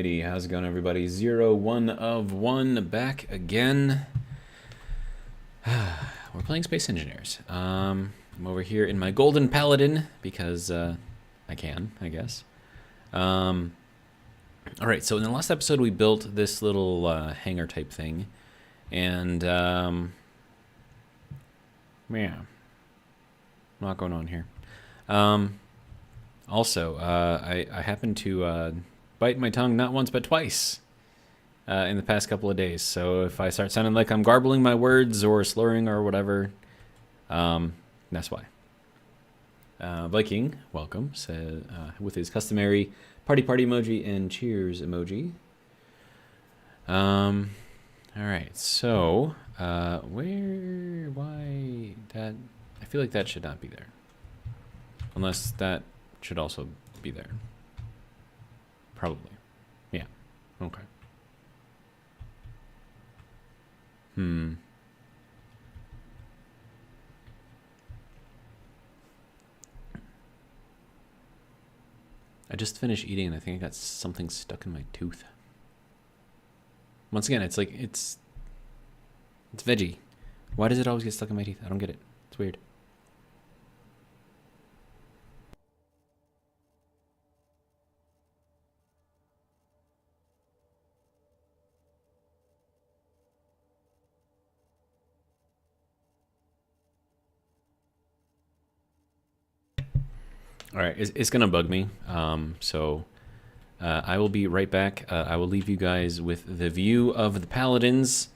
Alrighty, how's it going, everybody? 1 of 1 back again. We're playing Space Engineers. I'm over here in my Golden Paladin because I can, I guess. Alright, so in the last episode we built this little hangar type thing. And, yeah. A lot going on here. Also, I happened to bite my tongue not once but twice in the past couple of days. So if I start sounding like I'm garbling my words or slurring or whatever, that's why. Viking, welcome, said, with his customary party emoji and cheers emoji. All right, so why that? I feel like that should not be there, unless that should also be there. Probably. Yeah. Okay. I just finished eating and I think I got something stuck in my tooth. Once again, it's like, it's veggie. Why does it always get stuck in my teeth? I don't get it. It's weird. All right, it's gonna bug me. So I will be right back. I will leave you guys with the view of the paladins,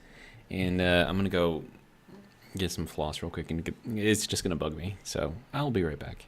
and I'm gonna go get some floss real quick, and it's just gonna bug me. So I'll be right back.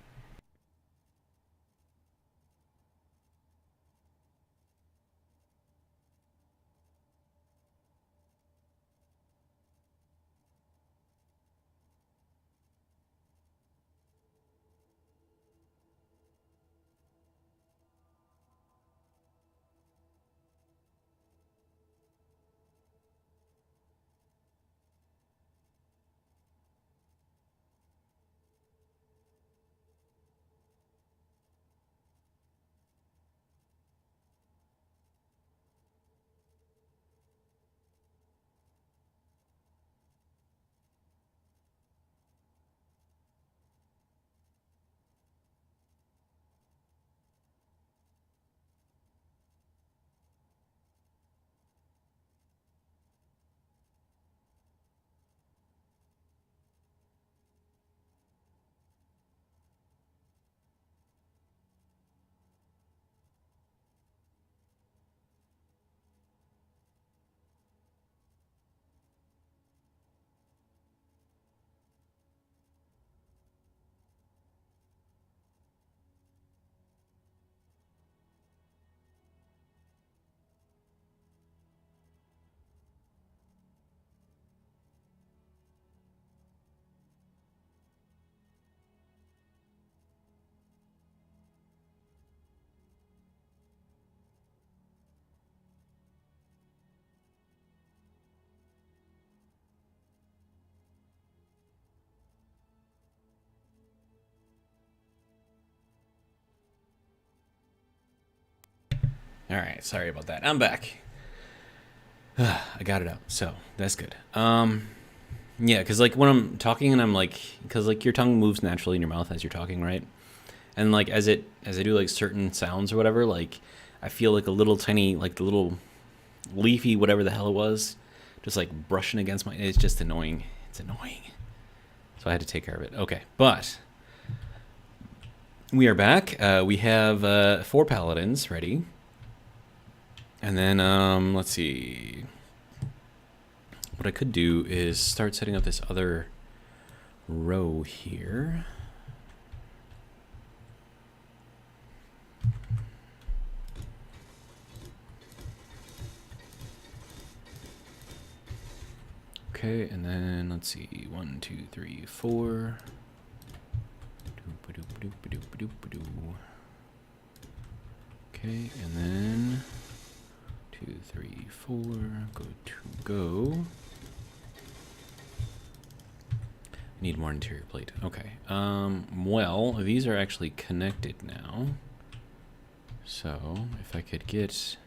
All right, sorry about that. I'm back. I got it out, so that's good. Yeah, because like when I'm talking and I'm like, because like your tongue moves naturally in your mouth as you're talking, right? And like as I do like certain sounds or whatever, like I feel like a little tiny, like the little leafy whatever the hell it was, just like brushing against my. It's just annoying. It's annoying. So I had to take care of it. Okay, but we are back. We have 4 paladins ready. And then, let's see. What I could do is start setting up this other row here. Okay, and then let's see. 1, 2, 3, 4. Okay, and then 2, 3, 4. Go. Need more interior plate. Okay. Well, these are actually connected now. So, if I could get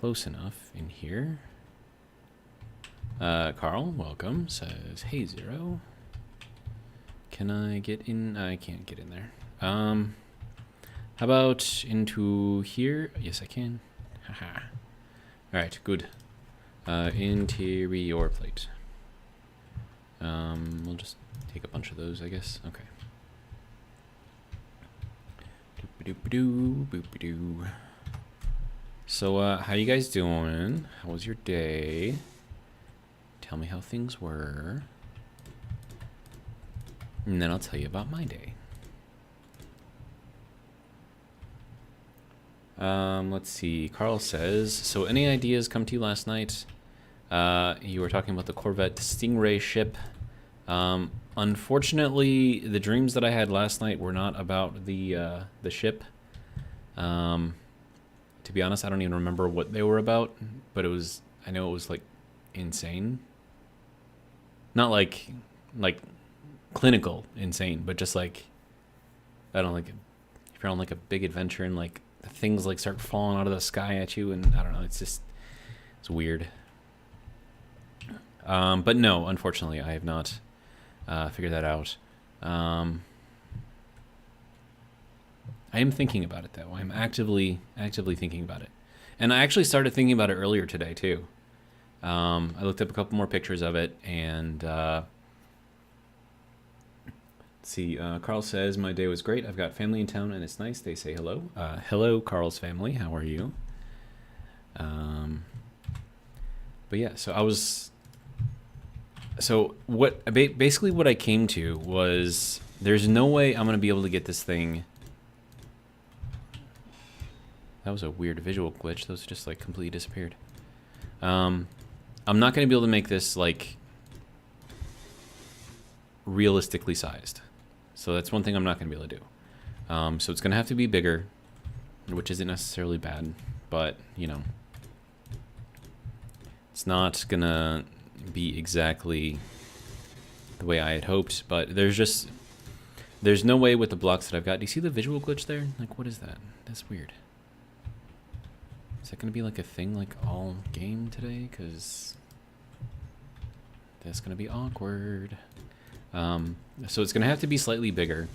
close enough in here. Carl, welcome, says, hey, Zero. Can I get in? I can't get in there. How about into here? Yes, I can. Haha. All right, good. Interior plate. We'll just take a bunch of those, I guess. Okay. Doop-a-doop-a-doo, boop-a-doo. So, how you guys doing? How was your day? Tell me how things were. And then I'll tell you about my day. Let's see. Carl says, so any ideas come to you last night? You were talking about the Corvette Stingray ship. Unfortunately, the dreams that I had last night were not about the ship. To be honest, I don't even remember what they were about, but I know it was like insane. Not like clinical insane, but just like, I don't know, like if you're on like a big adventure and like things like start falling out of the sky at you, and I don't know, it's weird. But no, unfortunately, I have not figured that out. I am thinking about it though. I'm actively thinking about it, and I actually started thinking about it earlier today too. I looked up a couple more pictures of it, and let's see. Carl says my day was great. I've got family in town, and it's nice. They say hello. Hello, Carl's family. How are you? But yeah, basically what I came to was there's no way I'm gonna be able to get this thing. That was a weird visual glitch. Those just like completely disappeared. I'm not going to be able to make this like realistically sized. So that's one thing I'm not going to be able to do. So it's going to have to be bigger, which isn't necessarily bad, but you know, it's not going to be exactly the way I had hoped, but there's no way with the blocks that I've got. Do you see the visual glitch there? Like, what is that? That's weird. Is that going to be like a thing like all game today? Because that's going to be awkward. So it's going to have to be slightly bigger.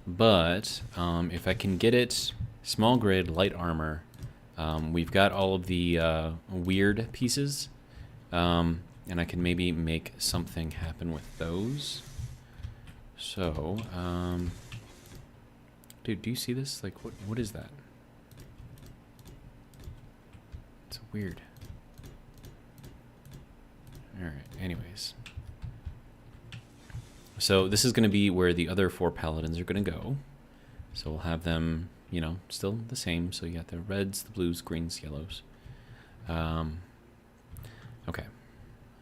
But if I can get it small grid, light armor, we've got all of the weird pieces. And I can maybe make something happen with those. So, dude, do you see this? Like, what is that? It's weird. Alright, anyways. So this is going to be where the other 4 paladins are going to go. So we'll have them, you know, still the same. So you got the reds, the blues, greens, yellows. Okay.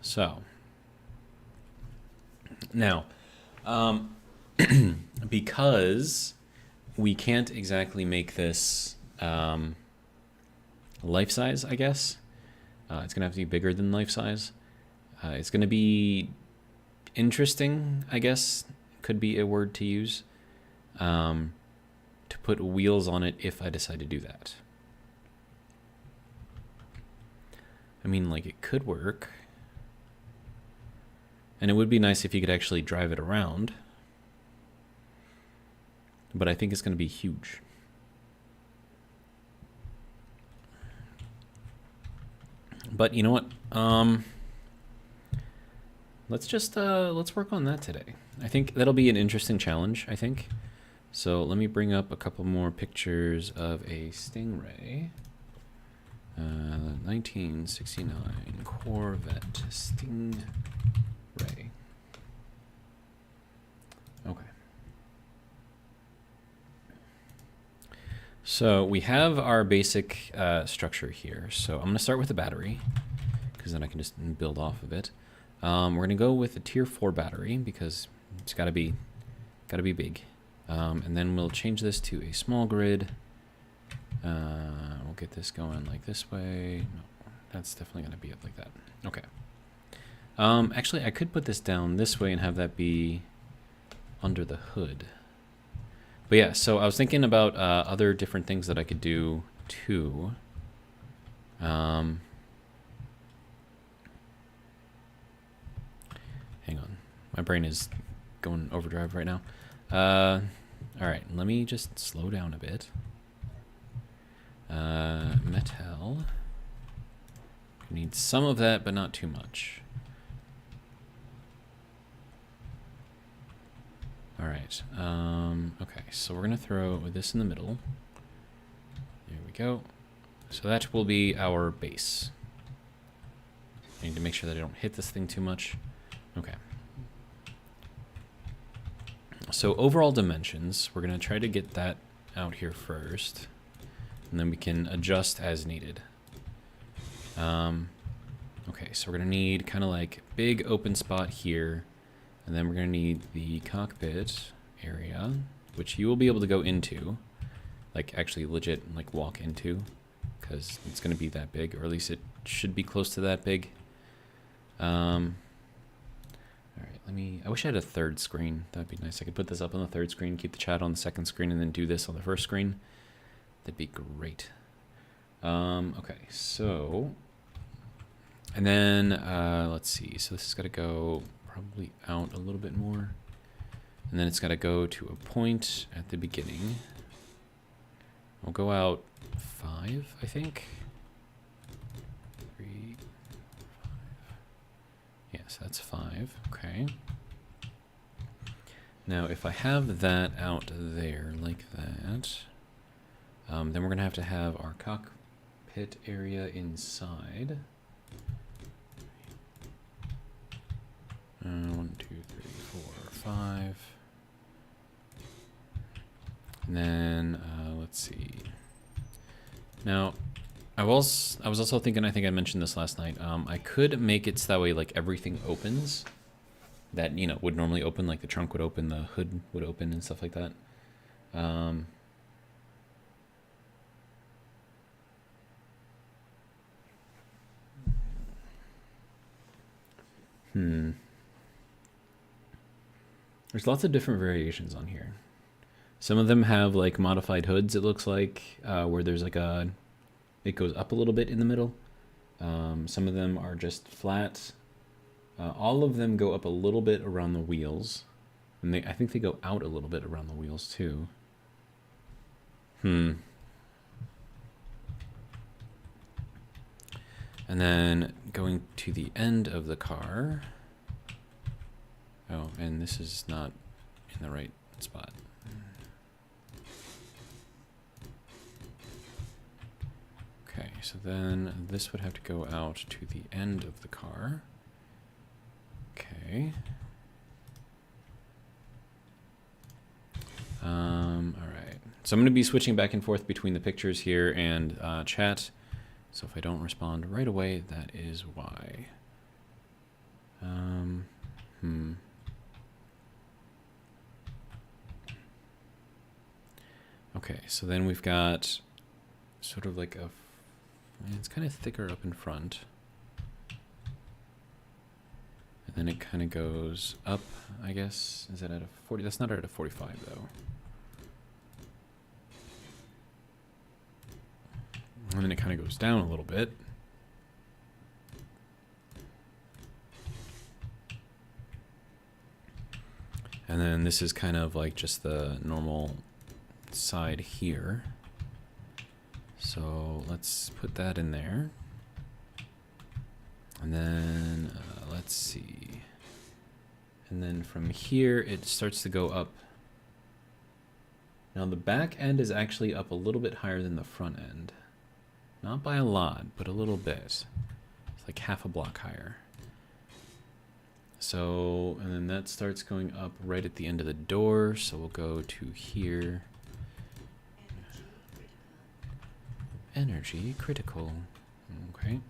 So. Now, because we can't exactly make this life size, I guess. It's going to have to be bigger than life size. It's going to be interesting, I guess, could be a word to use, to put wheels on it if I decide to do that. I mean, like, it could work. And it would be nice if you could actually drive it around. But I think it's going to be huge. But you know what? Let's work on that today. I think that'll be an interesting challenge, I think. So let me bring up a couple more pictures of a Stingray. 1969 Corvette Stingray. Okay. So we have our basic structure here. So I'm going to start with the battery, because then I can just build off of it. We're going to go with a tier 4 battery, because it's got to be big. And then we'll change this to a small grid. We'll get this going like this way. No, that's definitely going to be up like that. Okay. Actually, I could put this down this way and have that be under the hood. But yeah, so I was thinking about other different things that I could do too. Um, hang on. My brain is going overdrive right now. All right, let me just slow down a bit. Metal. Need some of that, but not too much. All right. Okay, so we're gonna throw this in the middle. There we go. So that will be our base. I need to make sure that I don't hit this thing too much. Okay. So overall dimensions, we're gonna try to get that out here first, and then we can adjust as needed. Okay, so we're gonna need kind of like big open spot here, and then we're gonna need the cockpit area, which you will be able to go into, like actually legit like walk into, because it's gonna be that big, or at least it should be close to that big. All right, I wish I had a third screen. That'd be nice. I could put this up on the third screen, keep the chat on the second screen, and then do this on the first screen. That'd be great. Okay, so, and then, let's see. So this has got to go probably out a little bit more. And then it's got to go to a point at the beginning. We'll go out 5, I think. 3, 5. Yes, that's 5. Okay. Now, if I have that out there like that, then we're going to have our cockpit area inside. 1, 2, 3, 4, 5. And then, let's see. Now, I was also thinking, I think I mentioned this last night, I could make it so that way like everything opens. That, you know, would normally open, like the trunk would open, the hood would open and stuff like that. There's lots of different variations on here. Some of them have like modified hoods, it looks like, where there's like it goes up a little bit in the middle. Some of them are just flat. All of them go up a little bit around the wheels. And I think they go out a little bit around the wheels too. And then going to the end of the car. Oh, and this is not in the right spot. Okay, so then this would have to go out to the end of the car. Okay. All right. So I'm going to be switching back and forth between the pictures here and chat. So if I don't respond right away, that is why. Okay, so then we've got sort of like it's kind of thicker up in front. And then it kind of goes up, I guess. Is that at a 40? That's not at a 45, though. And then it kind of goes down a little bit. And then this is kind of like just the normal side here. So let's put that in there. And then let's see. And then from here, it starts to go up. Now the back end is actually up a little bit higher than the front end. Not by a lot, but a little bit. It's like half a block higher. So, and then that starts going up right at the end of the door. So we'll go to here. Energy critical. Okay.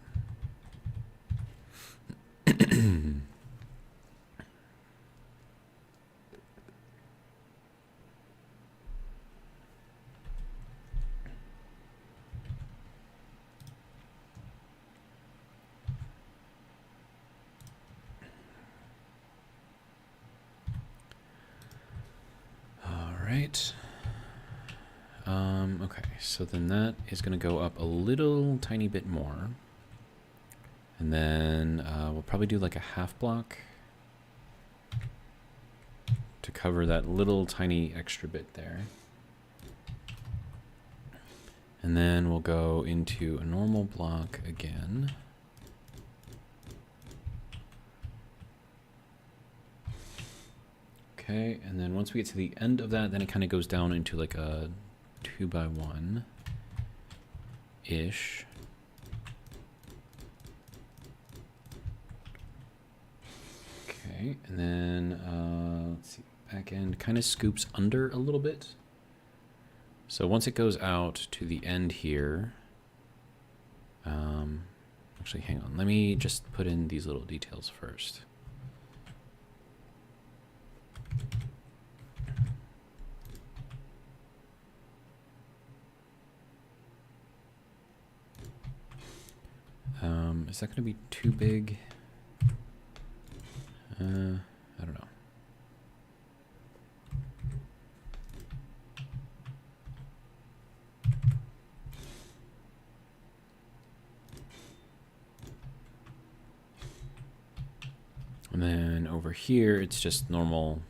All right. Okay, so then that is going to go up a little tiny bit more. And then we'll probably do like a half block to cover that little tiny extra bit there. And then we'll go into a normal block again. Okay, and then once we get to the end of that, then it kind of goes down into like a 2x1-ish. Okay, and then let's see, back end kind of scoops under a little bit. So once it goes out to the end here, actually, hang on, let me just put in these little details first. Is that going to be too big? I don't know. And then over here, it's just normal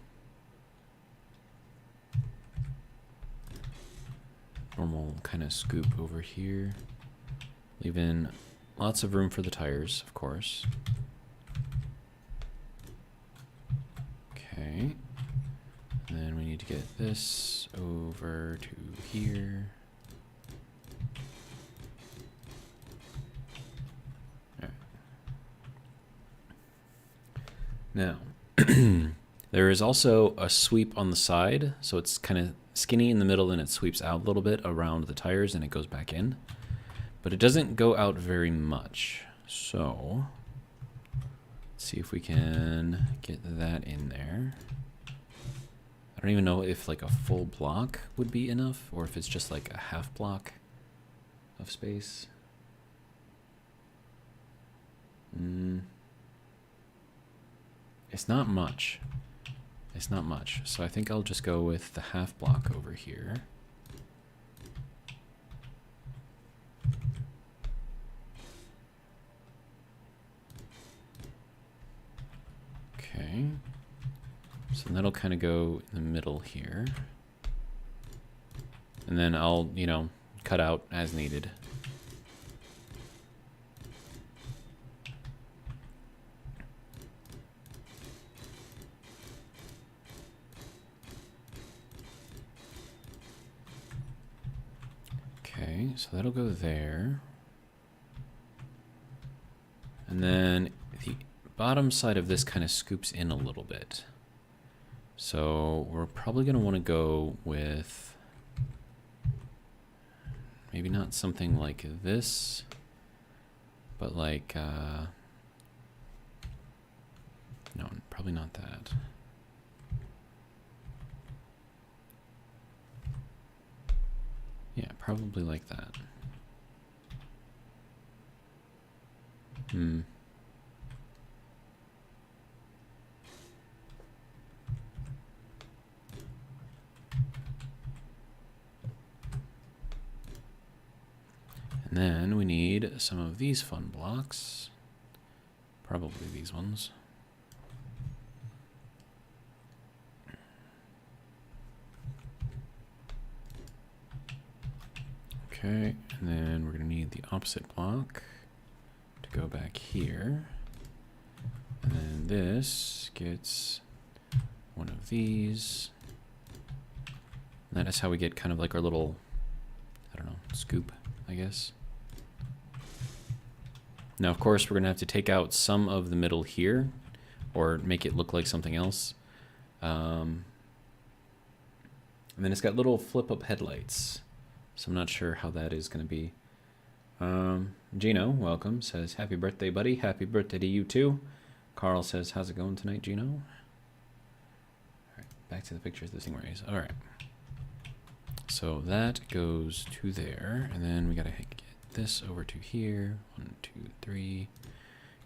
kind of scoop over here. Leaving lots of room for the tires, of course. Okay. And then we need to get this over to here. Now, there is also a sweep on the side, so it's kind of skinny in the middle and it sweeps out a little bit around the tires and it goes back in. But it doesn't go out very much, so let's see if we can get that in there. I don't even know if like a full block would be enough or if it's just like a half block of space. It's not much. It's not much. So I think I'll just go with the half block over here. Okay. So that'll kind of go in the middle here. And then I'll, you know, cut out as needed. Okay, so that'll go there. And then the bottom side of this kind of scoops in a little bit. So we're probably going to want to go with maybe not something like this, but like, no, probably not that. Yeah, probably like that. And then we need some of these fun blocks. Probably these ones. Okay, and then we're going to need the opposite block to go back here. And then this gets one of these. And that is how we get kind of like our little, I don't know, scoop, I guess. Now, of course, we're going to have to take out some of the middle here or make it look like something else. And then it's got little flip-up headlights. So I'm not sure how that is going to be. Gino, welcome, says, happy birthday, buddy. Happy birthday to you, too. Carl says, how's it going tonight, Gino? All right, back to the pictures of the stingrays. All right. So that goes to there. And then we got to get this over to here. 1, 2, 3.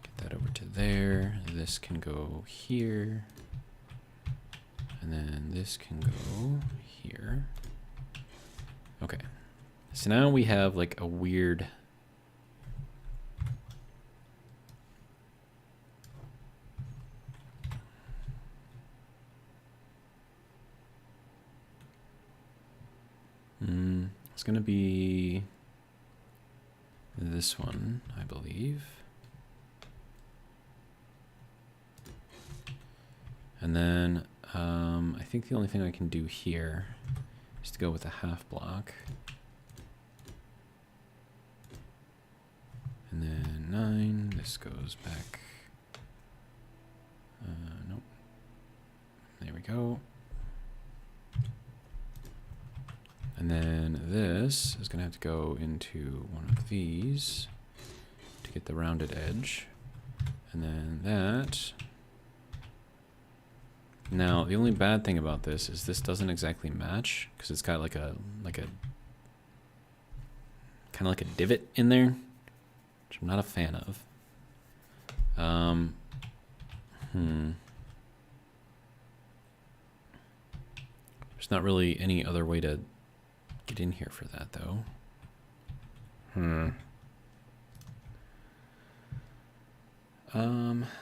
Get that over to there. This can go here. And then this can go here. So now we have like a weird... It's going to be this one, I believe. And then I think the only thing I can do here is to go with a half block. And then 9, this goes back. Nope. There we go. And then this is going to have to go into one of these to get the rounded edge. And then that. Now, the only bad thing about this is this doesn't exactly match because it's got like a kind of like a divot in there, which I'm not a fan of. There's not really any other way to get in here for that, though.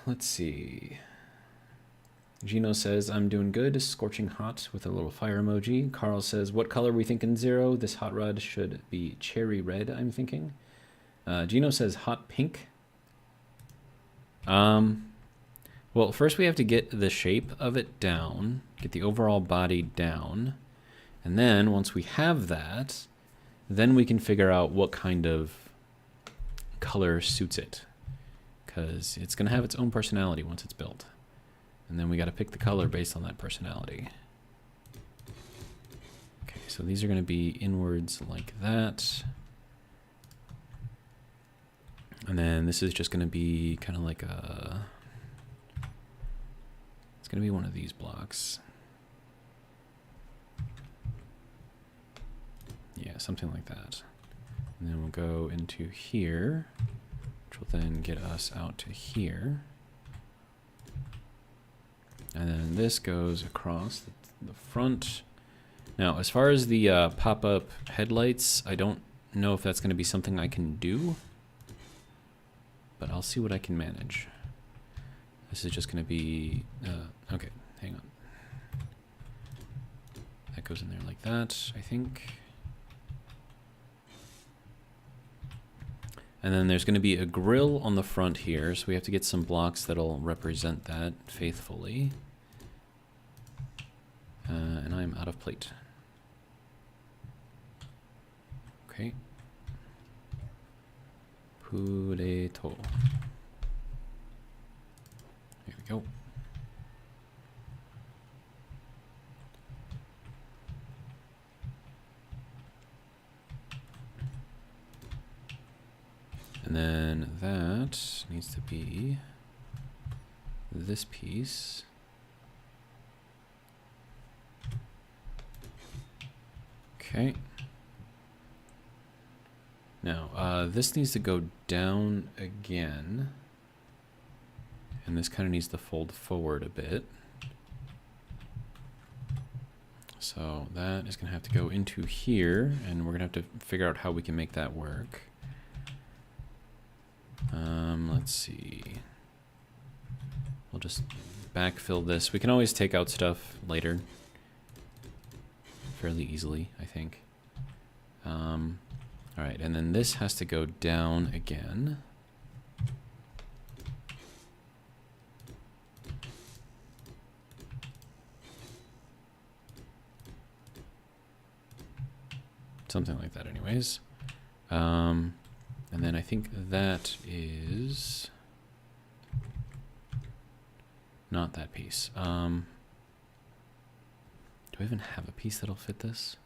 Let's see. Gino says, I'm doing good, scorching hot with a little fire emoji. Carl says, what color are we thinking, Zero? This hot rod should be cherry red, I'm thinking. Gino says hot pink. Well, first we have to get the shape of it down, get the overall body down. And then once we have that, then we can figure out what kind of color suits it. Because it's going to have its own personality once it's built. And then we got to pick the color based on that personality. Okay, so these are going to be inwards like that. And then this is just going to be kind of like a... It's going to be one of these blocks. Yeah, something like that. And then we'll go into here, which will then get us out to here. And then this goes across the front. Now, as far as the pop-up headlights, I don't know if that's going to be something I can do, but I'll see what I can manage. This is just going to be, okay, hang on. That goes in there like that, I think. And then there's going to be a grill on the front here, so we have to get some blocks that'll represent that faithfully. And I'm out of plate. Okay. Pureto. There we go. And then that needs to be this piece. Okay. Now, this needs to go down again. And this kind of needs to fold forward a bit. So that is going to have to go into here, and we're going to have to figure out how we can make that work. Let's see. We'll just backfill this. We can always take out stuff later. Fairly easily, I think. Alright, and then this has to go down again. Something like that anyways. And then I think that is not that piece. Do I even have a piece that'll fit this?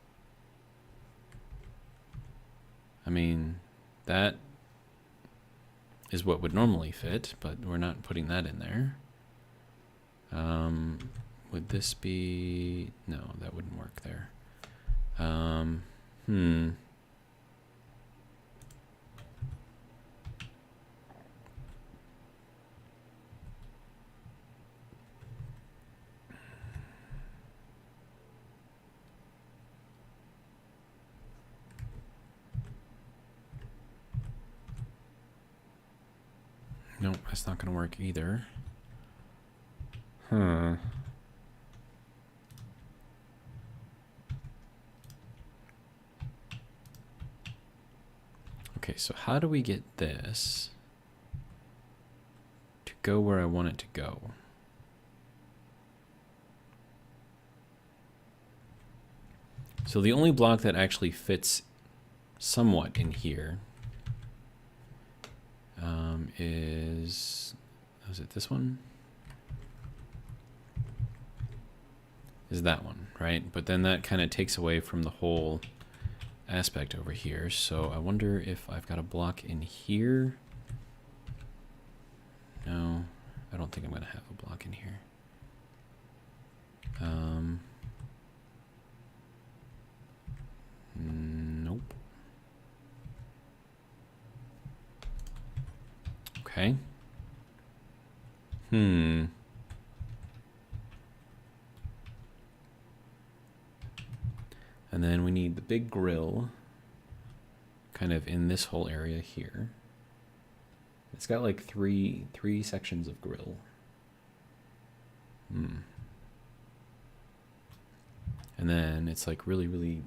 I mean, that is what would normally fit, but we're not putting that in there. Would this be... No, that wouldn't work there. That's not going to work either. Huh. Okay, so how do we get this to go where I want it to go? So the only block that actually fits somewhat in here is it this one? Is that one, right? But then that kind of takes away from the whole aspect over here. So I wonder if I've got a block in here. No, I don't think I'm going to have a block in here. Nope. Okay. And then we need the big grill kind of in this whole area here. It's got like three sections of grill. And then it's like really, really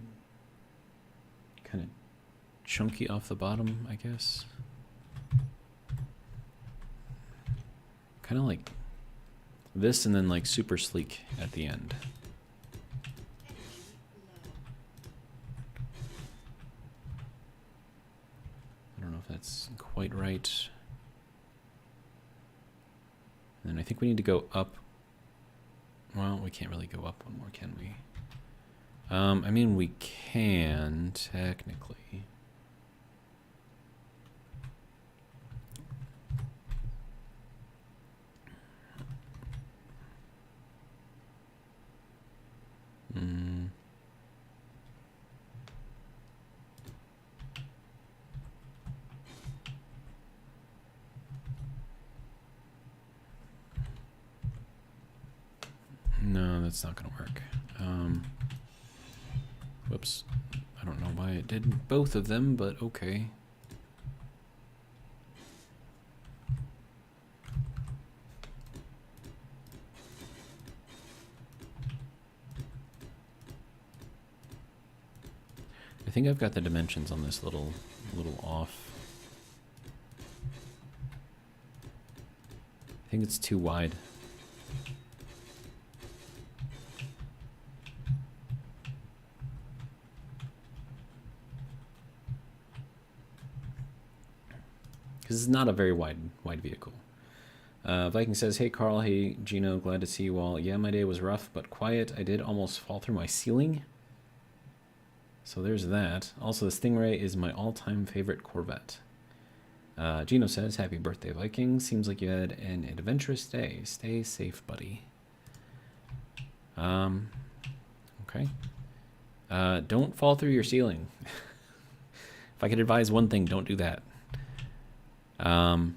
kind of chunky off the bottom, I guess. Kind of like this, and then like super sleek at the end. I don't know if that's quite right. And then I think we need to go up. Well, we can't really go up one more, can we? I mean, we can technically. No, that's not going to work. Whoops. I don't know why it did both of them, but okay. I think I've got the dimensions on this little off. I think it's too wide. This is not a very wide vehicle. Viking says, hey Carl, hey Gino, glad to see you all. Yeah, my day was rough but quiet. I did almost fall through my ceiling. So there's that. Also, the Stingray is my all-time favorite Corvette. Gino says, happy birthday, Viking. Seems like you had an adventurous day. Stay safe, buddy. Okay. Don't fall through your ceiling. If I could advise one thing, don't do that. All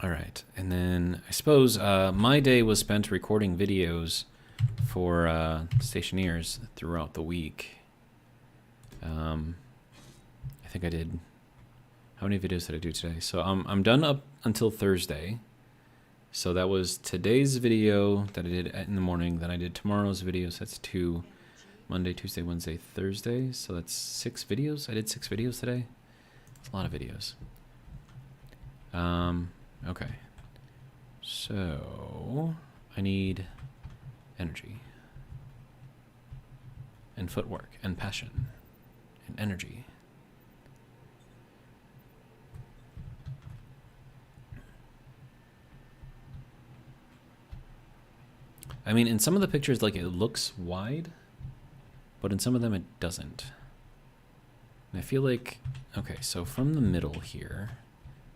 right, and then I suppose my day was spent recording videos for stationeers throughout the week. I think I did. How many videos did I do today? So I'm done up until Thursday. So that was today's video that I did in the morning. Then I did tomorrow's video. So that's 2. Monday, Tuesday, Wednesday, Thursday. So that's 6 videos. I did 6 videos today. It's a lot of videos. Okay. So I need energy and footwork and passion and energy. I mean, in some of the pictures, like, it looks wide, but in some of them it doesn't. And I feel like, okay, so from the middle here,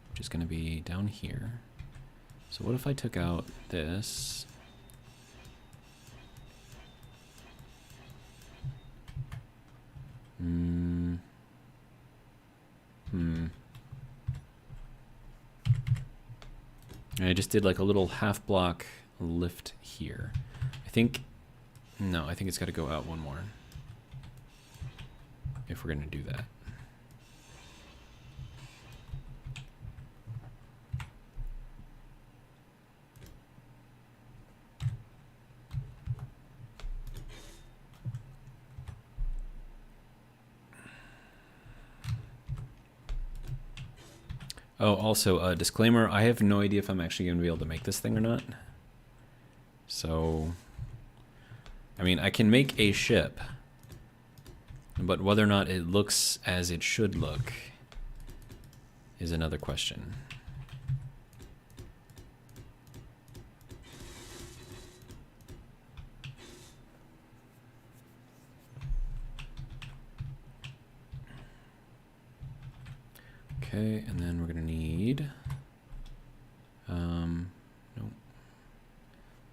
which is going to be down here. So what if I took out this? And I just did like a little half block lift here. I think it's got to go out one more if we're going to do that. Oh, also, disclaimer, I have no idea if I'm actually going to be able to make this thing or not. So, I mean, I can make a ship, but whether or not it looks as it should look is another question. Okay, and then we're gonna need, nope,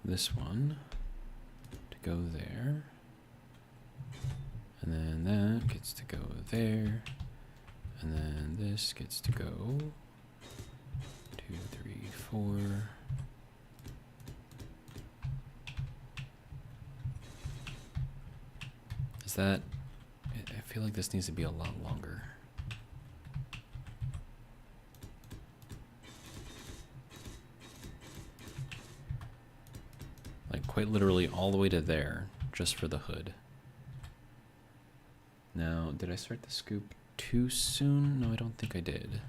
this one to go there, and then that gets to go there, and then this gets to go 2, 3, 4. Is that, I feel like this needs to be a lot longer. Like quite literally all the way to there, just for the hood. Now, did I start the scoop too soon? No, I don't think I did.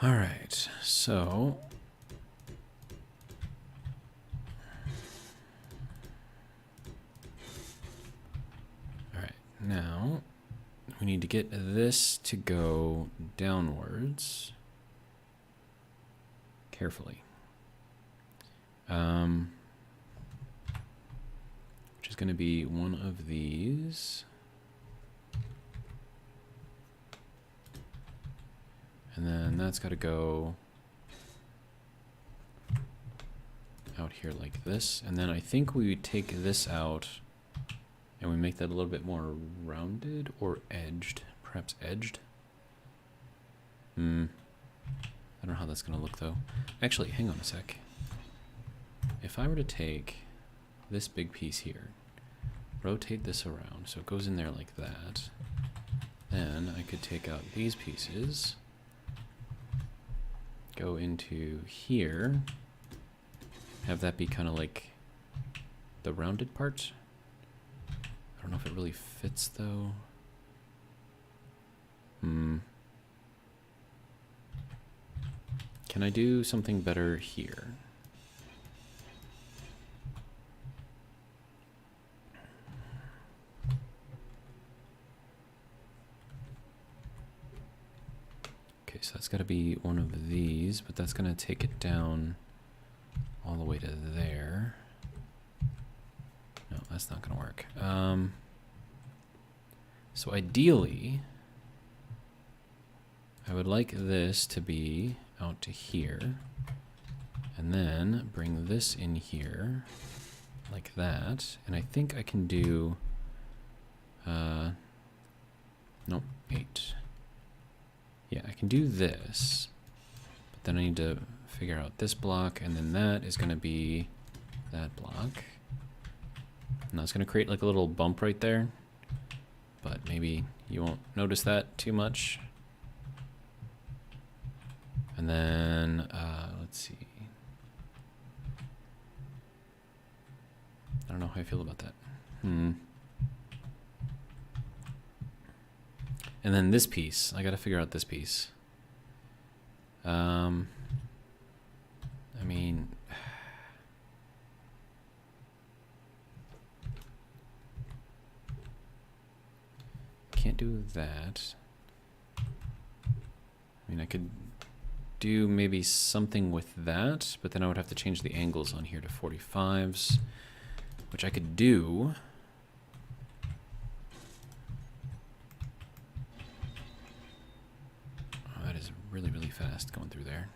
All right, so all right, now we need to get this to go downwards carefully, which is going to be one of these. And then that's got to go out here like this. And then I think we take this out and we make that a little bit more rounded or edged. Perhaps edged. I don't know how that's going to look though. Actually, hang on a sec. If I were to take this big piece here, rotate this around so it goes in there like that, then I could take out these pieces, go into here, have that be kind of like the rounded part. I don't know if it really fits though. Can I do something better here? Okay, so that's got to be one of these, but that's going to take it down all the way to there. No, that's not going to work. So ideally, I would like this to be out to here, and then bring this in here like that. And I think I can do, nope, 8. Yeah, I can do this, but then I need to figure out this block, and then that is going to be that block. And that's going to create like a little bump right there, but maybe you won't notice that too much. And then, let's see. I don't know how I feel about that. And then this piece, I got to figure out this piece. I mean, can't do that. I mean, I could do maybe something with that, but then I would have to change the angles on here to 45s, which I could do. Oh, that is really, really fast going through there.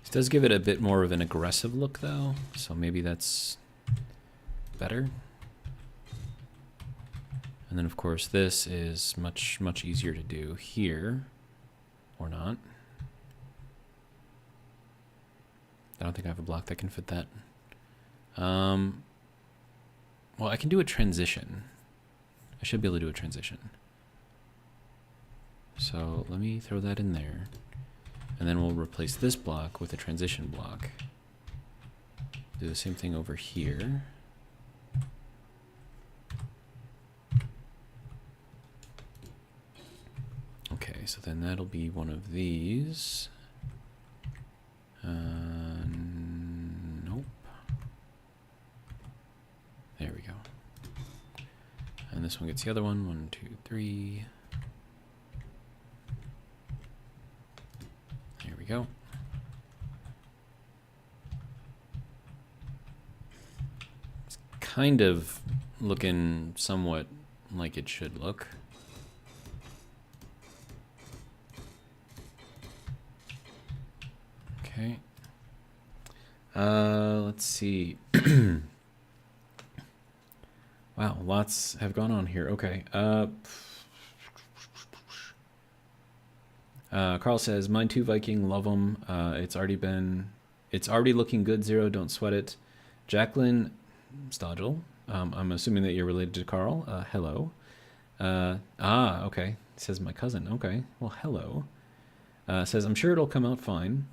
This does give it a bit more of an aggressive look though, so maybe that's better. And then, of course, this is much, much easier to do here. Or not. I don't think I have a block that can fit that. Well, I can do a transition. I should be able to do a transition. So let me throw that in there. And then we'll replace this block with a transition block. Do the same thing over here. Okay, so then that'll be one of these. Nope. There we go. And this one gets the other one. 1, 2, 3. There we go. It's kind of looking somewhat like it should look. Okay. Let's see. Wow, lots have gone on here. Okay. Carl says, mine too, Viking, love them. It's already looking good, Zero, don't sweat it. Jacqueline Stodgel, I'm assuming that you're related to Carl. Hello. Okay. Says my cousin. Okay. Well, hello. Says, I'm sure it'll come out fine.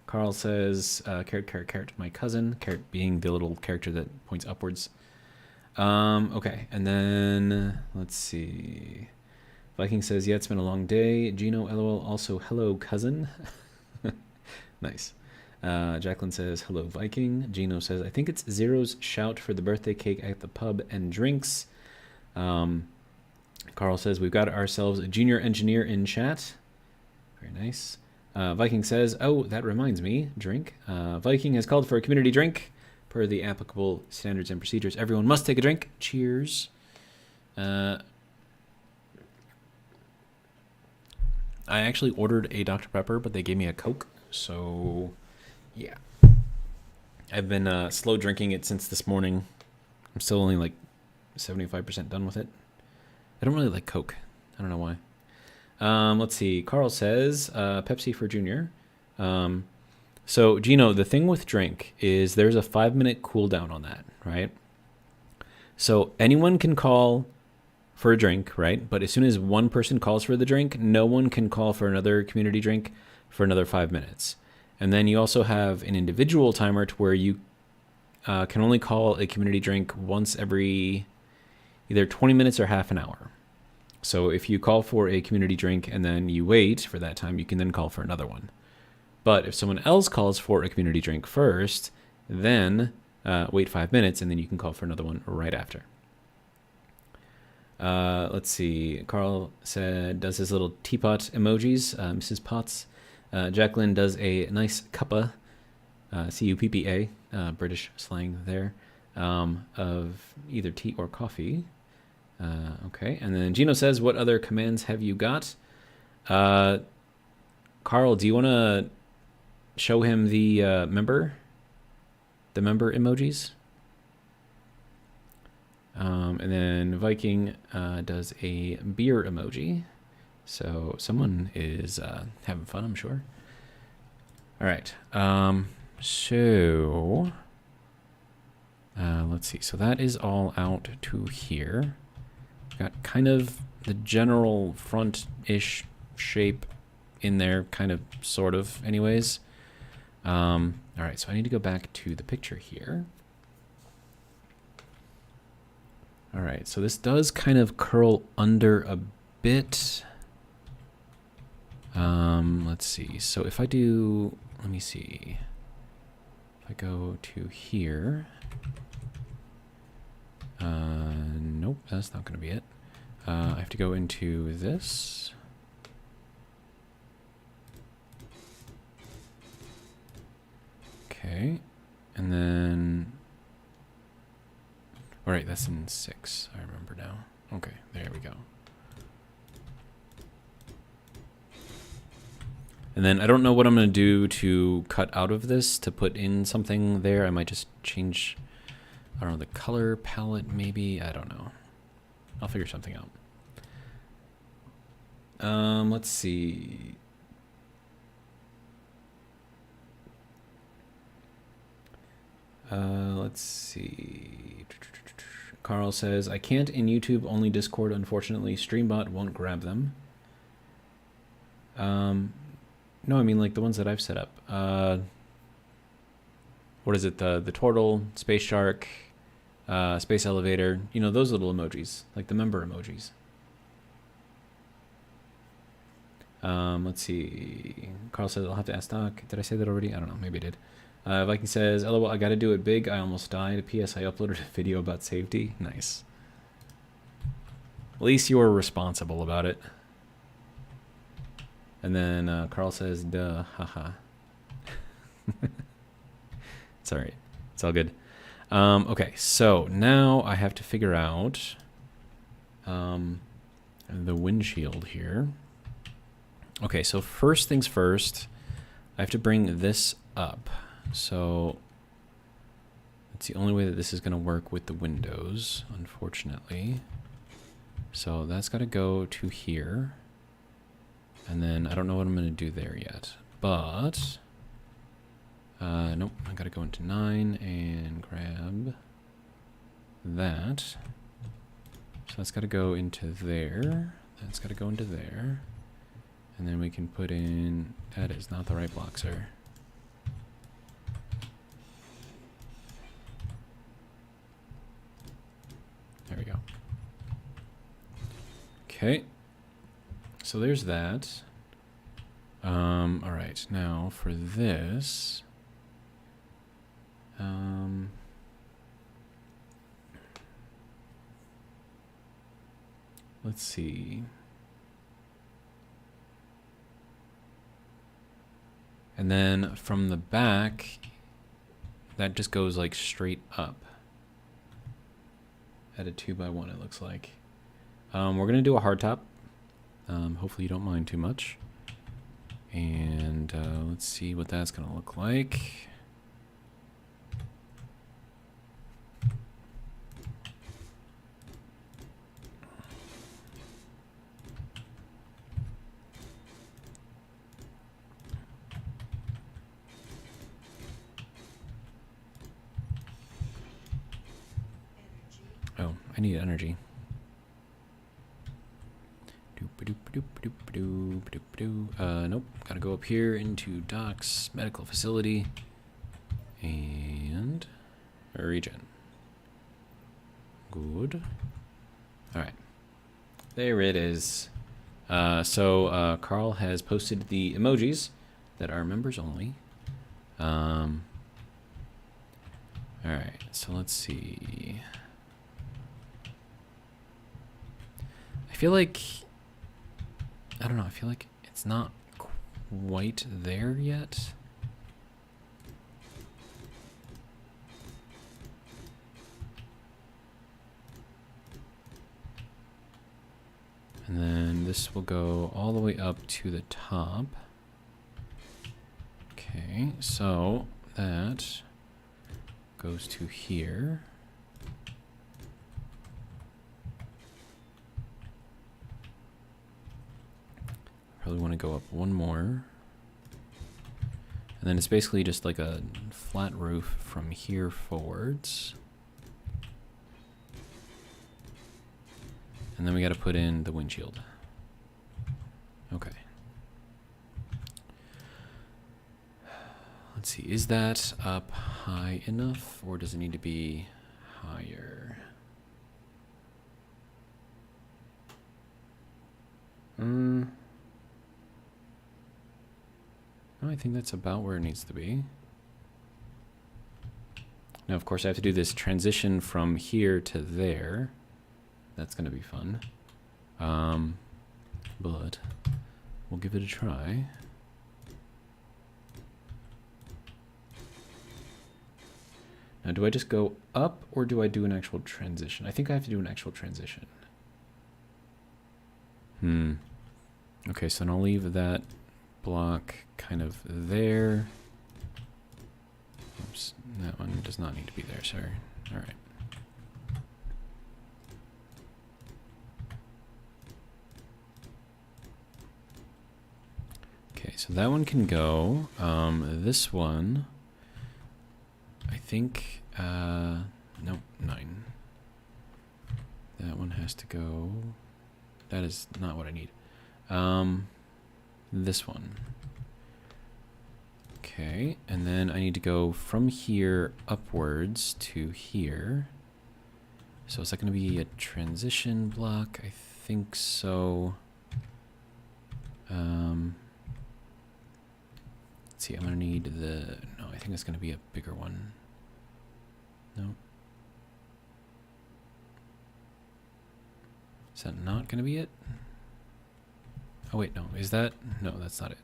Carl says, carrot, my cousin. Carrot being the little character that points upwards. Okay, and then, let's see. Viking says, yeah, it's been a long day. Gino, LOL, also, hello, cousin. Nice. Jacqueline says, hello, Viking. Gino says, I think it's Zero's shout for the birthday cake at the pub and drinks. Carl says, we've got ourselves a junior engineer in chat. Very nice. Viking says, oh, that reminds me, drink. Viking has called for a community drink per the applicable standards and procedures. Everyone must take a drink. Cheers. I actually ordered a Dr. Pepper, but they gave me a Coke. So, yeah. I've been slow drinking it since this morning. I'm still only like 75% done with it. I don't really like Coke. I don't know why. Let's see. Carl says, Pepsi for Junior. So, Gino, the thing with drink is there's a 5-minute cooldown on that, right? So anyone can call for a drink, right? But as soon as one person calls for the drink, no one can call for another community drink for another 5 minutes. And then you also have an individual timer to where you can only call a community drink once every either 20 minutes or half an hour. So if you call for a community drink and then you wait for that time, you can then call for another one. But if someone else calls for a community drink first, then wait 5 minutes and then you can call for another one right after. Let's see. Carl said, does his little teapot emojis. Mrs. Potts. Jacqueline does a nice cuppa, C-U-P-P-A, British slang there, of either tea or coffee. Okay, and then Gino says, what other commands have you got? Carl, do you want to show him the member emojis? And then Viking does a beer emoji. So someone is having fun, I'm sure. All right. So let's see. So that is all out to here. Got kind of the general front-ish shape in there, kind of, sort of, anyways. All right, so I need to go back to the picture here. All right, so this does kind of curl under a bit. Let's see. So if I do, let me see. If I go to here. Nope, that's not going to be it. I have to go into this. Okay, and then, all right, that's in 6. I remember now. Okay, there we go. And then I don't know what I'm going to do to cut out of this to put in something there. I might just change, I don't know, the color palette maybe. I don't know. I'll figure something out. Let's see. Let's see. Carl says, I can't in YouTube, only Discord, unfortunately. Streambot won't grab them. No, I mean like the ones that I've set up. What is it? The turtle, space shark, space elevator. You know, those little emojis, like the member emojis. Let's see. Carl says, I'll have to ask Doc. Did I say that already? I don't know. Maybe I did. Viking says, LOL, I got to do it big. I almost died. P.S. I uploaded a video about safety. Nice. At least you were responsible about it. And then Carl says, duh, haha. It's all right. It's all good. Okay, so now I have to figure out the windshield here. Okay, so first things first, I have to bring this up. So that's the only way that this is going to work with the windows, unfortunately. So that's got to go to here. And then I don't know what I'm going to do there yet. But, nope, I got to go into 9 and grab that. So that's got to go into there. That's got to go into there. And then we can put in, that is not the right block, sir. There we go. Okay. So there's that. All right, now for this, let's see. And then from the back, that just goes like straight up at a 2x1, it looks like. We're gonna do a hardtop. Hopefully you don't mind too much. And let's see what that's gonna look like. Oh, I need energy. Nope. Gotta go up here into Doc's medical facility and regen. Good. All right. There it is. So Carl has posted the emojis that are members only. All right. So let's see. I feel like, I don't know, I feel like it's not quite there yet. And then this will go all the way up to the top. Okay, so that goes to here. Probably want to go up one more. And then it's basically just like a flat roof from here forwards. And then we got to put in the windshield. Okay. Let's see, is that up high enough or does it need to be higher? No, I think that's about where it needs to be. Now, of course, I have to do this transition from here to there. That's going to be fun. But we'll give it a try. Now, do I just go up or do I do an actual transition? I think I have to do an actual transition. Okay, so then I'll leave that block kind of there. Oops, that one does not need to be there, sorry. All right. so that one can go. This one, I think, nope, 9. That one has to go. That is not what I need. This one. Okay, and then I need to go from here upwards to here. So is that going to be a transition block? I think so. Let's see, I'm going to need the... No, I think it's going to be a bigger one. No. Is that not going to be it? Oh, wait, no. Is that? No, that's not it.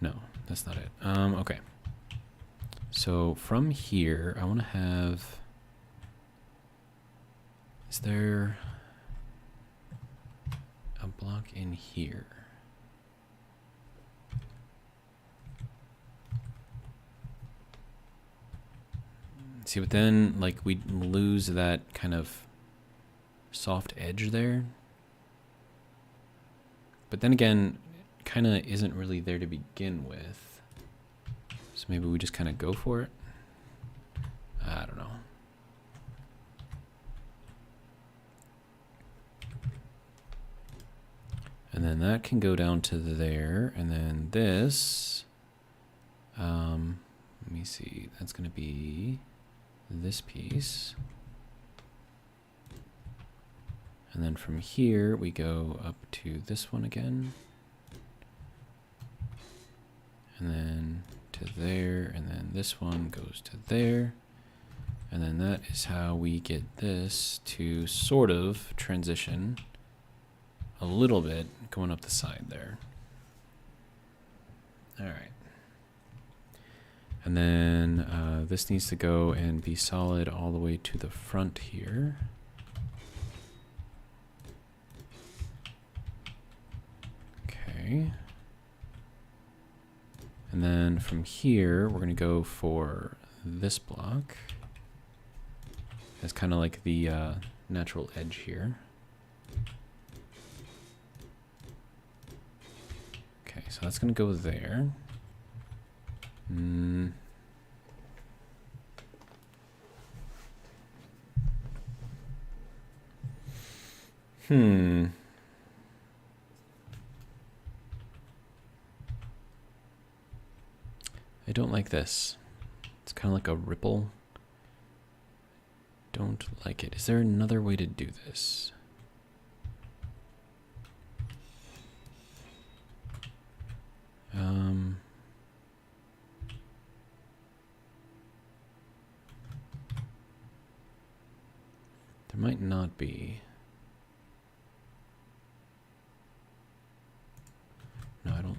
No, that's not it. Okay. So from here, I want to have... Is there a block in here? See, but then, like, we lose that kind of soft edge there. But then again, kind of isn't really there to begin with. So maybe we just kind of go for it. I don't know. And then that can go down to there. And then this, let me see, that's going to be this piece. And then from here, we go up to this one again. And then to there, and then this one goes to there. And then that is how we get this to sort of transition a little bit going up the side there. All right. And then this needs to go and be solid all the way to the front here. Okay. And then from here, we're going to go for this block. It's kind of like the natural edge here. Okay, so that's going to go there. I don't like this. It's kind of like a ripple. Don't like it. Is there another way to do this? There might not be. No, I don't.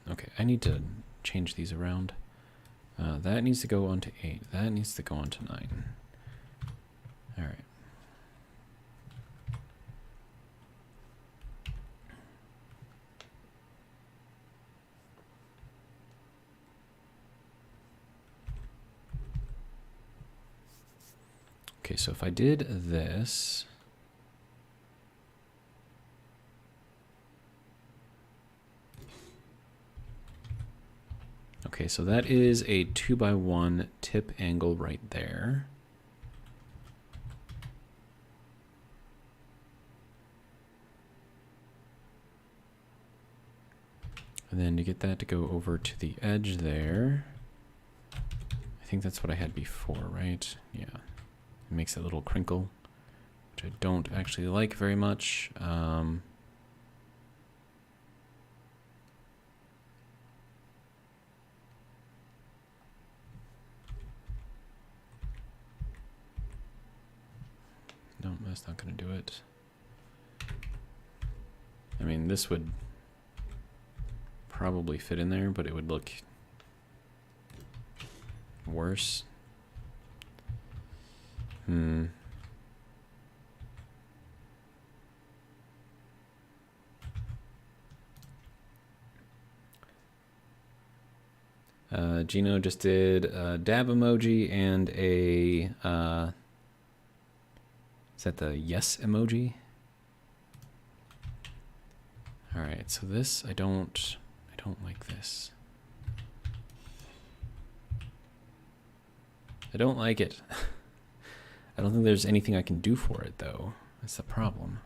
Okay, I need to change these around. That needs to go on to 8. That needs to go on to 9. All right. Okay, so if I did this, okay, so that is a 2x1 tip angle right there. And then to get that to go over to the edge there, I think that's what I had before, right? Yeah. It makes a little crinkle, which I don't actually like very much. No, that's not going to do it. I mean, this would probably fit in there, but it would look worse. Gino just did a dab emoji and a, is that the yes emoji? All right, so this I don't like this. I don't like it. I don't think there's anything I can do for it though. That's the problem.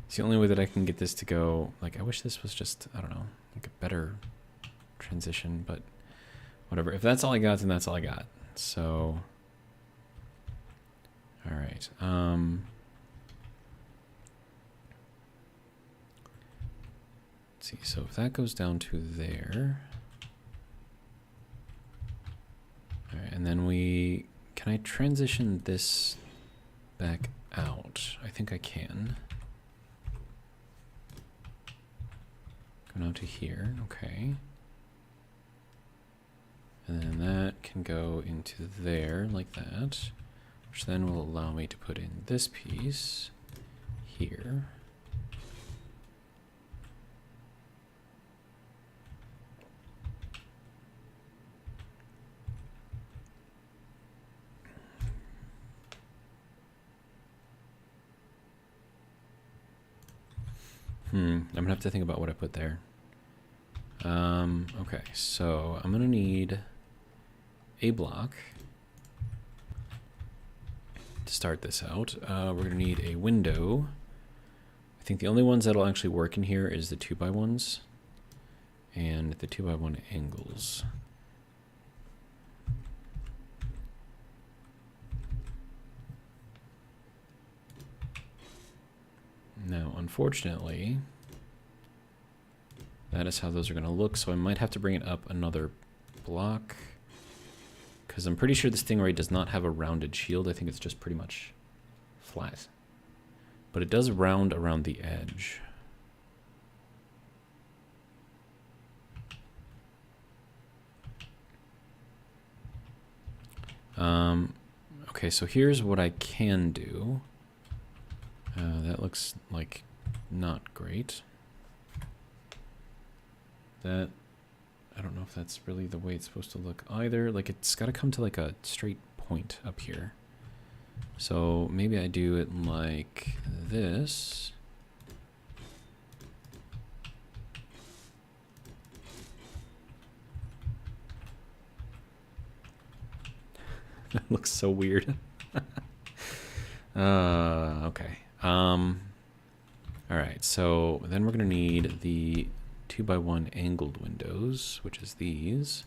It's the only way that I can get this to go. Like, I wish this was just, I don't know, like a better transition, but whatever. If that's all I got, then that's all I got. So, all right. Let's see. So if that goes down to there, all right, and then can I transition this back out? I think I can. Go down to here, okay. And then that can go into there like that, which then will allow me to put in this piece here. I'm gonna have to think about what I put there. Okay, so I'm gonna need a block to start this out. We're gonna need a window. I think the only ones that'll actually work in here is the 2x1s and the 2x1 angles. Now, unfortunately, that is how those are going to look, so I might have to bring it up another block, because I'm pretty sure this Stingray does not have a rounded shield. I think it's just pretty much flat. But it does round around the edge. Okay, so here's what I can do. That looks like not great. That, I don't know if that's really the way it's supposed to look either. Like, it's got to come to like a straight point up here. So maybe I do it like this. That looks so weird. Okay. All right, so then we're gonna need the 2x1 angled windows, which is these.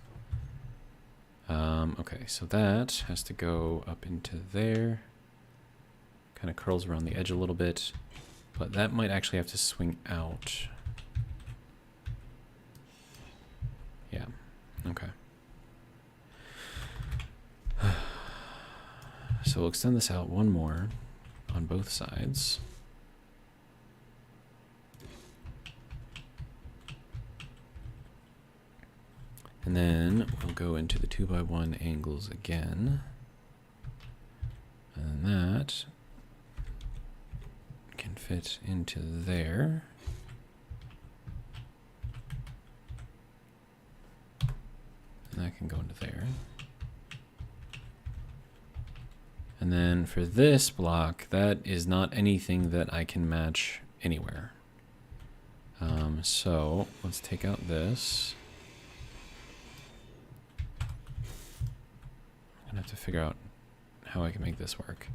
Okay, so that has to go up into there. Kind of curls around the edge a little bit, but that might actually have to swing out. Yeah, okay. So we'll extend this out one more on both sides. And then we'll go into the 2x1 angles again. And that can fit into there. And that can go into there. And then for this block, that is not anything that I can match anywhere. So let's take out this. I'm gonna have to figure out how I can make this work.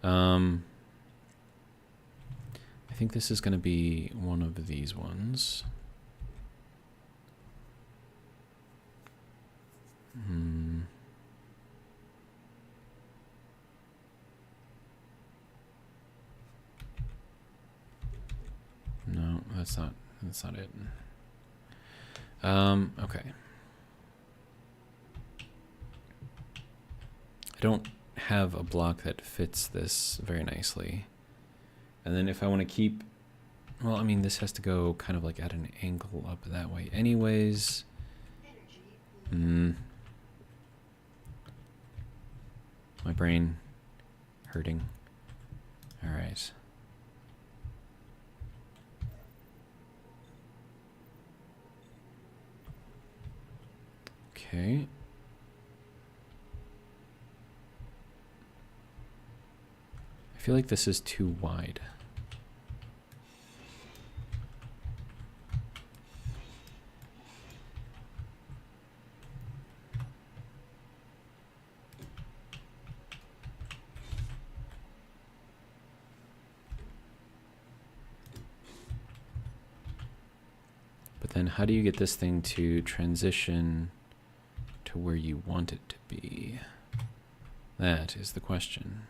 I think this is gonna be one of these ones. No, that's not it. Okay. I don't have a block that fits this very nicely. And then if I want to keep, well, I mean, this has to go kind of like at an angle up that way anyways. My brain hurting. All right. Okay. I feel like this is too wide. But then how do you get this thing to transition to where you want it to be? That is the question.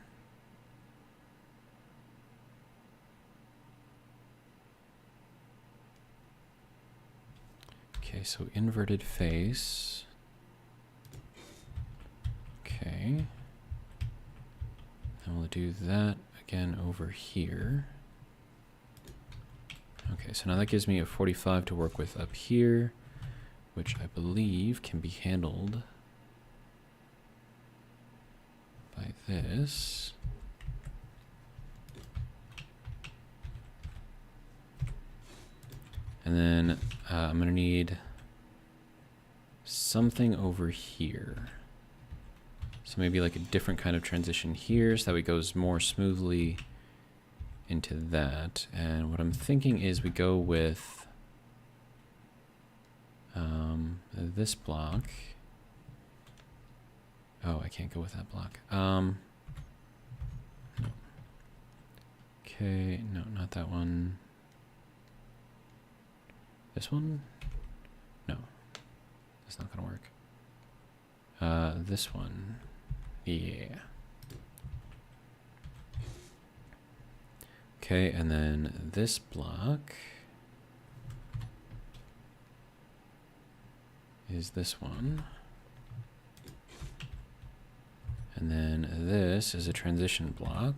Okay, so inverted face. Okay. And we'll do that again over here. Okay, so now that gives me a 45 to work with up here, which I believe can be handled by this. And then I'm going to need something over here. So maybe like a different kind of transition here so that it goes more smoothly into that. And what I'm thinking is we go with this block. Oh, I can't go with that block. No. Okay, no, not that one. This one? No, that's not gonna work. This one, yeah. Okay, and then this block is this one. And then this is a transition block.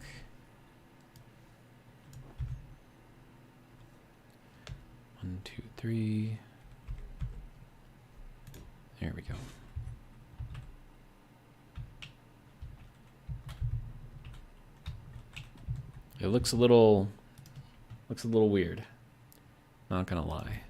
One, two, three. There we go. It looks a little weird. Not gonna lie.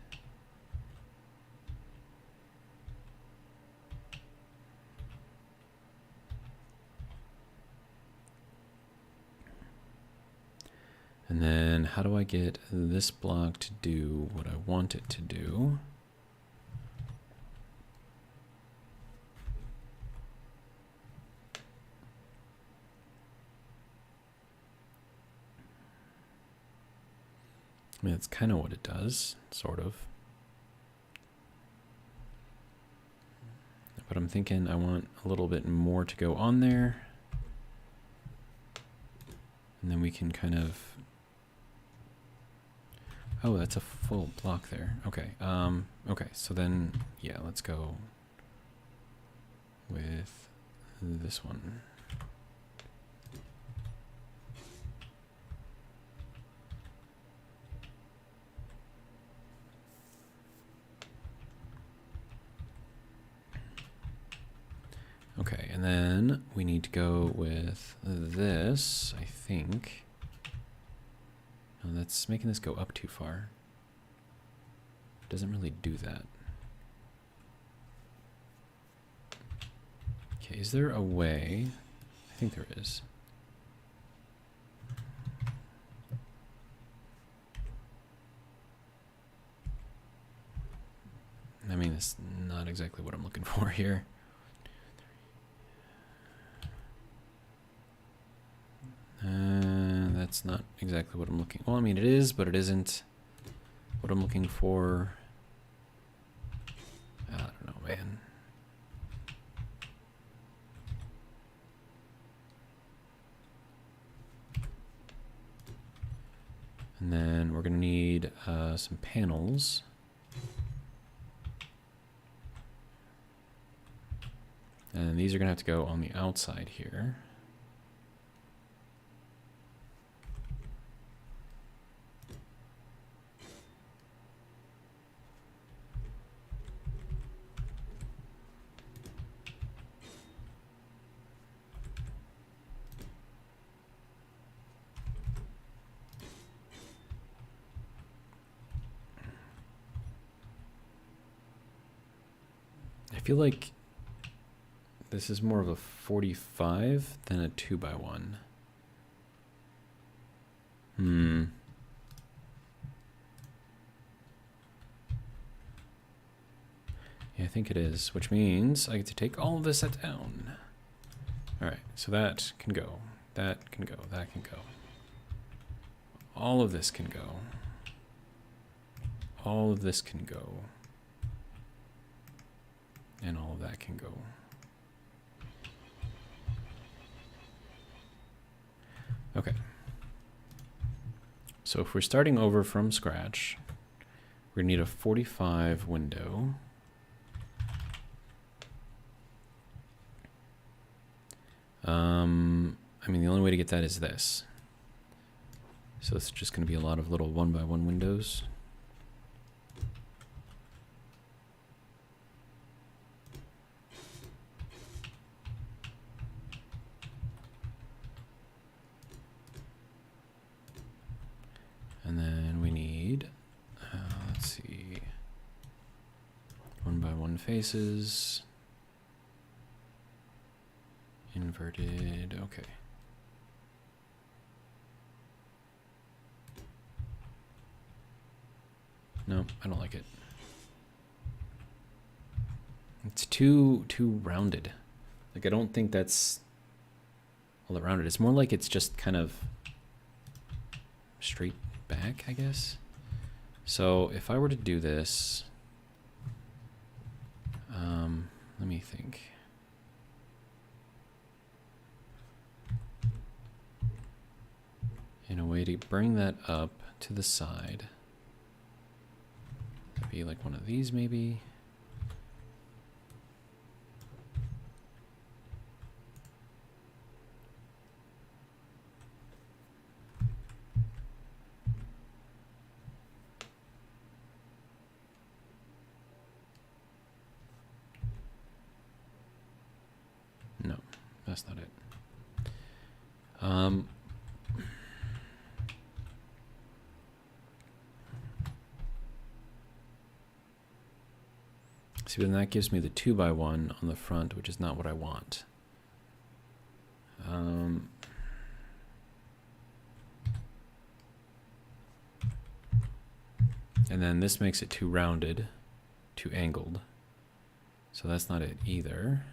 And then how do I get this block to do what I want it to do? I mean, that's kind of what it does, sort of. But I'm thinking I want a little bit more to go on there. And then we can kind of... Oh, that's a full block there. Okay. Okay, so then, yeah, let's go with this one. Okay, and then we need to go with this, I think. No, that's making this go up too far. It doesn't really do that. Okay, is there a way? I think there is. I mean, it's not exactly what I'm looking for here. That's not exactly what I'm looking. Well, I mean, it is, but it isn't what I'm looking for. I don't know, man. And then we're gonna need some panels. And these are gonna have to go on the outside here. I feel like this is more of a 45 than a 2x1. Hmm. Yeah, I think it is, which means I get to take all of this down. All right, so that can go. That can go. That can go. All of this can go. All of this can go. And all of that can go. Okay. So if we're starting over from scratch, we're going to need a 45 window. I mean, the only way to get that is this. So it's just going to be a lot of little 1x1 windows. And then we need, let's see, 1x1 faces. Inverted, okay. No, I don't like it. It's too rounded. Like, I don't think that's all that rounded. It's more like it's just kind of straight back, I guess. So if I were to do this, let me think. In a way to bring that up to the side. That'd be like one of these, maybe. No, that's not it. See, but then that gives me the 2x1 on the front, which is not what I want. And then this makes it too rounded, too angled. So that's not it either.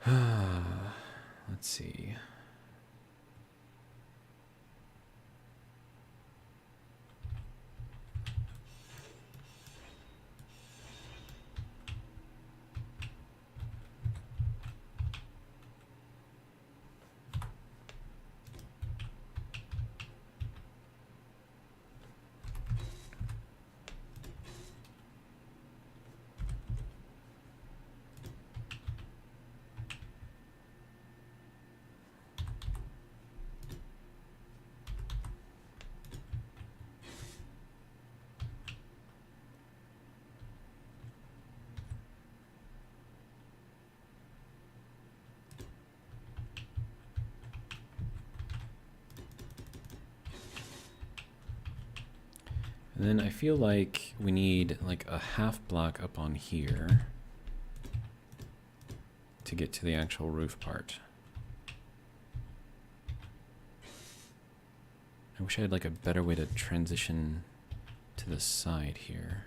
Let's see. And then I feel like we need like a half block up on here to get to the actual roof part. I wish I had like a better way to transition to the side here.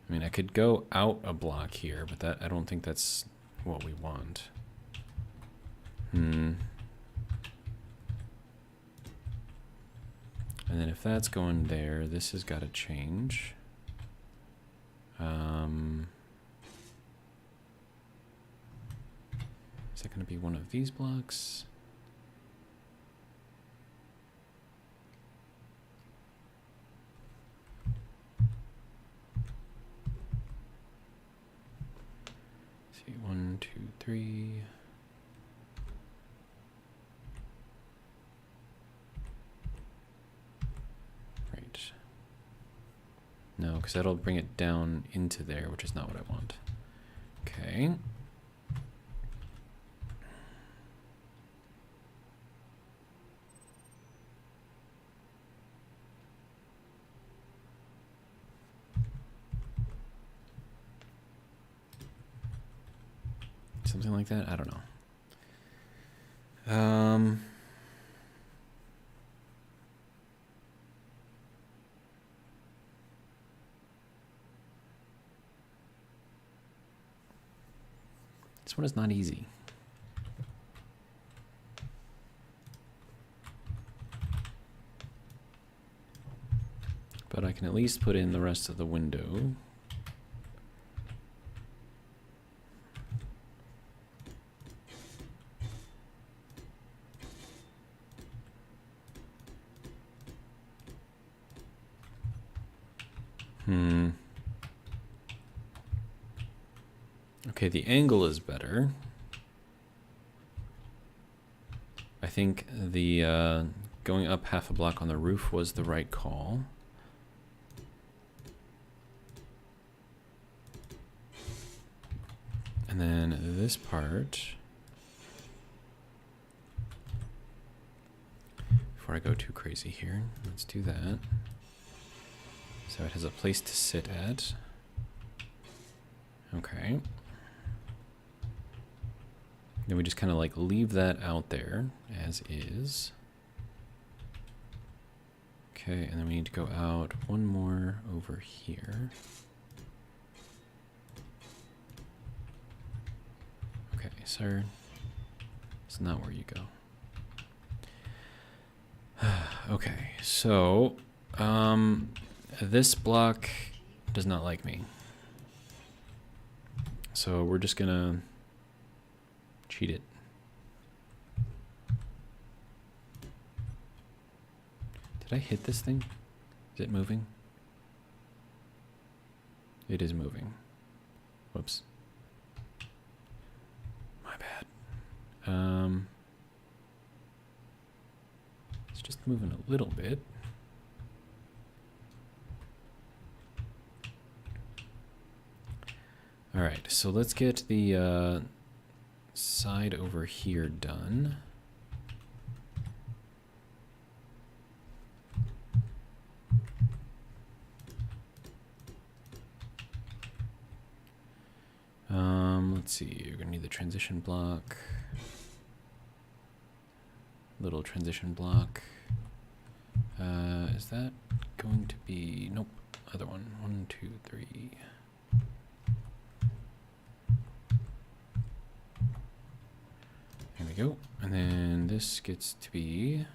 I mean, I could go out a block here, but that I don't think that's what we want. And then if that's going there, this has got to change. Is that going to be one of these blocks? Let's see, 1, 2, 3. Right. No, because that'll bring it down into there, which is not what I want. Okay. something like that. I don't know. This one is not easy. But I can at least put in the rest of the window. Okay, the angle is better. I think the going up half a block on the roof was the right call. And then this part, before I go too crazy here, let's do that. So it has a place to sit at. Okay. Then we just kind of like leave that out there as is. Okay, and then we need to go out one more over here. Okay, sir. It's not where you go. Okay, so this block does not like me. So we're just gonna cheat it. Did I hit this thing? Is it moving? It is moving. Whoops. My bad. It's just moving a little bit. All right, so let's get the side over here done. Let's see, you're gonna need the transition block. Little transition block. Is that going to be, nope, other one. 1, 2, 3. There we go. And then this gets to be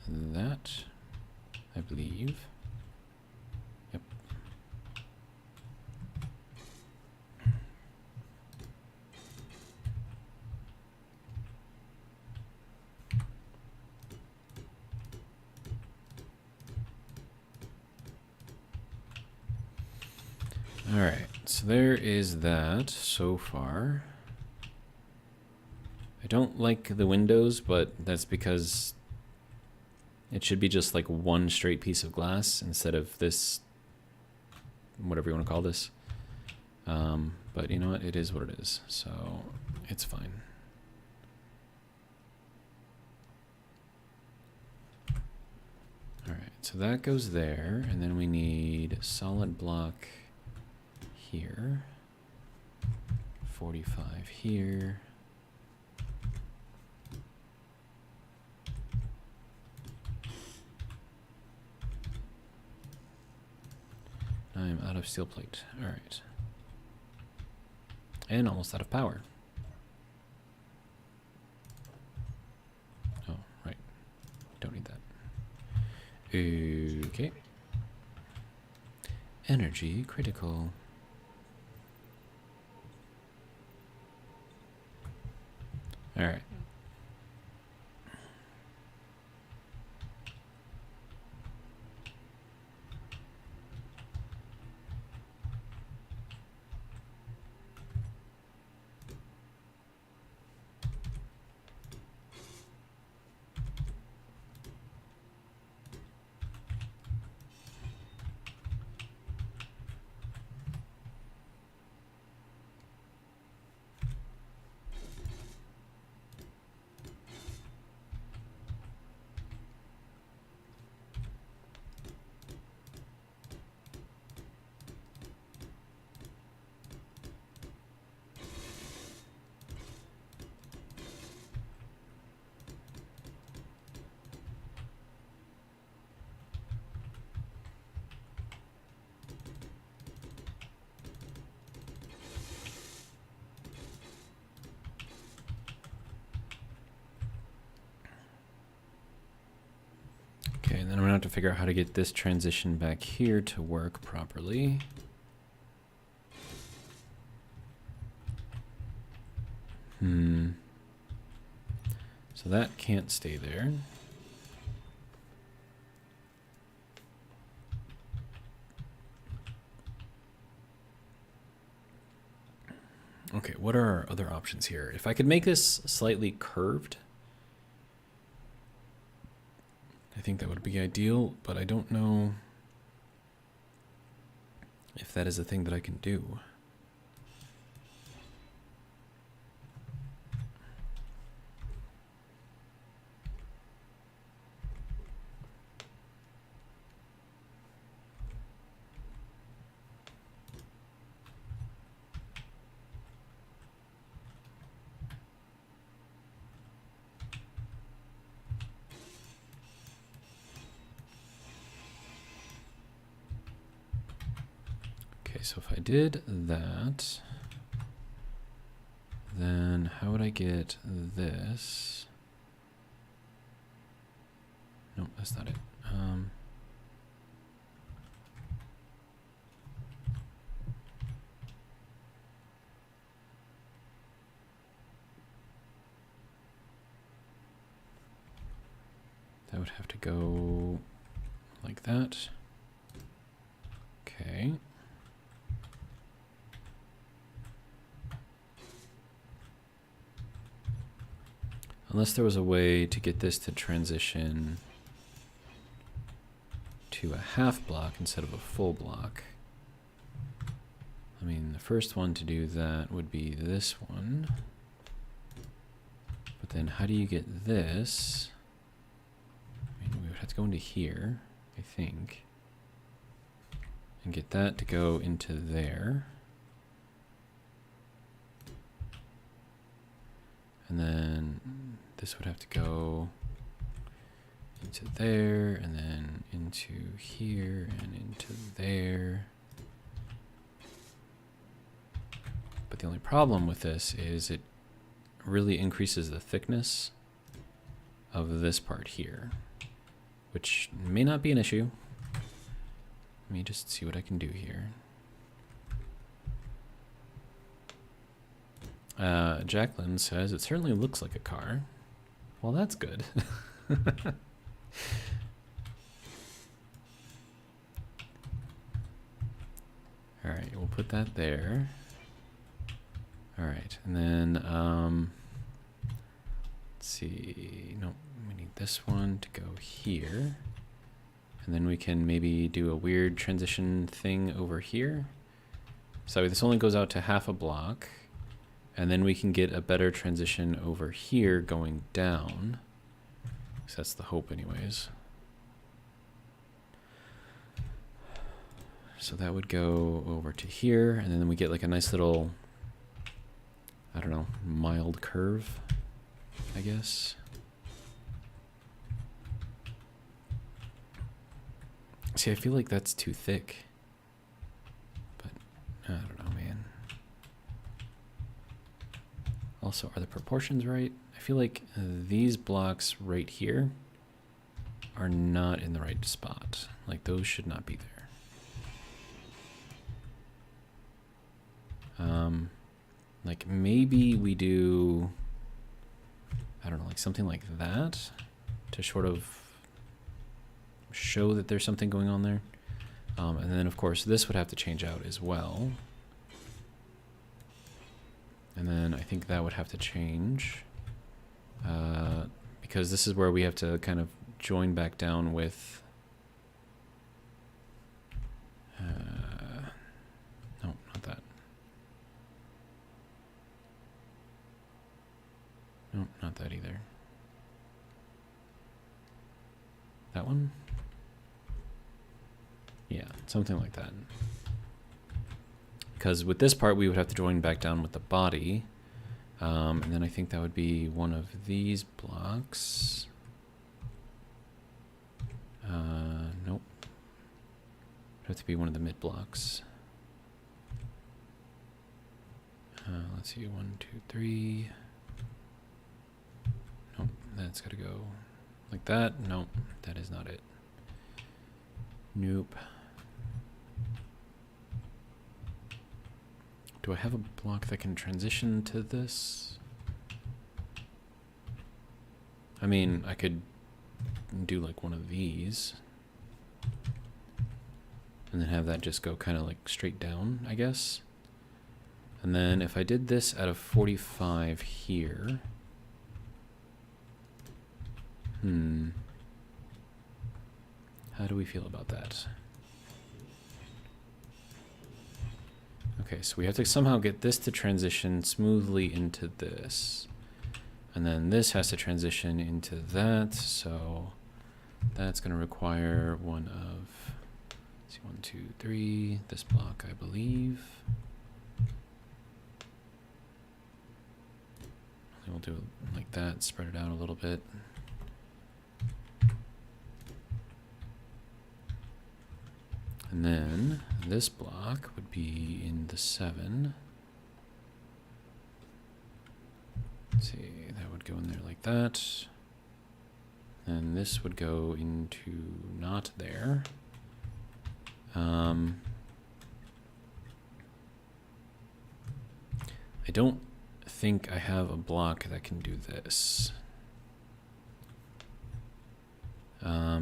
that, I believe. Yep. All right, so there is that so far. I don't like the windows, but that's because it should be just like one straight piece of glass instead of this, whatever you want to call this. But you know what? It is what it is, so it's fine. All right, so that goes there, and then we need solid block here, 45 here. I'm out of steel plate. All right. And almost out of power. Oh, right. Don't need that. Okay. Energy critical. All right. and then I'm gonna have to figure out how to get this transition back here to work properly. So that can't stay there. Okay, what are our other options here? If I could make this slightly curved, I think that would be ideal, but I don't know if that is a thing that I can do. Okay, so if I did that, then how would I get this? No, that's not it. That would have to go like that. Okay. Unless there was a way to get this to transition to a half block instead of a full block. I mean, the first one to do that would be this one. But then how do you get this? I mean, we would have to go into here, I think. And get that to go into there. And then this would have to go into there, and then into here, and into there. But the only problem with this is it really increases the thickness of this part here, which may not be an issue. Let me just see what I can do here. Jacqueline says, it certainly looks like a car. Well, that's good. All right, we'll put that there. All right, and then, let's see. No, we need this one to go here. And then we can maybe do a weird transition thing over here. So this only goes out to half a block. And then we can get a better transition over here going down. So that's the hope anyways. So that would go over to here, and then we get like a nice little, I don't know, mild curve, I guess. See, I feel like that's too thick. But I don't know, man. Also, are the proportions right? I feel like these blocks right here are not in the right spot. Like those should not be there. Like maybe we do, I don't know, like something like that to sort of show that there's something going on there. And then of course this would have to change out as well. And then I think that would have to change because this is where we have to kind of join back down with, no, not that. No, not that either. That one? Yeah, something like that. Because with this part, we would have to join back down with the body. And then I think that would be one of these blocks. Nope. It would have to be one of the mid blocks. Let's see, 1, 2, 3. Nope, that's got to go like that. Nope, that is not it. Nope. Do I have a block that can transition to this? I mean, I could do like one of these. And then have that just go kind of like straight down, I guess. And then if I did this at a 45 here. How do we feel about that? Okay, so we have to somehow get this to transition smoothly into this. And then this has to transition into that, so that's going to require one of, let's see, 1, 2, 3, this block, I believe. And we'll do it like that, spread it out a little bit. And then this block would be in the 7. Let's see, that would go in there like that. And this would go into not there. I don't think I have a block that can do this. I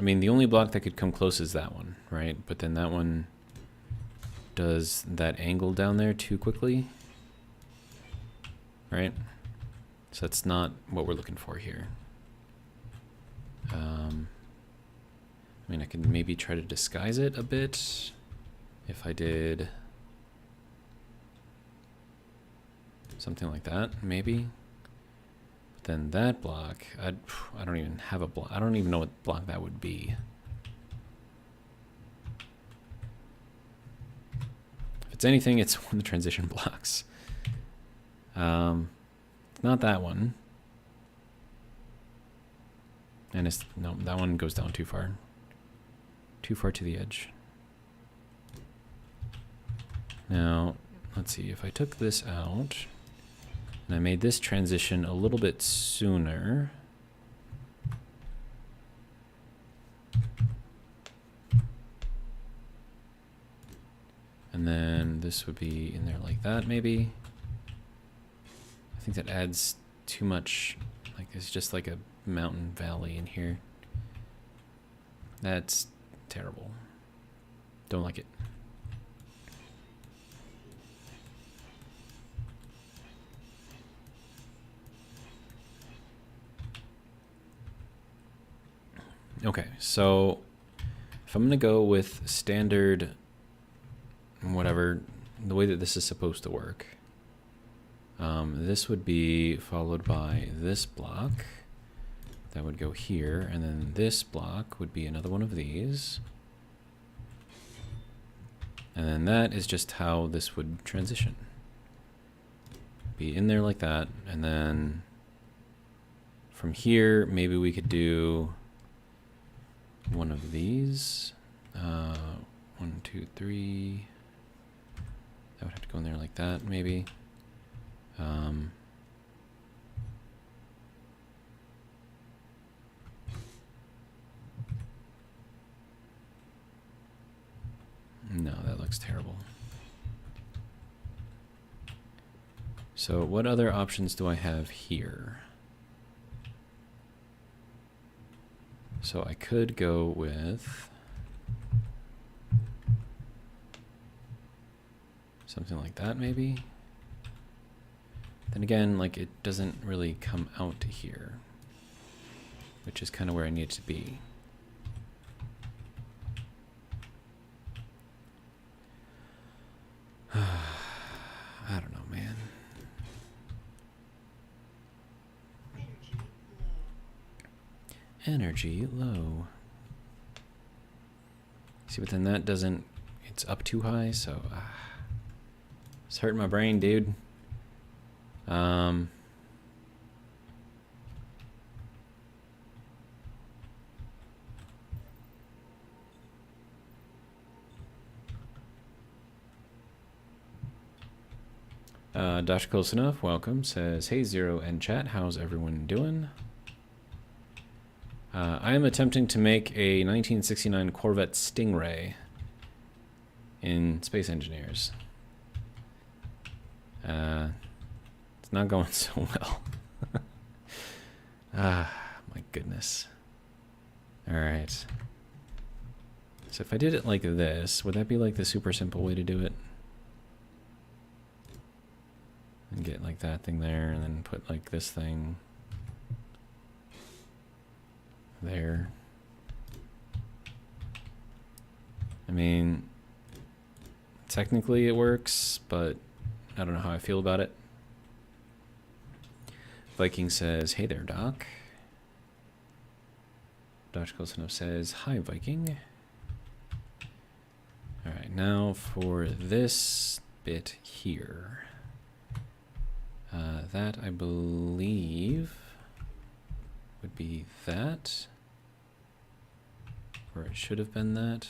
mean, the only block that could come close is that one, right? But then that one does that angle down there too quickly, right? So that's not what we're looking for here. I mean, I could maybe try to disguise it a bit if I did something like that, maybe. But then that block, I don't even have a block. I don't even know what block that would be. If it's anything, it's one of the transition blocks. It's not that one. And it's, no, that one goes down too far. Too far to the edge. Now, let's see, if I took this out, and I made this transition a little bit sooner. And then this would be in there like that, maybe. I think that adds too much, like it's just like a mountain valley in here. That's terrible. Don't like it. Okay, so if I'm going to go with standard, whatever, the way that this is supposed to work, this would be followed by this block. That would go here, and then this block would be another one of these. And then that is just how this would transition. Be in there like that, and then from here, maybe we could do one of these. 1, 2, 3. That would have to go in there like that, maybe. No, that looks terrible. So what other options do I have here? So I could go with something like that, maybe. Then again, like it doesn't really come out to here, which is kind of where I need it to be. I don't know, man. Energy low. See, but then that doesn't, it's up too high, so it's hurting my brain, dude. Dash Close Enough, welcome, says, hey Zero and chat, how's everyone doing? I am attempting to make a 1969 Corvette Stingray in Space Engineers. It's not going so well. My goodness. Alright. So if I did it like this, would that be like the super simple way to do it? And get like that thing there, and then put like this thing there. I mean, technically it works, but I don't know how I feel about it. Viking says, hey there, Doc. Dodge Close Enough says, hi, Viking. Alright, now for this bit here. That, I believe, would be that. Or it should have been that.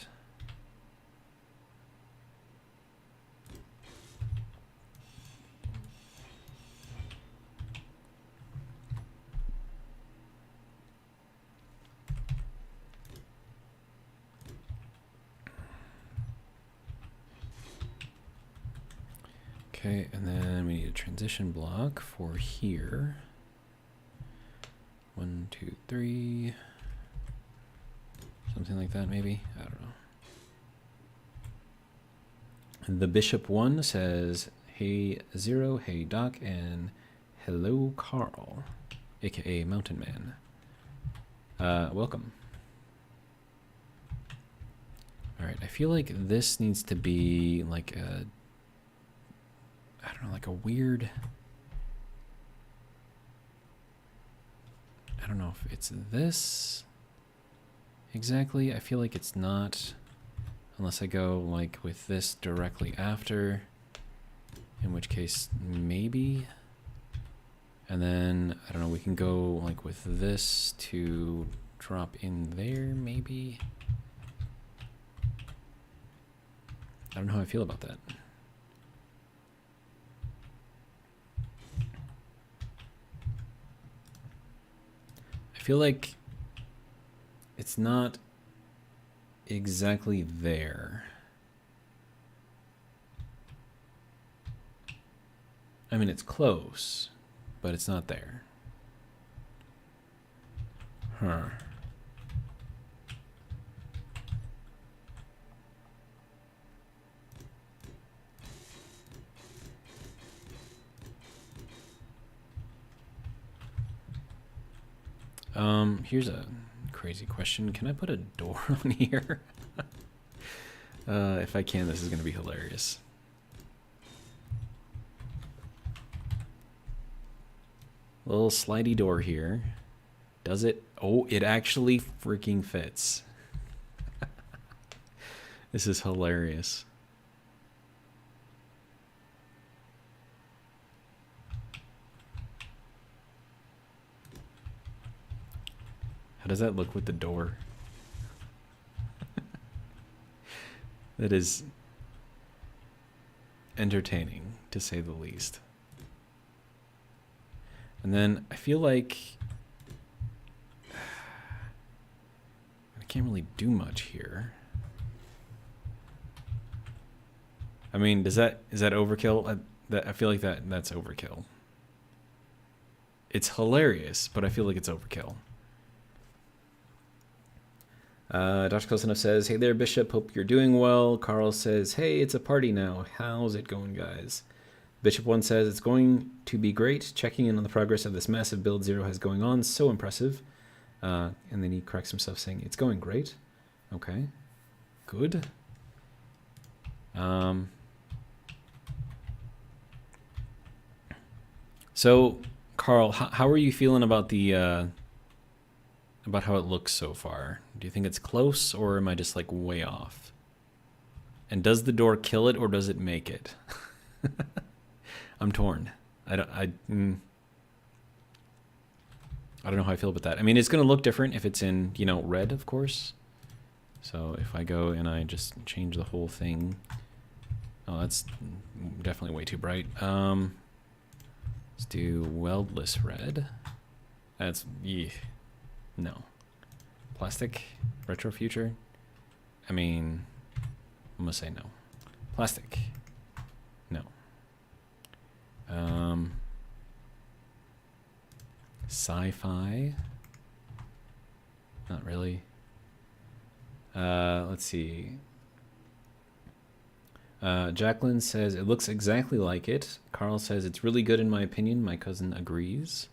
Okay, and then we need a transition block for here. 1, 2, 3. Something like that, maybe? I don't know. The Bishop 1 says, hey Zero, hey Doc, and hello Carl, aka Mountain Man. Welcome. Alright, I feel like this needs to be like a, I don't know, like a weird, I don't know if it's this exactly. I feel like it's not, unless I go like with this directly after, in which case maybe. And then, I don't know, we can go like with this to drop in there maybe. I don't know how I feel about that. I feel like it's not exactly there. I mean, it's close, but it's not there. Huh. Here's a crazy question. Can I put a door on here? If I can, this is going to be hilarious. Little slidey door here. Does it? Oh, it actually freaking fits. This is hilarious. How does that look with the door? That is entertaining, to say the least. And then I feel like I can't really do much here. I mean, is that overkill? I feel like that's overkill. It's hilarious, but I feel like it's overkill. Dr. Close Enough says, hey there, Bishop, hope you're doing well. Carl says, hey, it's a party now. How's it going, guys? Bishop 1 says, it's going to be great. Checking in on the progress of this massive build Zero has going on. So impressive. And then he corrects himself saying, it's going great. Okay. Good. So, Carl, how are you feeling about the... about how it looks so far? Do you think it's close, or am I just like way off? And does the door kill it, or does it make it? I'm torn. I don't know how I feel about that. I mean, it's going to look different if it's in, you know, red, of course. So if I go and I just change the whole thing, Oh, that's definitely way too bright. Let's do weldless red. That's, yeah, no. Plastic, retro future. I mean, I'm gonna say no. Plastic, no. Sci-fi, not really. Let's see. Jacqueline says it looks exactly like it. Carl says it's really good in my opinion. My cousin agrees.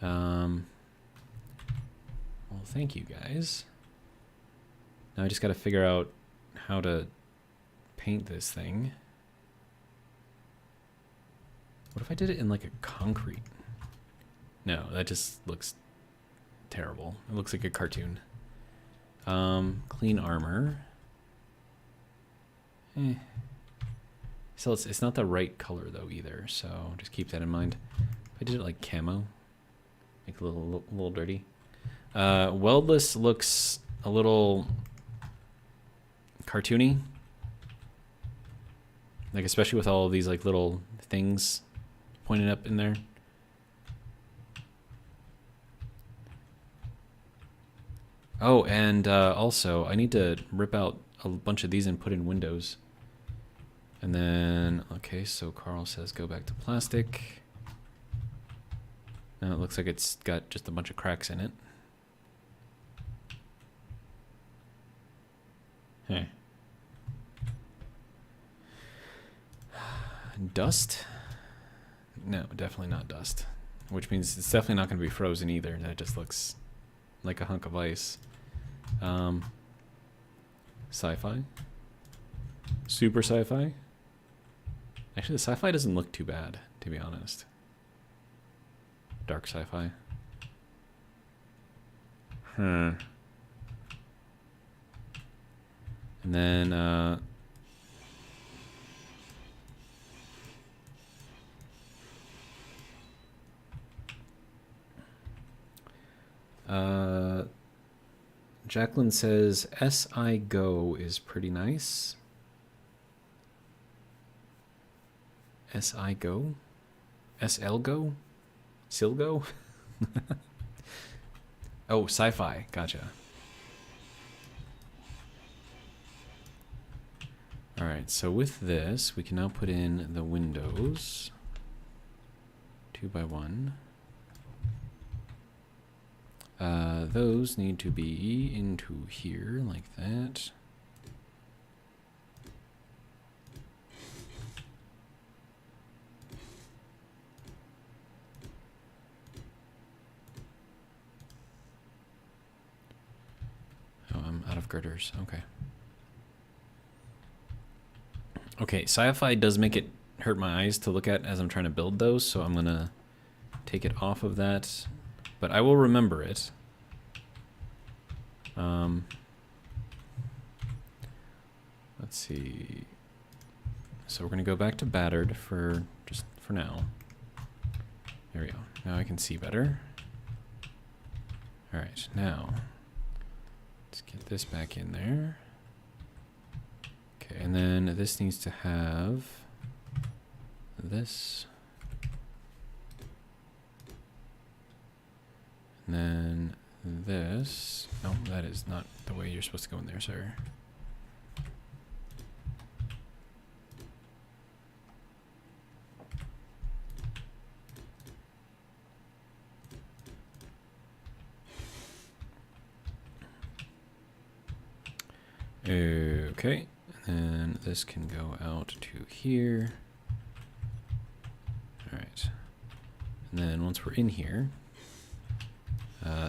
Well, thank you guys. Now I just got to figure out how to paint this thing. What if I did it in like a concrete? No, that just looks terrible. It looks like a cartoon. Clean armor. So it's not the right color though either, so just keep that in mind. If I did it like camo, make it a little dirty. Weldless looks a little cartoony, like especially with all of these like little things pointed up in there. Oh, and also I need to rip out a bunch of these and put in windows. And then, okay, so Carl says go back to plastic. Now it looks like it's got just a bunch of cracks in it. Hey. Dust? No, definitely not dust. Which means it's definitely not going to be frozen either. That just looks like a hunk of ice. Sci-fi? Super sci-fi? Actually, the sci-fi doesn't look too bad, to be honest. Dark sci-fi. And then, Jacqueline says SI Go is pretty nice. SI Go? SL Go? Silgo? Oh, sci-fi. Gotcha. Alright, so with this, we can now put in the windows. 2x1. Those need to be into here, like that. Oh, I'm out of girders. Okay. Okay, sci-fi does make it hurt my eyes to look at as I'm trying to build those, so I'm gonna take it off of that. But I will remember it. Let's see. So we're gonna go back to battered for just for now. There we go. Now I can see better. All right, now let's get this back in there. Okay, and then this needs to have this. And then this. No, that is not the way you're supposed to go in there, sir. Okay, and then this can go out to here. All right, and then once we're in here,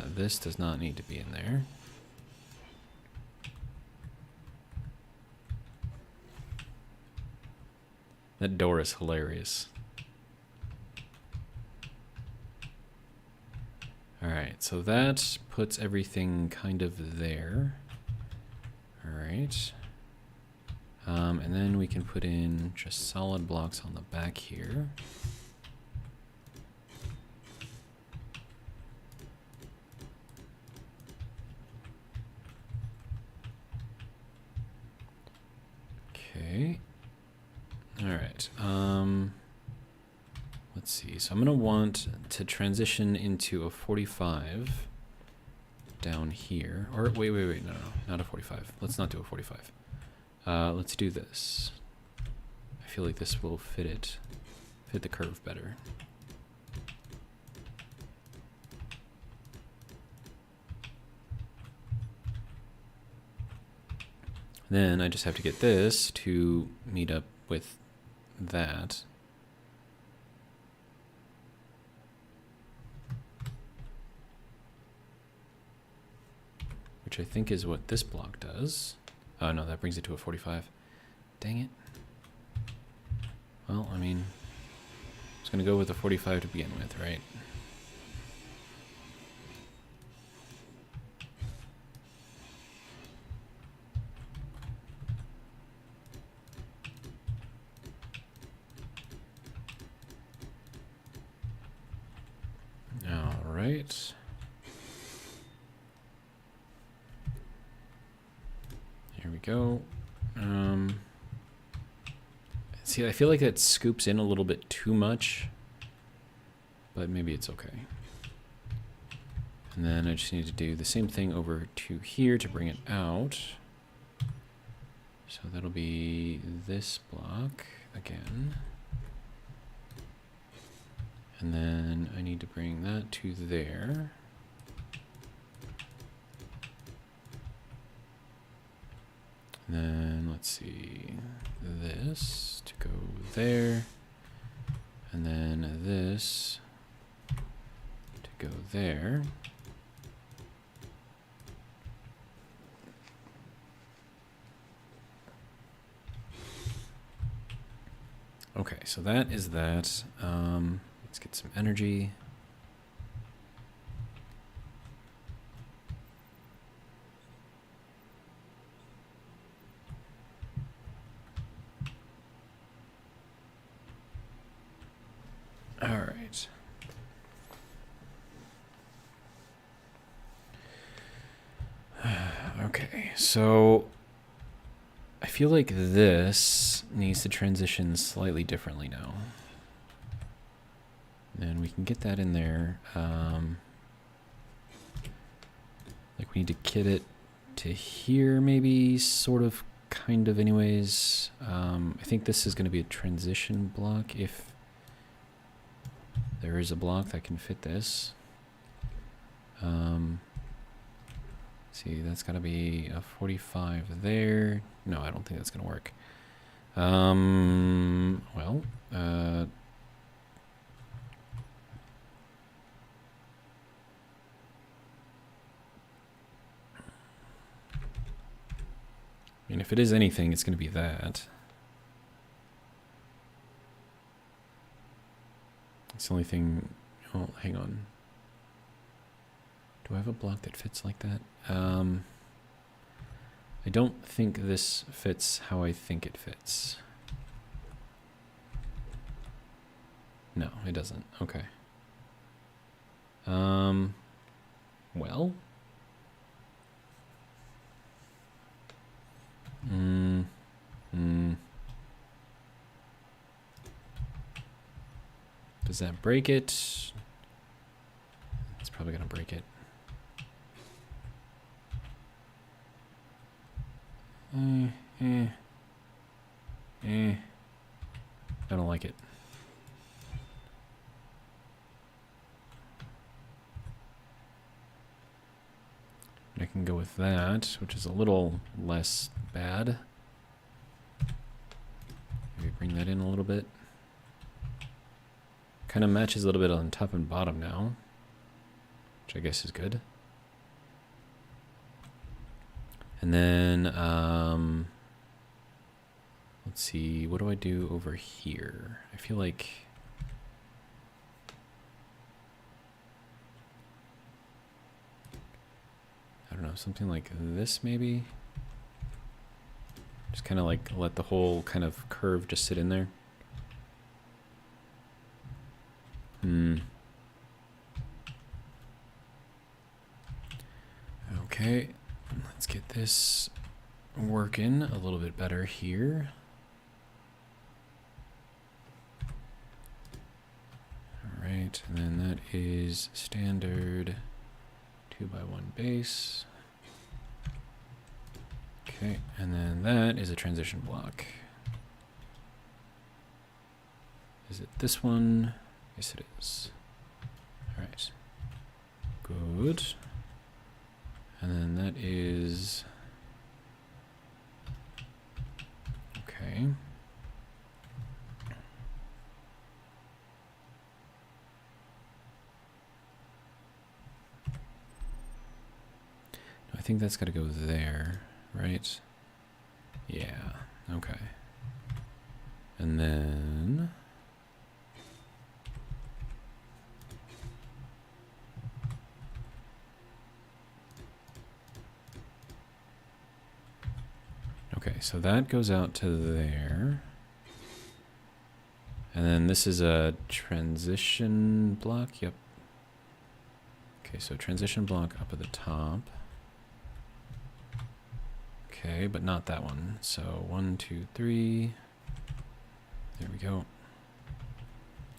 this does not need to be in there. That door is hilarious. All right, so that puts everything kind of there. All right. And then we can put in just solid blocks on the back here. Okay. let's see. So I'm going to want to transition into a 45 down here. Or wait, no, not a 45. Let's not do a 45. Let's do this. I feel like this will fit the curve better. Then I just have to get this to meet up with that. Which I think is what this block does. Oh no, that brings it to a 45. Dang it. Well, I mean, I was gonna go with a 45 to begin with, right? All right. Here we go. See, I feel like that scoops in a little bit too much, but maybe it's okay. And then I just need to do the same thing over to here to bring it out. So that'll be this block again. And then I need to bring that to there. And then let's see, this to go there. And then this to go there. Okay, so that is that. Let's get some energy. All right. Okay, so I feel like this needs to transition slightly differently now. And we can get that in there. Like we need to kit it to here maybe, sort of, kind of anyways. I think this is going to be a transition block if there is a block that can fit this. See, that's got to be a 45 there. No, I don't think that's going to work. Well, I mean, if it is anything, it's going to be that. It's the only thing. Oh, hang on. Do I have a block that fits like that? I don't think this fits how I think it fits. No, it doesn't. Okay. Well. Does that break it? It's probably gonna break it. I don't like it. I can go with that, which is a little less bad. Maybe bring that in a little bit. Kind of matches a little bit on top and bottom now, which I guess is good. And then, let's see, what do I do over here? I feel like I don't know, something like this maybe? Just kind of like let the whole kind of curve just sit in there. Okay, let's get this working a little bit better here. right, and then that is standard 2x1 base. Okay, and then that is a transition block. Is it this one? Yes, it is. All right, good. And then that is, okay. I think that's got to go there, right? Yeah, okay. And then okay, so that goes out to there. And then this is a transition block, yep. Okay, so transition block up at the top. Okay, but not that one. So 1, 2, 3. There we go.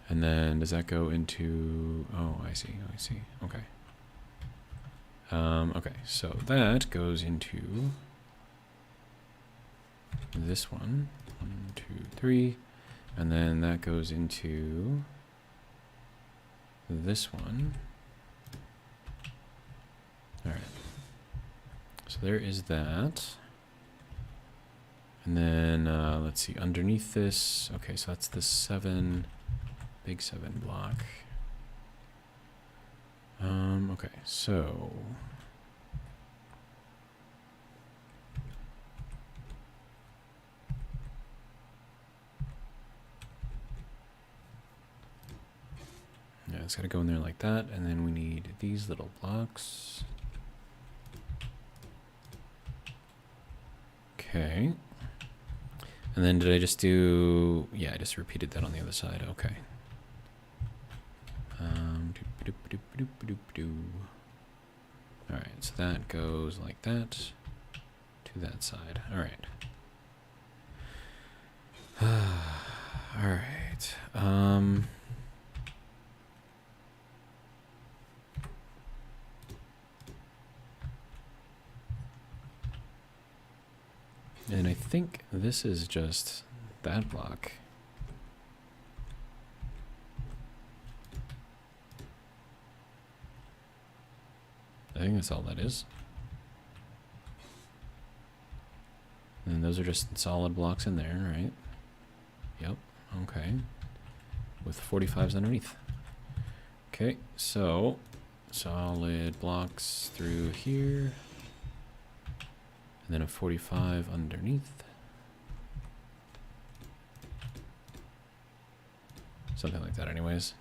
And then does that go into, oh, I see, I see, okay. Okay, so that goes into this one. 1, 2, 3. And then that goes into this one. All right. So there is that. And then let's see, underneath this, okay, so that's the 7, big 7 block. Okay, so yeah, it's got to go in there like that, and then we need these little blocks. Okay. And then did I just do, yeah, I just repeated that on the other side, okay. All right, so that goes like that to that side, all right. All right, and I think this is just that block. I think that's all that is. And those are just solid blocks in there, right? Yep, okay. With 45s underneath. Okay, so solid blocks through here. And then a 45 underneath. Something like that anyways.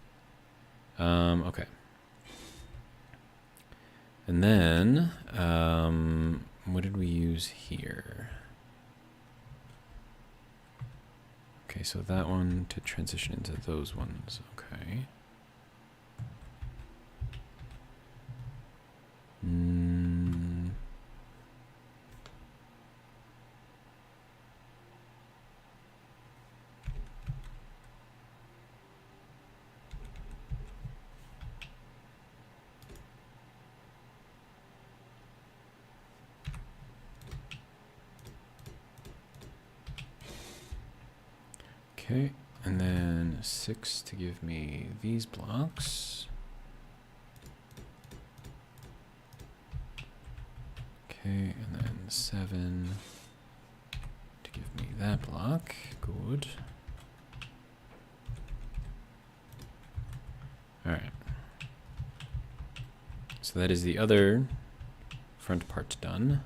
Okay. And then, what did we use here? Okay, so that one to transition into those ones, okay. Okay, and then 6 to give me these blocks. Okay, and then 7 to give me that block. Good. All right. So that is the other front part done.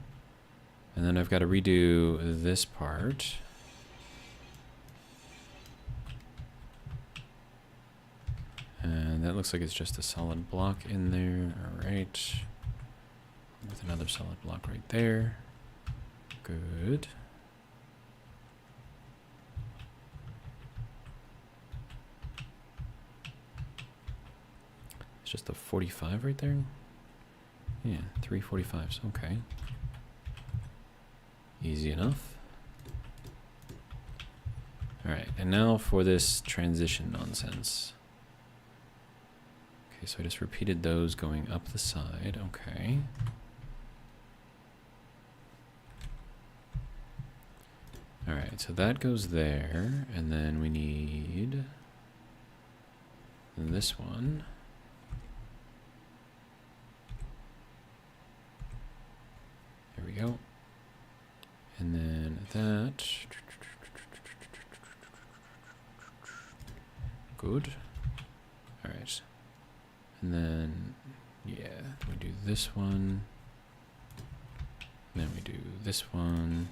And then I've got to redo this part. And that looks like it's just a solid block in there. All right. With another solid block right there. Good. It's just a 45 right there. Yeah, 3 45s. Okay. Easy enough. All right, and now for this transition nonsense. Okay, so I just repeated those going up the side. Okay. All right, so that goes there, and then we need this one. There we go. And then that. Good. All right. And then, yeah, we do this one. Then we do this one.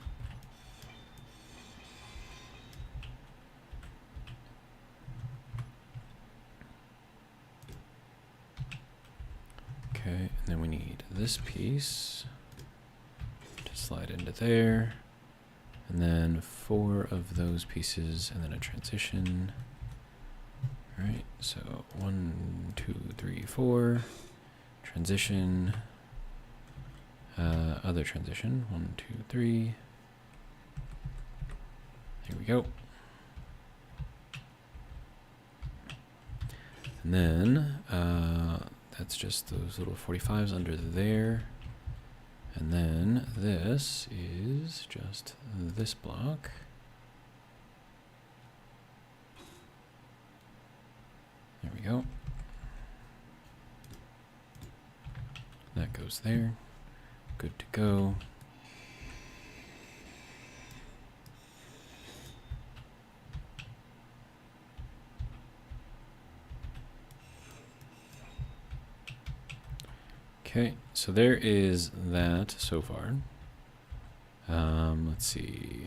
Okay, and then we need this piece to slide into there. And then 4 of those pieces, and then a transition. All right, so 1, 2, 3, 4. Transition. Other transition. 1, 2, 3. Here we go. And then that's just those little 45s under there. And then this is just this block. There we go. That goes there. Good to go. Okay, so there is that so far. Let's see.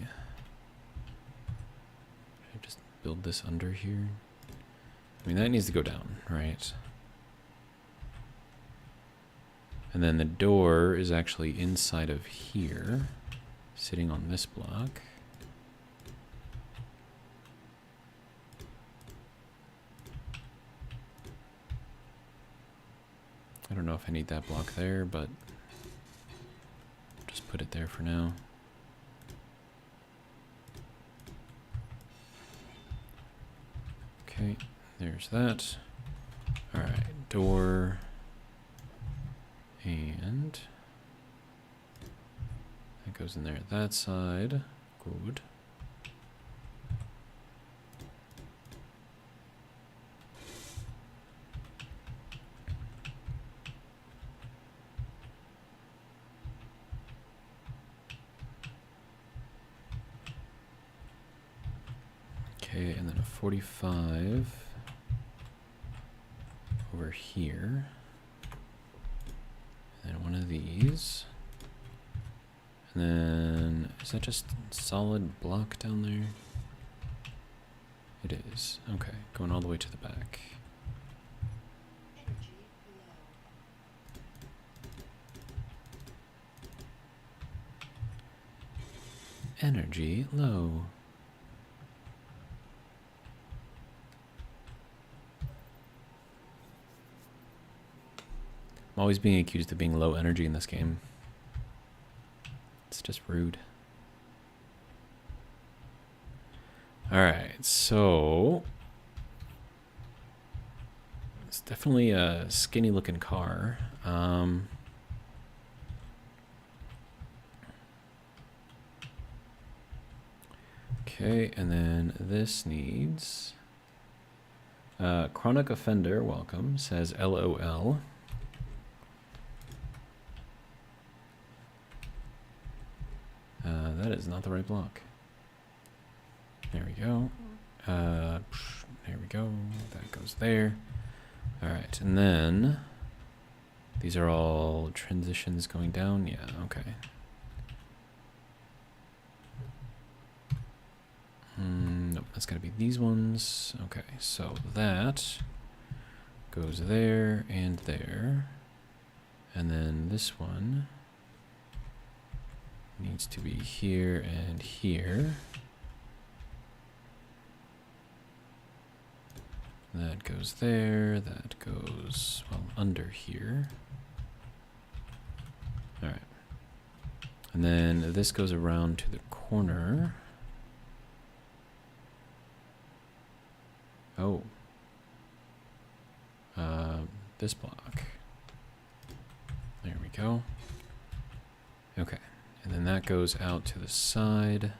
Should I just build this under here? I mean, that needs to go down, right? And then the door is actually inside of here, sitting on this block. I don't know if I need that block there, but just put it there for now. Okay, there's that. All right, door. And that goes in there that side. Good. Okay, and then a 45 over here. And one of these. And then, is that just solid block down there? It is. Okay, going all the way to the back. Energy low. I'm always being accused of being low energy in this game. It's just rude. Alright, so it's definitely a skinny looking car. Okay, and then this needs Chronic Offender, welcome, says LOL. That is not the right block. There we go. There we go. That goes there. All right, and then these are all transitions going down. Yeah, okay. Nope, that's got to be these ones. Okay, so that goes there and there. And then this one needs to be here and here. That goes there, that goes, well, under here. All right. And then this goes around to the corner. Oh. this block. There we go. Okay, and then that goes out to the side.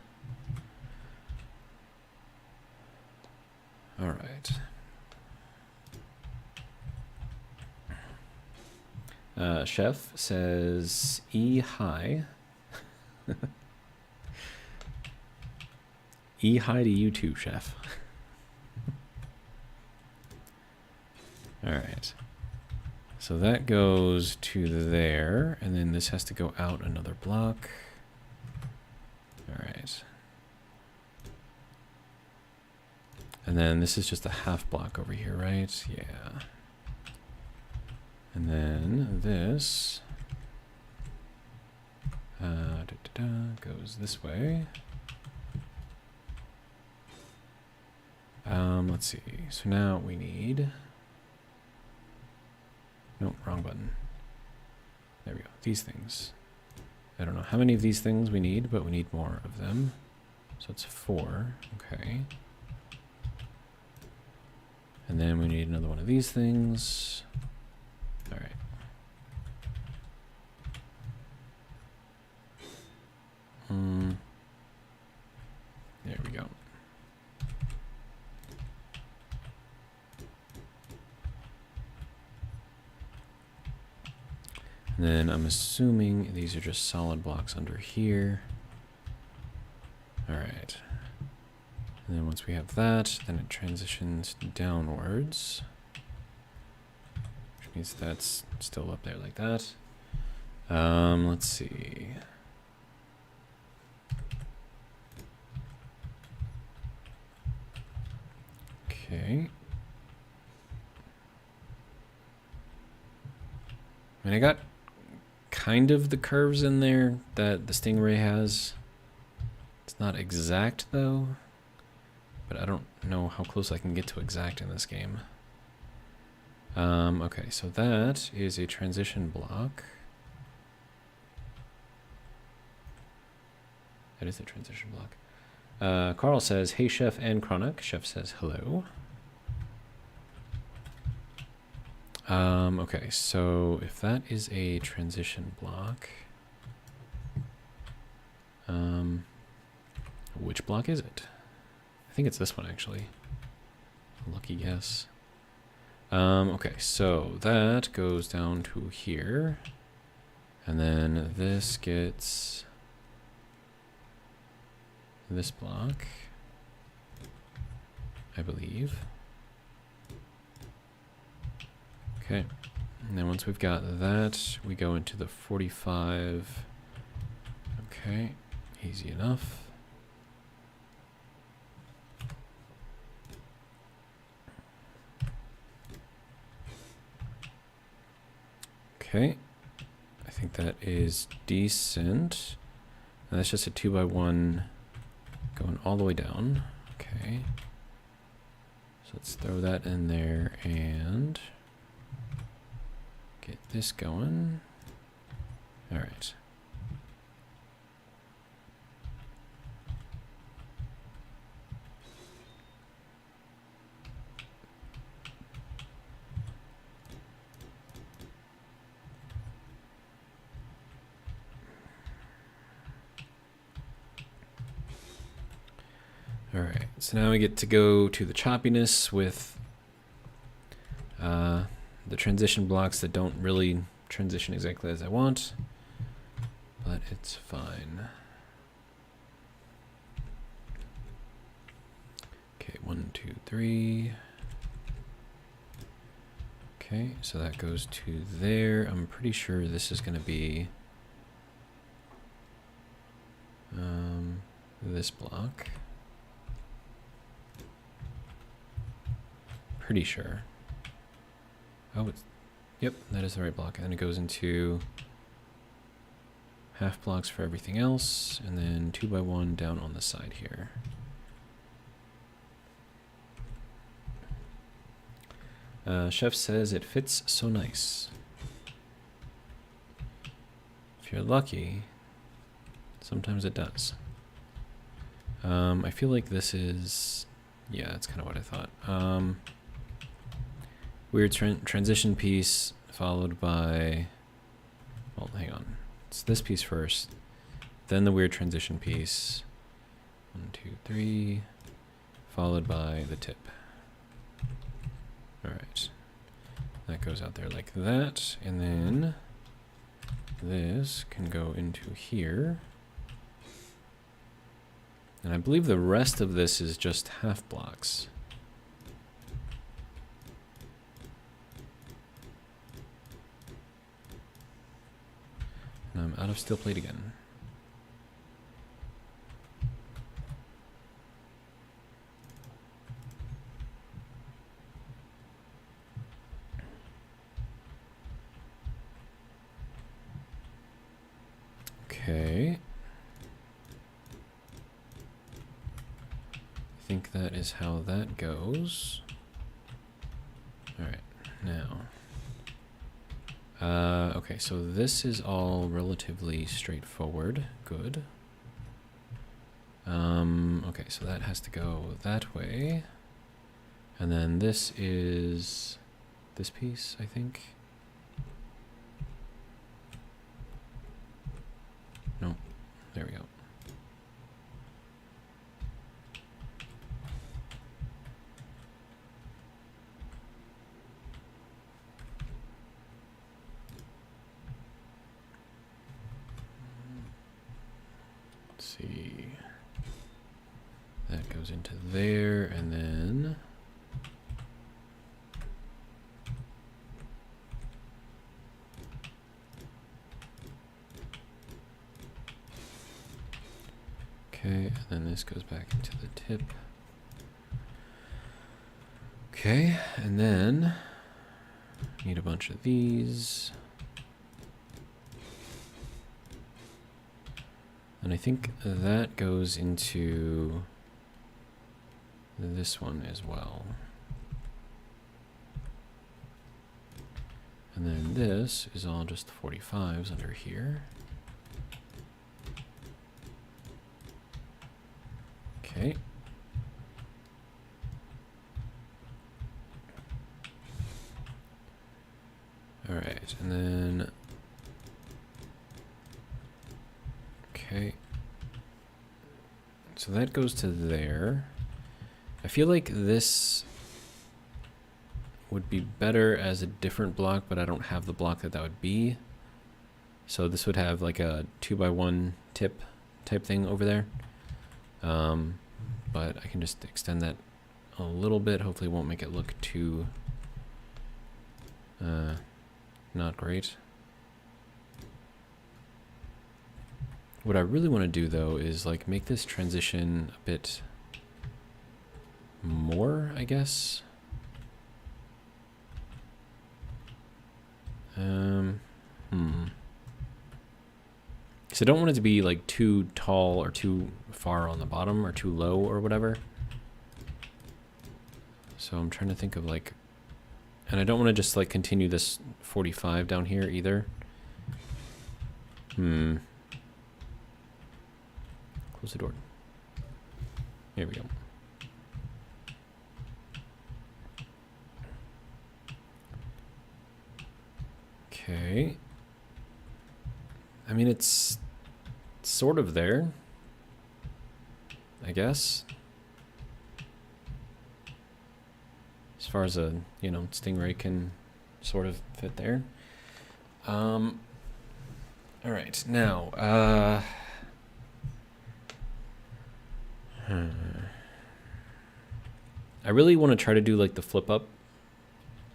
All right. Chef says E high. E high to you too, Chef. All right. So that goes to there, and then this has to go out another block. All right. And then this is just a half block over here, right? Yeah. And then this goes this way. Let's see. So now we need... Nope, wrong button. There we go. These things. I don't know how many of these things we need, but we need more of them. So it's 4. Okay. And then we need another one of these things. All right. There we go. And then I'm assuming these are just solid blocks under here. All right. And then once we have that, then it transitions downwards. Which means that's still up there like that. Let's see. Okay. I mean, I got kind of the curves in there that the Stingray has. It's not exact though, but I don't know how close I can get to exact in this game. Okay, so that is a transition block. That is a transition block. Carl says, hey Chef and Chronic. Chef says hello. Okay, so if that is a transition block, which block is it? I think it's this one actually. Lucky guess. Okay, so that goes down to here, and then this gets this block, I believe. Okay, and then once we've got that, we go into the 45. Okay, easy enough. Okay, I think that is decent. And that's just a 2x1 going all the way down. Okay, so let's throw that in there and get this going. All right. All right, so now we get to go to the choppiness with the transition blocks that don't really transition exactly as I want, but it's fine. Okay, 1, 2, 3. Okay, so that goes to there. I'm pretty sure this is going to be this block. Pretty sure. Oh, it's, yep, that is the right block. And then it goes into half blocks for everything else, and then 2x1 down on the side here. Chef says it fits so nice. If you're lucky, sometimes it does. I feel like this is, yeah, that's kind of what I thought. weird transition piece followed by, well, hang on. It's this piece first, then the weird transition piece. 1, 2, 3, followed by the tip. All right. That goes out there like that, and then this can go into here. And I believe the rest of this is just half blocks. And I'm out of steel plate again. Okay. I think that is how that goes. All right, now. Okay, so this is all relatively straightforward. Good. Okay, so that has to go that way. And then this is this piece, I think. No, there we go. Let's see. That goes into there, and then okay, and then this goes back into the tip. Okay, and then need a bunch of these. And I think that goes into this one as well. And then this is all just 45s under here. Okay. All right, and then, okay. So that goes to there. I feel like this would be better as a different block, but I don't have the block that would be. So this would have like a 2x1 tip type thing over there. But I can just extend that a little bit. Hopefully it won't make it look too not great. What I really want to do though is like make this transition a bit more, I guess. Because I don't want it to be like too tall or too far on the bottom or too low or whatever. So I'm trying to think of like, and I don't want to just like continue this 45 down here either. Close the door. Here we go. Okay. I mean, it's sort of there, I guess. As far as a, you know, stingray can sort of fit there. All right, now, I really want to try to do like the flip up,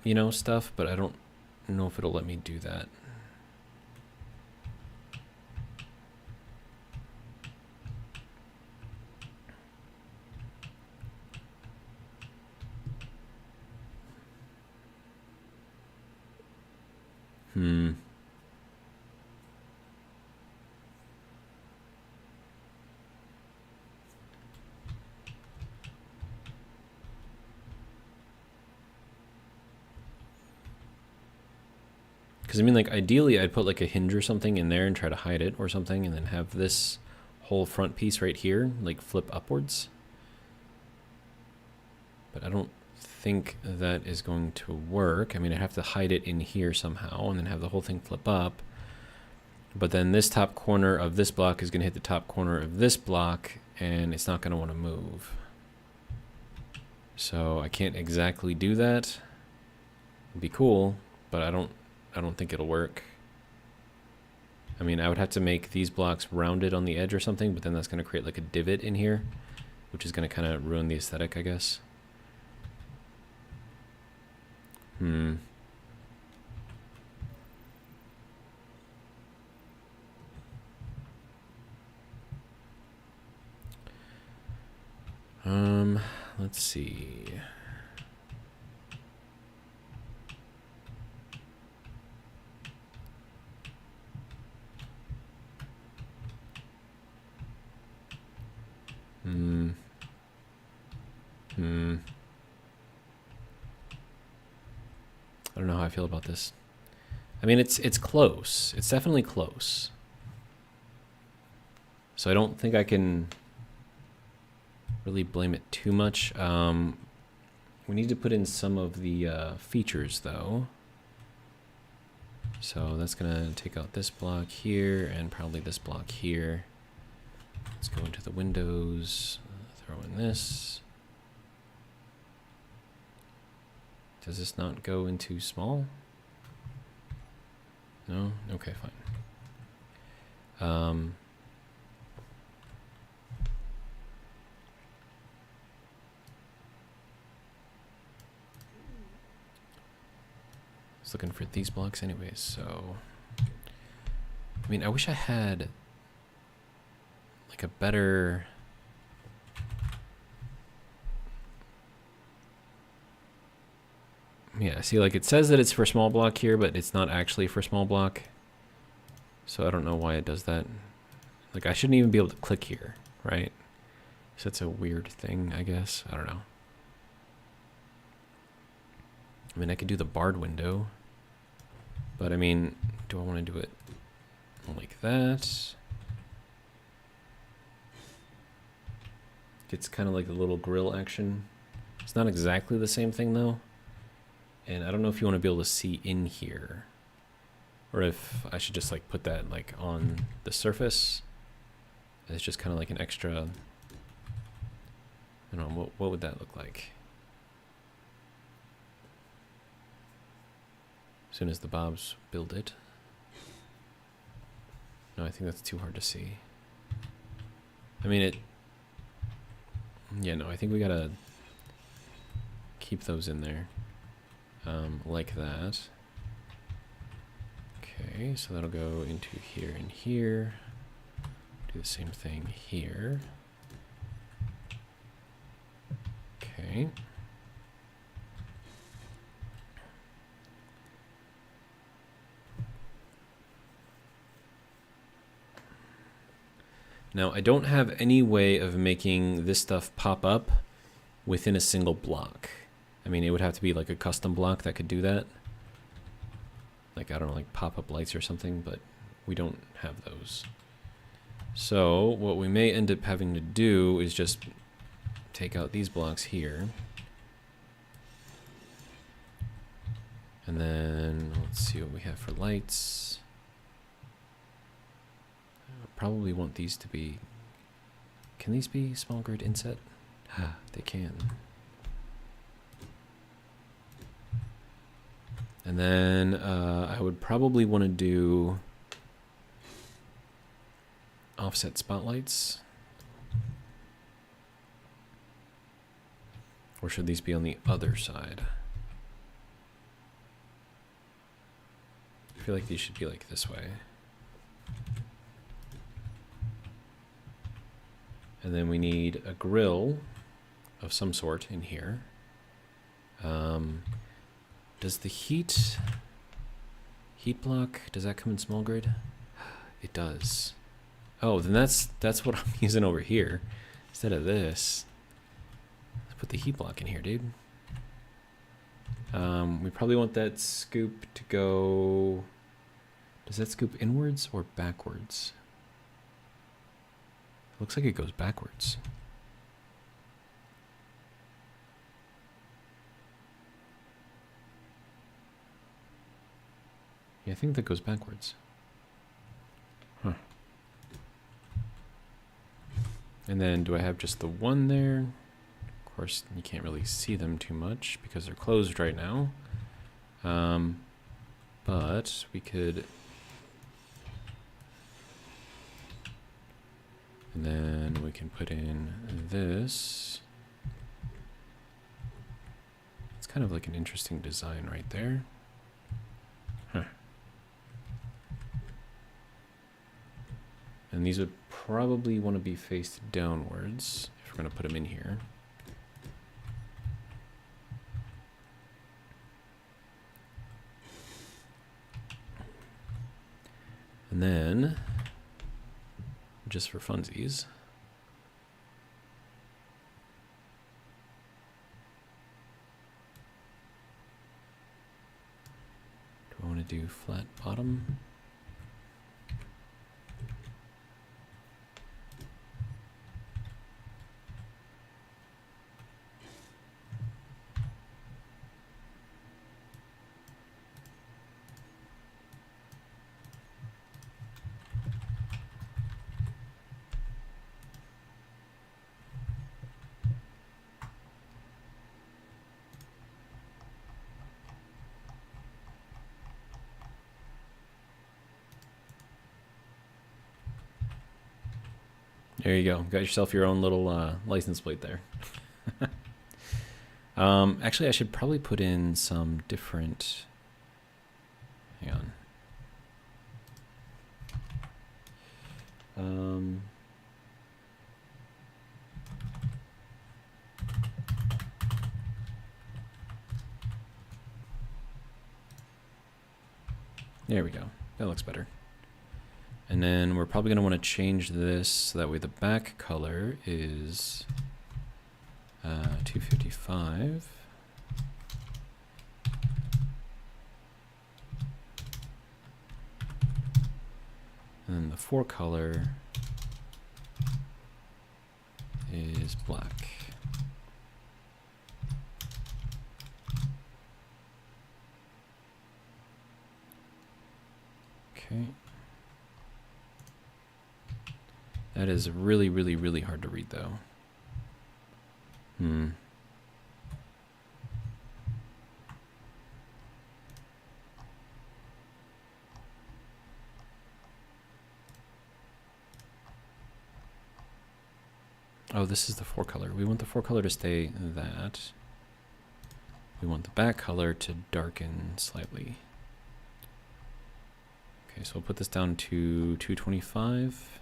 you know, stuff, but I don't know if it'll let me do that. Because I mean, like, ideally I'd put like a hinge or something in there and try to hide it or something, and then have this whole front piece right here like flip upwards. But I don't think that is going to work. I mean, I have to hide it in here somehow and then have the whole thing flip up. But then this top corner of this block is going to hit the top corner of this block, and it's not going to want to move. So I can't exactly do that. It'd be cool, but I don't think it'll work. I mean, I would have to make these blocks rounded on the edge or something, but then that's going to create like a divot in here, which is going to kind of ruin the aesthetic, I guess. Let's see. I don't know how I feel about this. I mean, it's close. It's definitely close. So I don't think I can really blame it too much. We need to put in some of the features, though. So that's going to take out this block here and probably this block here. Let's go into the windows, throw in this. Does this not go into small? No? Okay, fine. I was looking for these blocks anyways, so... I mean, I wish I had like a better... Yeah, see, like it says that it's for small block here, but it's not actually for small block. So I don't know why it does that. Like I shouldn't even be able to click here, right? So that's a weird thing, I guess. I don't know. I mean, I could do the barred window, but I mean, do I want to do it like that? It's kind of like a little grill action. It's not exactly the same thing though. And I don't know if you want to be able to see in here, or if I should just like put that like on the surface. It's just kind of like an extra, I don't know, what would that look like? As soon as the bobs build it. No, I think that's too hard to see. I mean, yeah, no, I think we gotta keep those in there. Like that. Okay, so that'll go into here and here. Do the same thing here. Okay. Now, I don't have any way of making this stuff pop up within a single block. I mean, it would have to be like a custom block that could do that. Like, I don't know, like pop-up lights or something, but we don't have those. So what we may end up having to do is just take out these blocks here. And then let's see what we have for lights. I probably want these to be, can these be small grid inset? They can. And then I would probably want to do offset spotlights. Or should these be on the other side? I feel like these should be like this way. And then we need a grill of some sort in here. Does the heat block, does that come in small grid? It does. Oh, then that's what I'm using over here instead of this. Let's put the heat block in here, dude. We probably want that scoop to go, does that scoop inwards or backwards? Looks like it goes backwards. Yeah, I think that goes backwards. Huh. And then do I have just the one there? Of course, you can't really see them too much because they're closed right now. But we could... And then we can put in this. It's kind of like an interesting design right there. Huh. And these would probably want to be faced downwards if we're going to put them in here. And then, just for funsies, do I want to do flat bottom? There you go. Got yourself your own little license plate there. Actually, I should probably put in some different... Hang on. There we go. That looks better. And then we're probably going to want to change this so that way the back color is 255. And then the fore color is black. Okay. That is really, really, really hard to read, though. Oh, this is the fore color. We want the fore color to stay that. We want the back color to darken slightly. Okay, so we'll put this down to 225.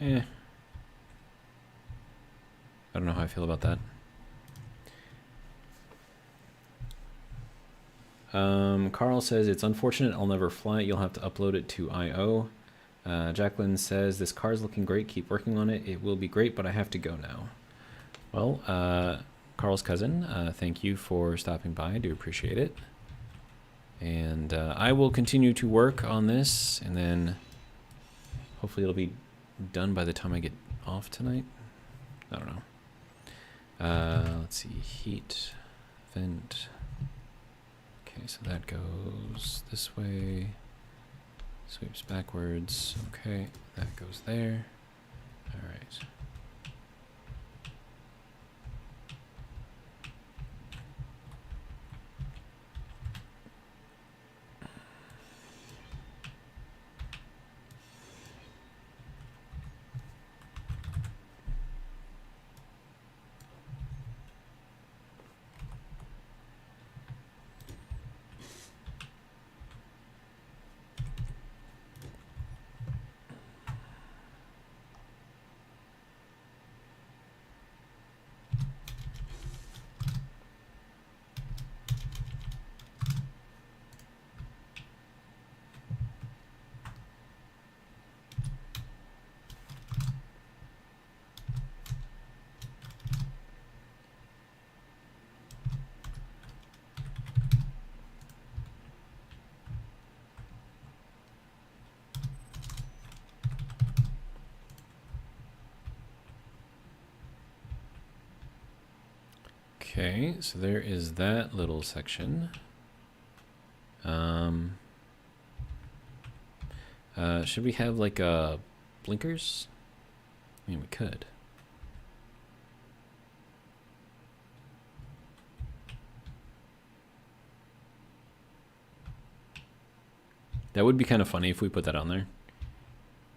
I don't know how I feel about that. Carl says, it's unfortunate I'll never fly it. You'll have to upload it to I.O. Jacqueline says, this car's looking great. Keep working on it. It will be great, but I have to go now. Well, Carl's cousin, thank you for stopping by. I do appreciate it. And I will continue to work on this, and then hopefully it'll be done by the time I get off tonight. I don't know. Let's see. Heat, vent. Okay, so that goes this way. Sweeps backwards. Okay, that goes there. All right. Okay, so there is that little section. Should we have like blinkers? I mean, we could. That would be kind of funny if we put that on there.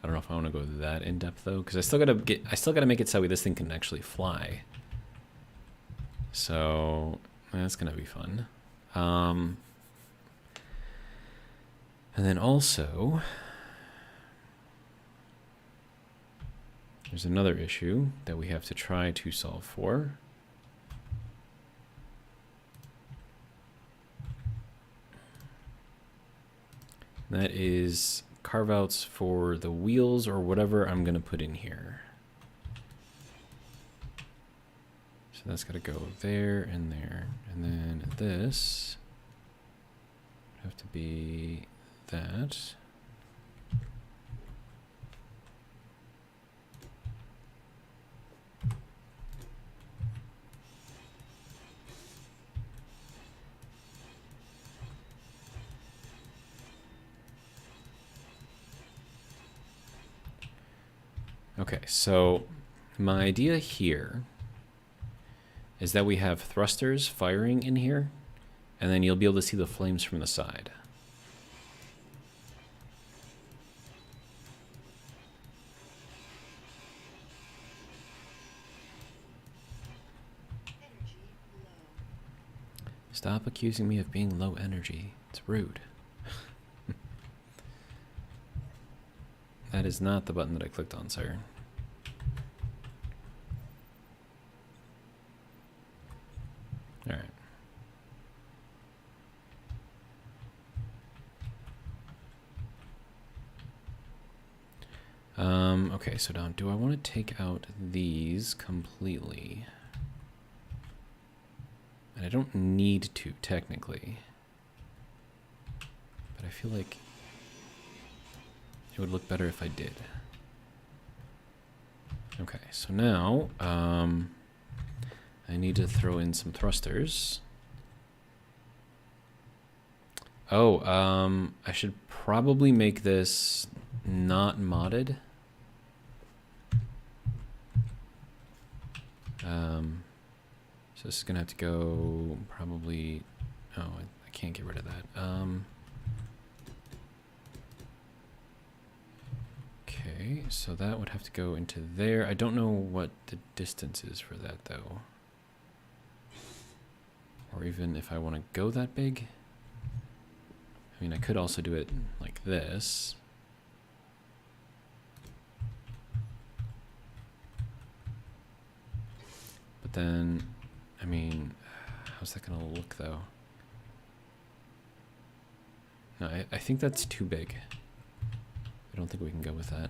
I don't know if I want to go that in depth though, because I still gotta make it so this thing can actually fly. So that's gonna be fun. And then also, there's another issue that we have to try to solve for. That is carve outs for the wheels or whatever I'm gonna put in here. So that's gotta go there and there. And then this would have to be that. Okay, so my idea here is that we have thrusters firing in here, and then you'll be able to see the flames from the side. Stop accusing me of being low energy. It's rude. That is not the button that I clicked on, sir. All right. Okay, so now do I want to take out these completely? And I don't need to, technically. But I feel like it would look better if I did. Okay, so now I need to throw in some thrusters. Oh, I should probably make this not modded. So this is gonna have to go probably. Oh, I can't get rid of that. Okay, so that would have to go into there. I don't know what the distance is for that though. Or even if I want to go that big. I mean, I could also do it like this. But then, I mean, how's that going to look though? No, I think that's too big. I don't think we can go with that.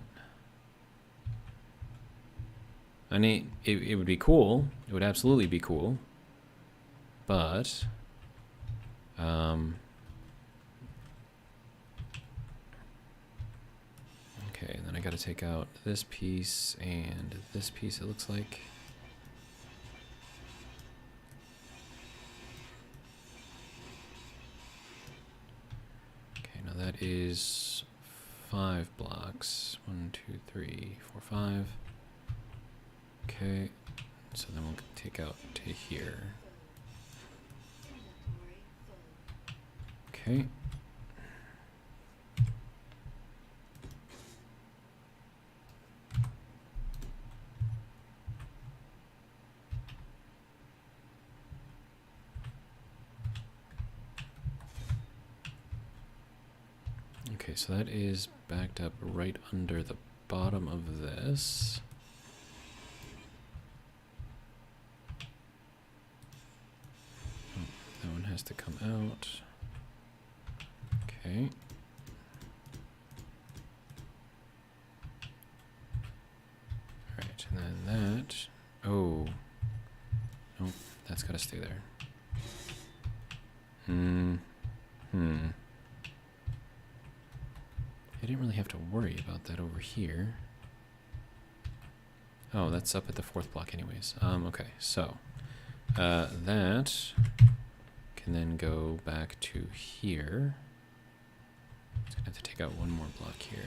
I mean, it would be cool. It would absolutely be cool. But, okay, and then I got to take out this piece and this piece, it looks like. Okay, now that is 5 blocks. 1, 2, 3, 4, 5. Okay, so then we'll take out to here. Okay. Okay, so that is backed up right under the bottom of this. Oh, that one has to come out. Okay. Alright, and then that. Oh. Nope, that's gotta stay there. I didn't really have to worry about that over here. Oh, that's up at the 4th block anyways. Okay, so That can then go back to here. It's gonna have to take out one more block here.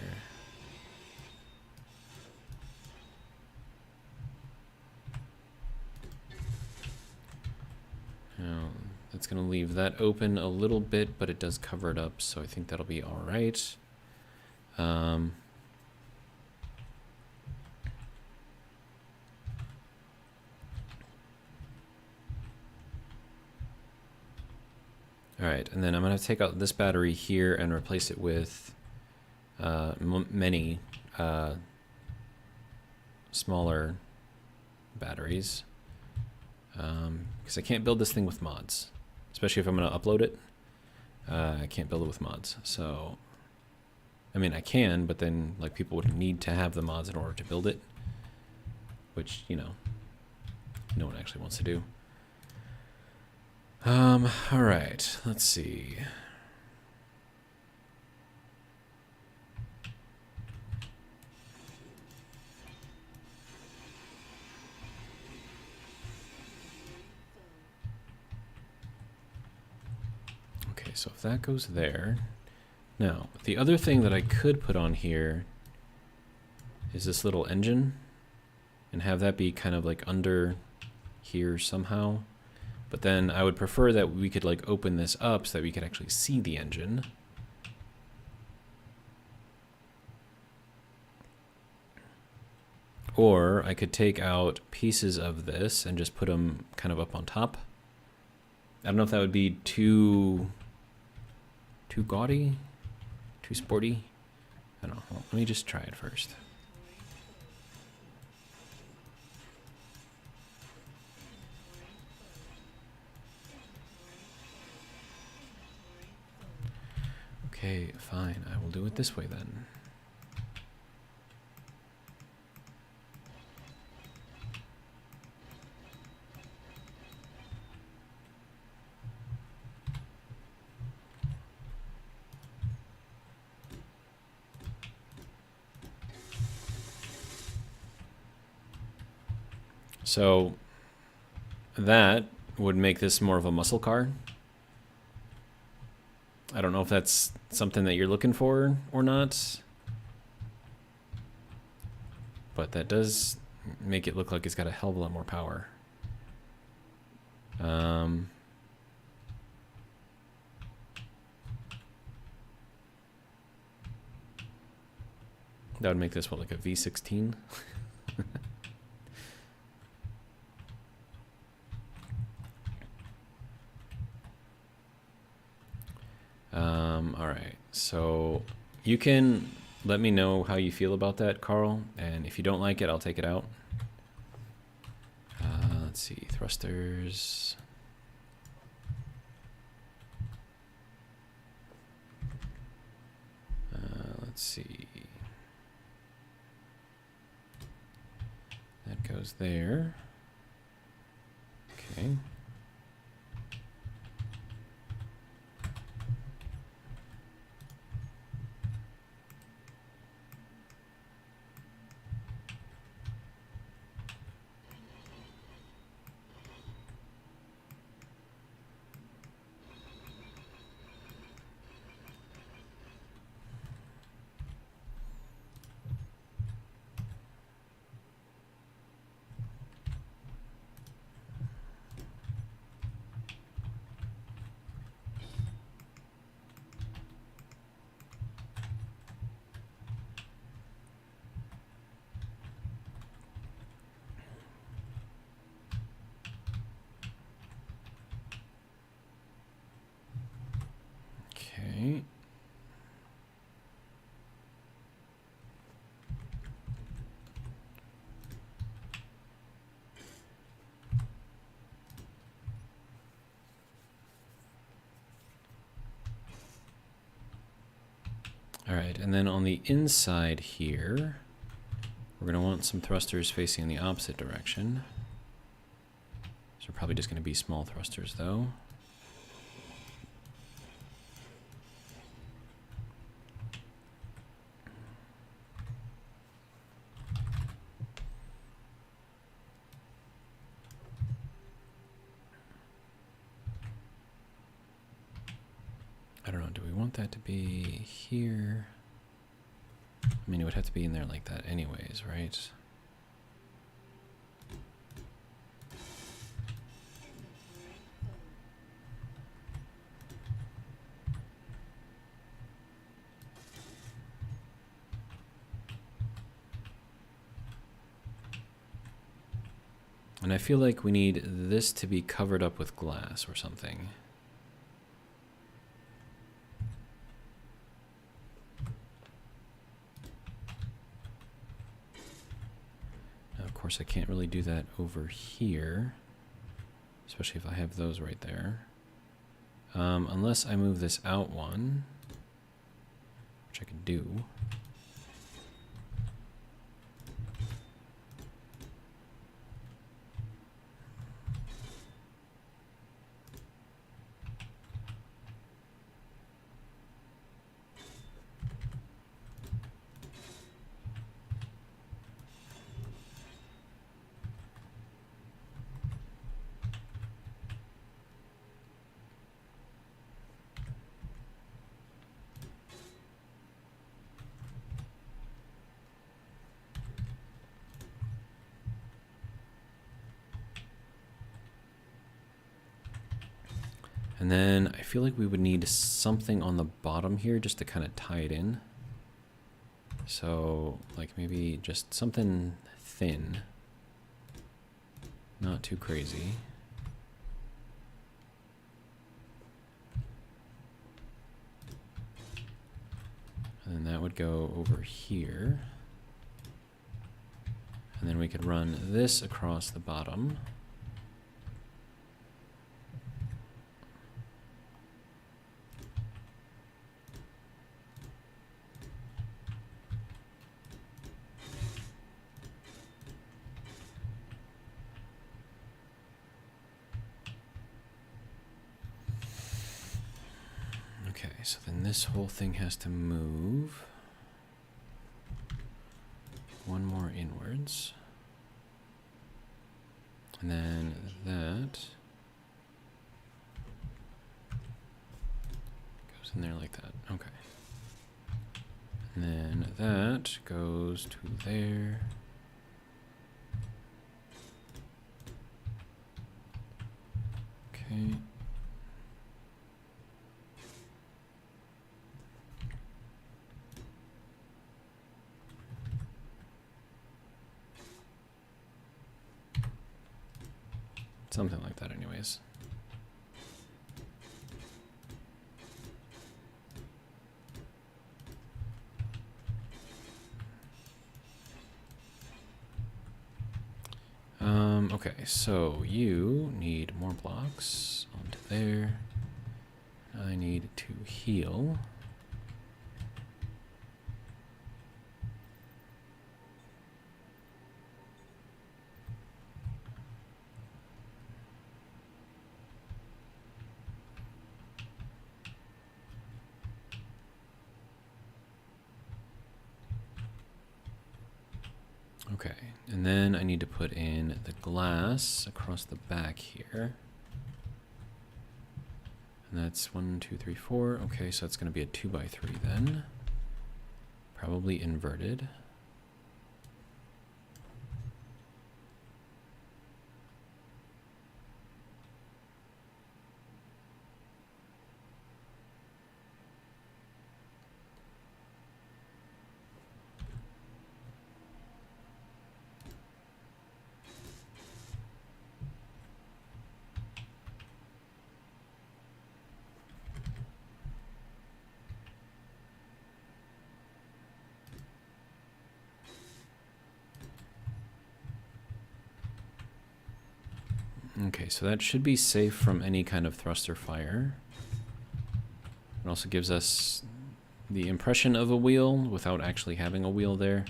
Now, that's gonna leave that open a little bit, but it does cover it up, so I think that'll be all right. All right, and then I'm gonna take out this battery here and replace it with many smaller batteries, because I can't build this thing with mods, especially if I'm gonna upload it. I can't build it with mods, so I mean I can, but then like people would need to have the mods in order to build it, which, you know, no one actually wants to do. All right, let's see. Okay, so if that goes there. Now, the other thing that I could put on here is this little engine and have that be kind of like under here somehow. But then I would prefer that we could like open this up so that we could actually see the engine. Or I could take out pieces of this and just put them kind of up on top. I don't know if that would be too gaudy, too sporty. I don't know. Let me just try it first. Okay, fine. I will do it this way then. So that would make this more of a muscle car. I don't know if that's something that you're looking for or not, but that does make it look like it's got a hell of a lot more power. That would make this, what, like a V16? All right, so you can let me know how you feel about that, Carl, and if you don't like it, I'll take it out. Let's see, thrusters. Let's see. That goes there. Okay. Okay. All right, and then on the inside here, we're going to want some thrusters facing in the opposite direction. So probably just going to be small thrusters though. I don't know, do we want that to be here? I mean, it would have to be in there like that anyways, right? And I feel like we need this to be covered up with glass or something. Now, of course, I can't really do that over here, especially if I have those right there. Unless I move this out one, which I can do. And then I feel like we would need something on the bottom here just to kind of tie it in. So, like maybe just something thin. Not too crazy. And then that would go over here. And then we could run this across the bottom. Okay, so then this whole thing has to move one more inwards. And then that goes in there like that. Okay. And then that goes to there. Okay. Something like that anyways. Okay, so you need more blocks onto there. I need to heal. Okay, and then I need to put in the glass across the back here. And that's 1, 2, 3, 4. Okay, so it's going to be a 2x3 then. Probably inverted. Okay, so that should be safe from any kind of thruster fire. It also gives us the impression of a wheel without actually having a wheel there.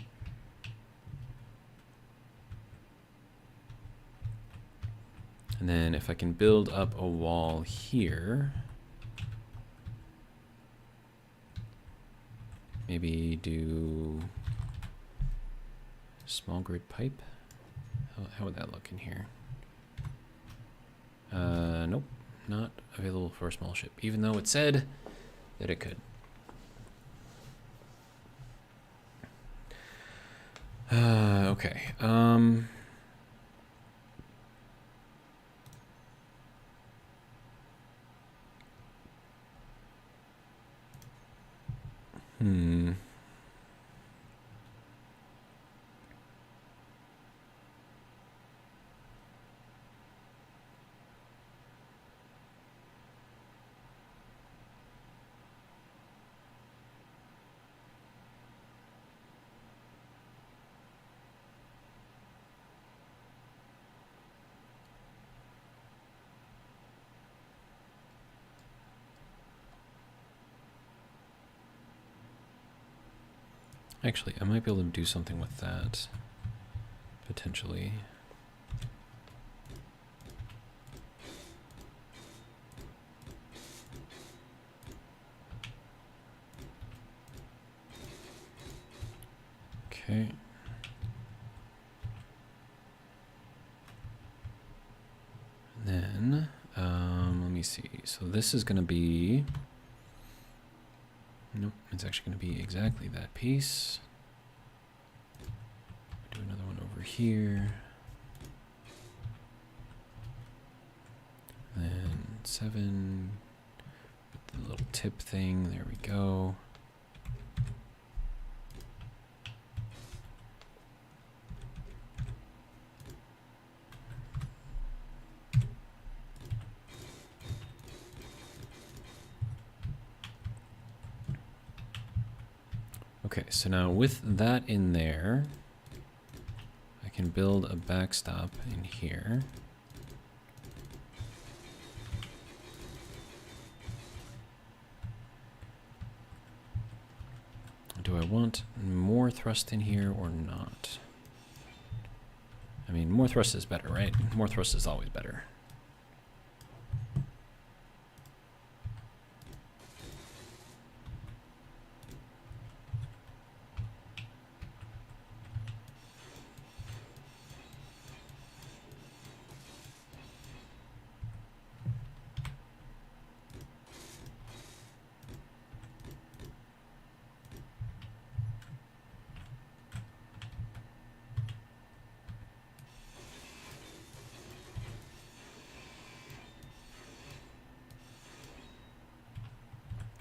And then if I can build up a wall here, maybe do small grid pipe. How would that look in here? Nope, not available for a small ship, even though it said that it could. Okay. Hmm. Actually, I might be able to do something with that, potentially. Okay. And then, let me see. So this is going to be... Nope, it's actually going to be exactly that piece. Do another one over here. Then 7, the little tip thing, there we go. Okay, so now with that in there, I can build a backstop in here. Do I want more thrust in here or not? I mean, more thrust is better, right? More thrust is always better.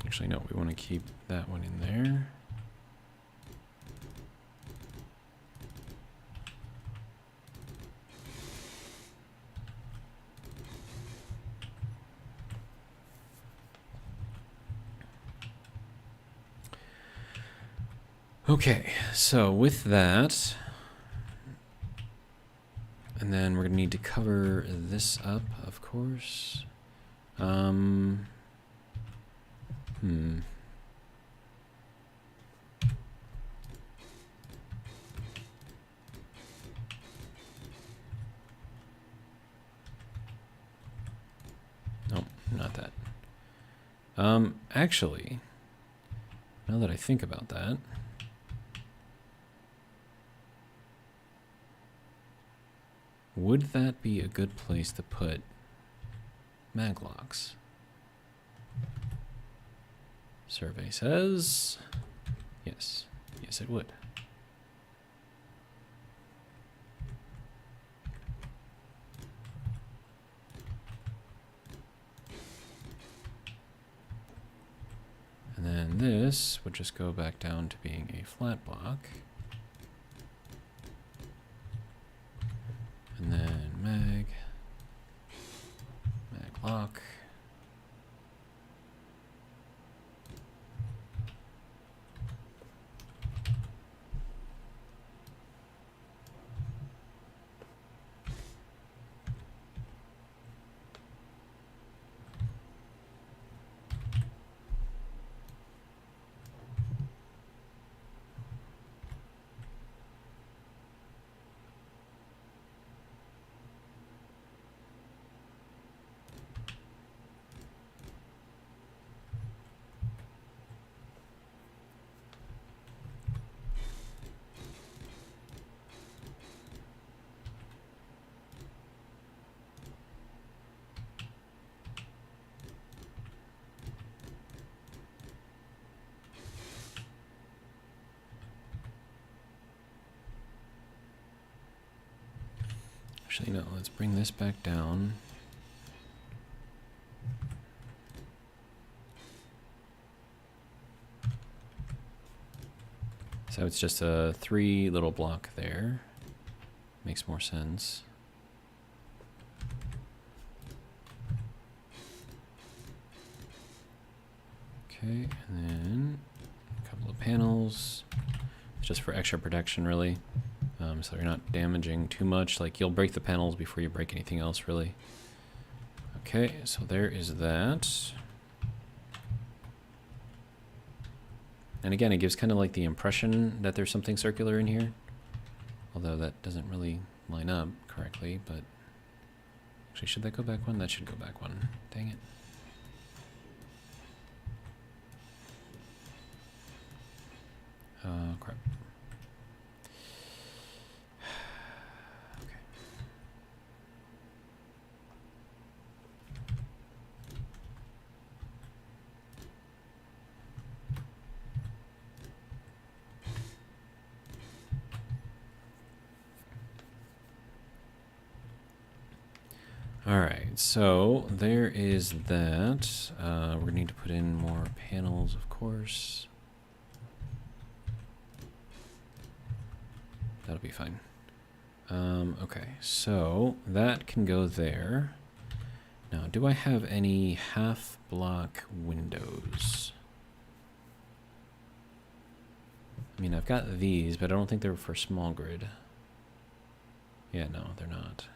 Actually, no, we want to keep that one in there. Okay, so with that, and then we're going to need to cover this up, of course. Nope, not that. Actually, now that I think about that, would that be a good place to put maglocks? Survey says yes. Yes, it would. And then this would just go back down to being a flat block. And then mag lock. Actually, no, let's bring this back down. So it's just a 3 little block there. Makes more sense. Okay, and then a couple of panels, just for extra protection, really. So you're not damaging too much. Like, you'll break the panels before you break anything else, really. Okay, so there is that. And again, it gives kind of like the impression that there's something circular in here. Although that doesn't really line up correctly, but... Actually, should that go back one? That should go back one. Dang it. Crap. Okay. All right, so there is that. We're gonna need to put in more panels, of course. That'll be fine. Okay, so that can go there. Now, do I have any half-block windows? I mean, I've got these, but I don't think they're for small grid. Yeah, no, they're not.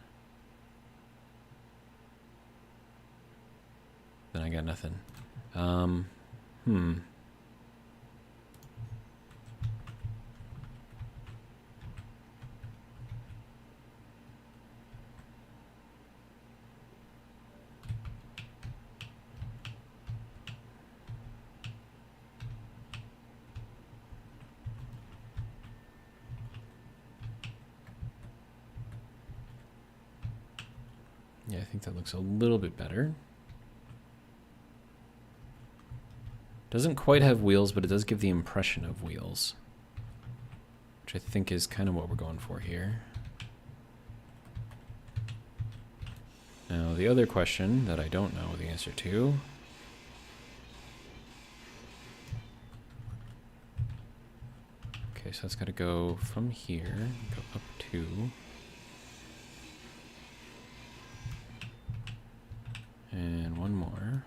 Then I got nothing. Yeah, I think that looks a little bit better. Doesn't quite have wheels, but it does give the impression of wheels, which I think is kind of what we're going for here. Now, the other question that I don't know the answer to okay, so it's got to go from here, go up 2. And one more.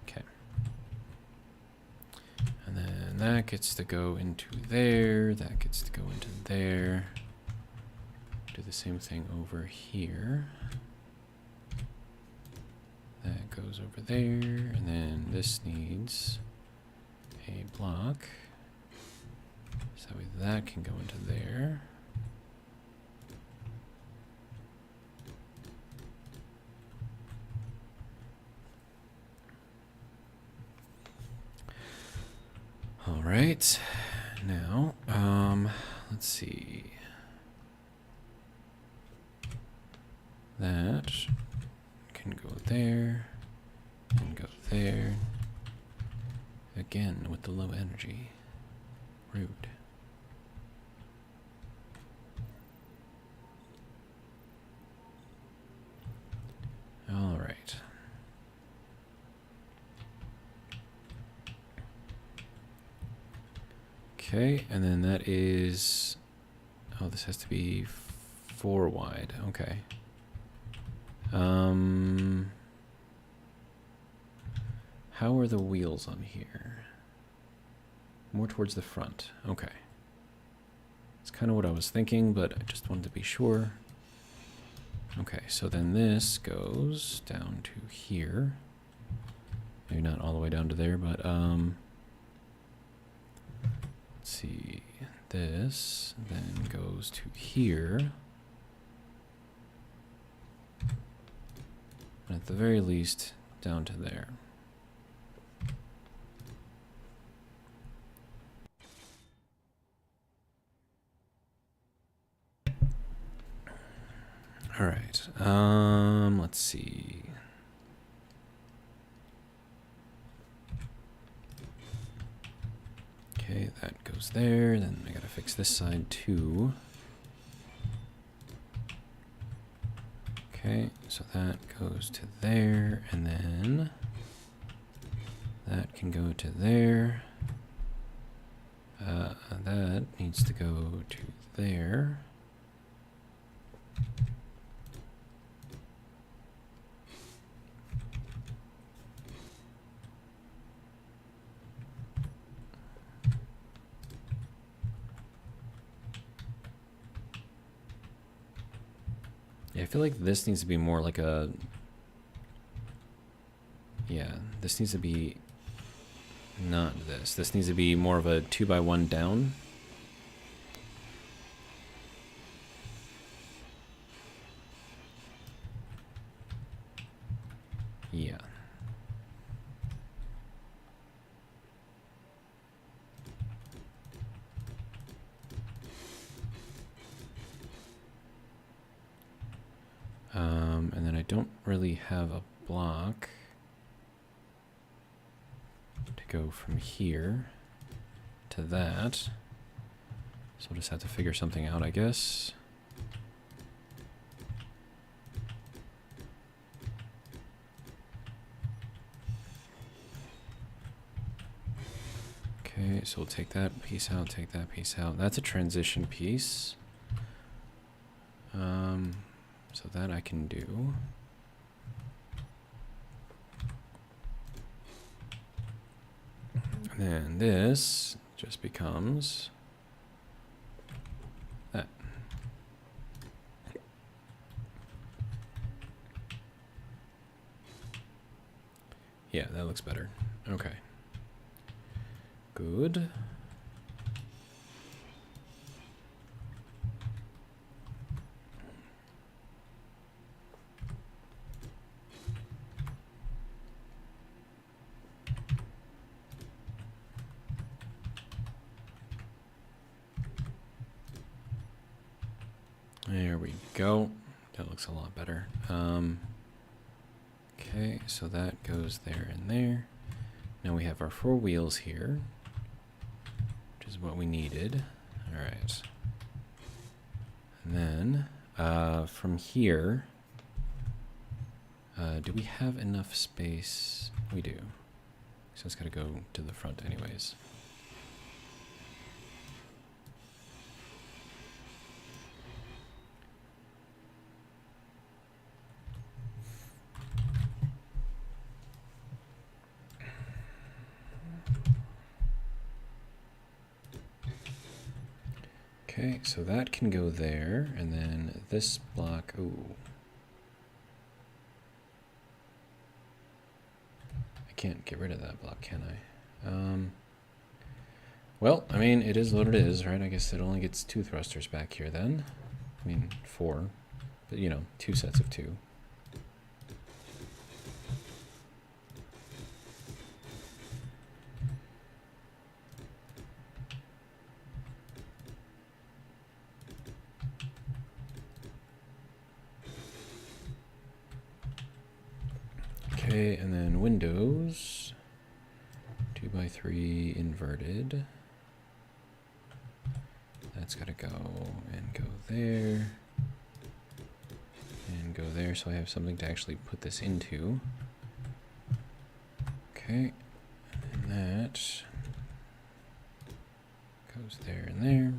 Okay. And then that gets to go into there, that gets to go into there. Do the same thing over here. That goes over there, and then this needs a block, so that can go into there. All right, now, let's see. That can go there, and go there. Again, with the low energy. Rude. All right. Okay, and then that is... Oh, this has to be 4 wide. Okay. How are the wheels on here? More towards the front. Okay. It's kind of what I was thinking, but I just wanted to be sure. Okay, so then this goes down to here. Maybe not all the way down to there, but let's see. This then goes to here. And at the very least, down to there. All right, let's see. Okay, that goes there. Then I gotta fix this side too. Okay, so that goes to there, and then that can go to there. That needs to go to there. Yeah, I feel like this needs to be more like a... Yeah, this needs to be not this. This needs to be more of a 2x1 down. Yeah. And then I don't really have a block to go from here to that. So I'll just have to figure something out, I guess. Okay, so we'll take that piece out, take that piece out. That's a transition piece. So that I can do. And then this just becomes that. Yeah, that looks better. Okay. Good. There we go. That looks a lot better. Okay, so that goes there and there. Now we have our 4 wheels here, which is what we needed. All right. And then from here, do we have enough space? We do. So it's got to go to the front anyways. Okay, so that can go there, and then this block, ooh. I can't get rid of that block, can I? Well, I mean, it is what it is, right? I guess it only gets 2 thrusters back here then. I mean, 4, but you know, 2 sets of 2. Okay, and then windows, 2x3 inverted. That's got to go and go there and go there, so I have something to actually put this into. Okay, and that goes there and there,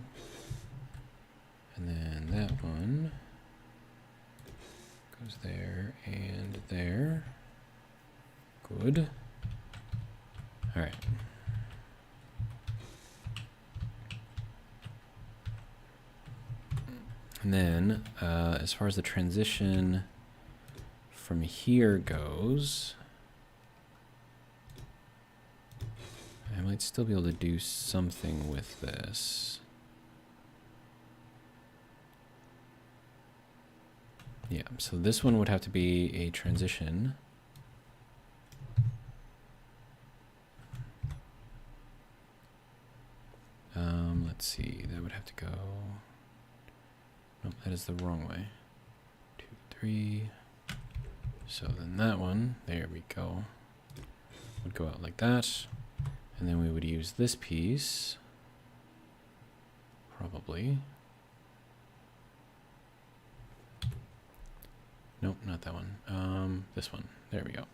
and then that one goes there and there. Good. All right. And then, as far as the transition from here goes, I might still be able to do something with this. Yeah, so this one would have to be a transition. Let's see, that would have to go, nope, that is the wrong way. 2, 3, so then that one, there we go, would go out like that, and then we would use this piece probably. Nope, not that one. This one. There we go.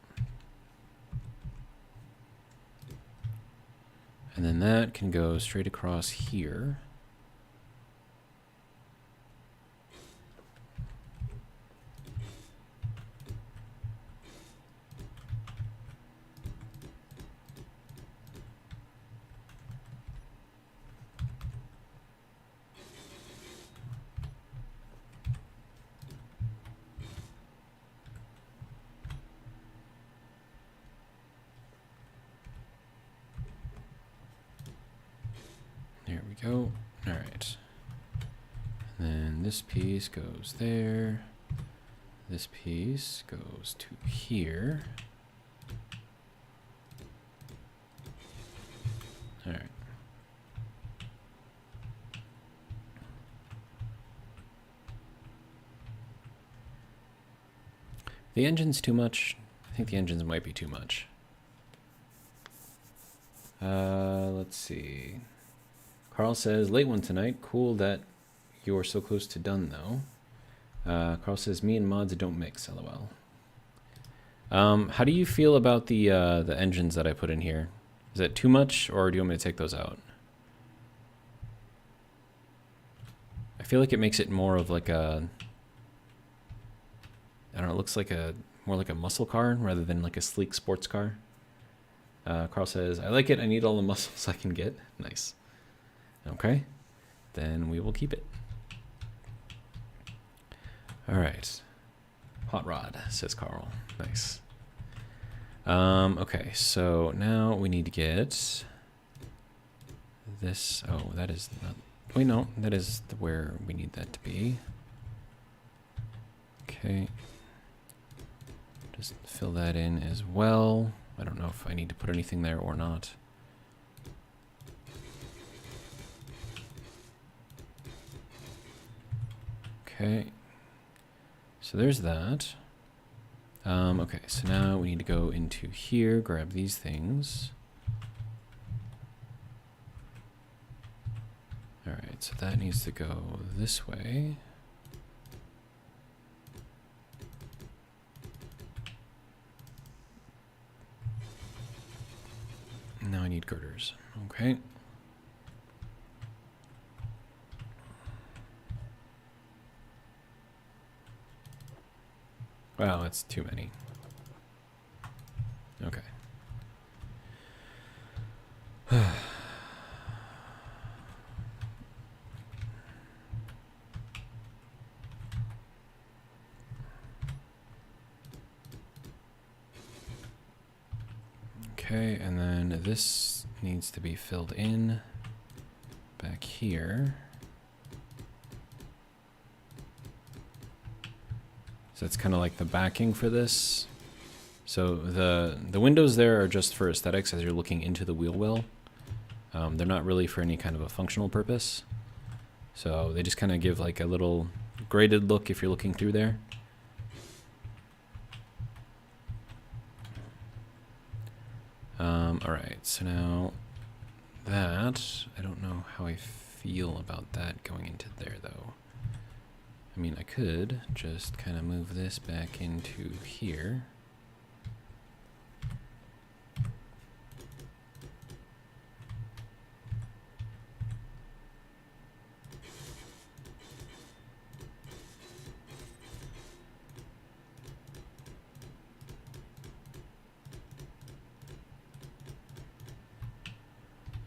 And then that can go straight across here. There we go. All right. And then this piece goes there. This piece goes to here. All right. The engine's too much. I think the engines might be too much. Let's see. Carl says, late one tonight. Cool that you're so close to done, though. Carl says, me and mods don't mix, lol. How do you feel about the engines that I put in here? Is that too much, or do you want me to take those out? I feel like it makes it more of like a... I don't know, it looks like more like a muscle car rather than like a sleek sports car. Carl says, I like it. I need all the muscles I can get. Nice. Okay. Then we will keep it. All right. Hot rod, says Carl. Nice. Okay, so now we need to get this. Oh, that is not... Wait, no. That is where we need that to be. Okay. Just fill that in as well. I don't know if I need to put anything there or not. Okay. So there's that. Okay, so now we need to go into here, grab these things. All right, so that needs to go this way. Now I need girders. Okay. Wow, that's too many. Okay. Okay, and then this needs to be filled in back here. So it's kind of like the backing for this. So the windows there are just for aesthetics as you're looking into the wheel well. They're not really for any kind of a functional purpose. So they just kind of give like a little graded look if you're looking through there. All right, so now that, I don't know how I feel about that going into there though. I mean, I could just kind of move this back into here.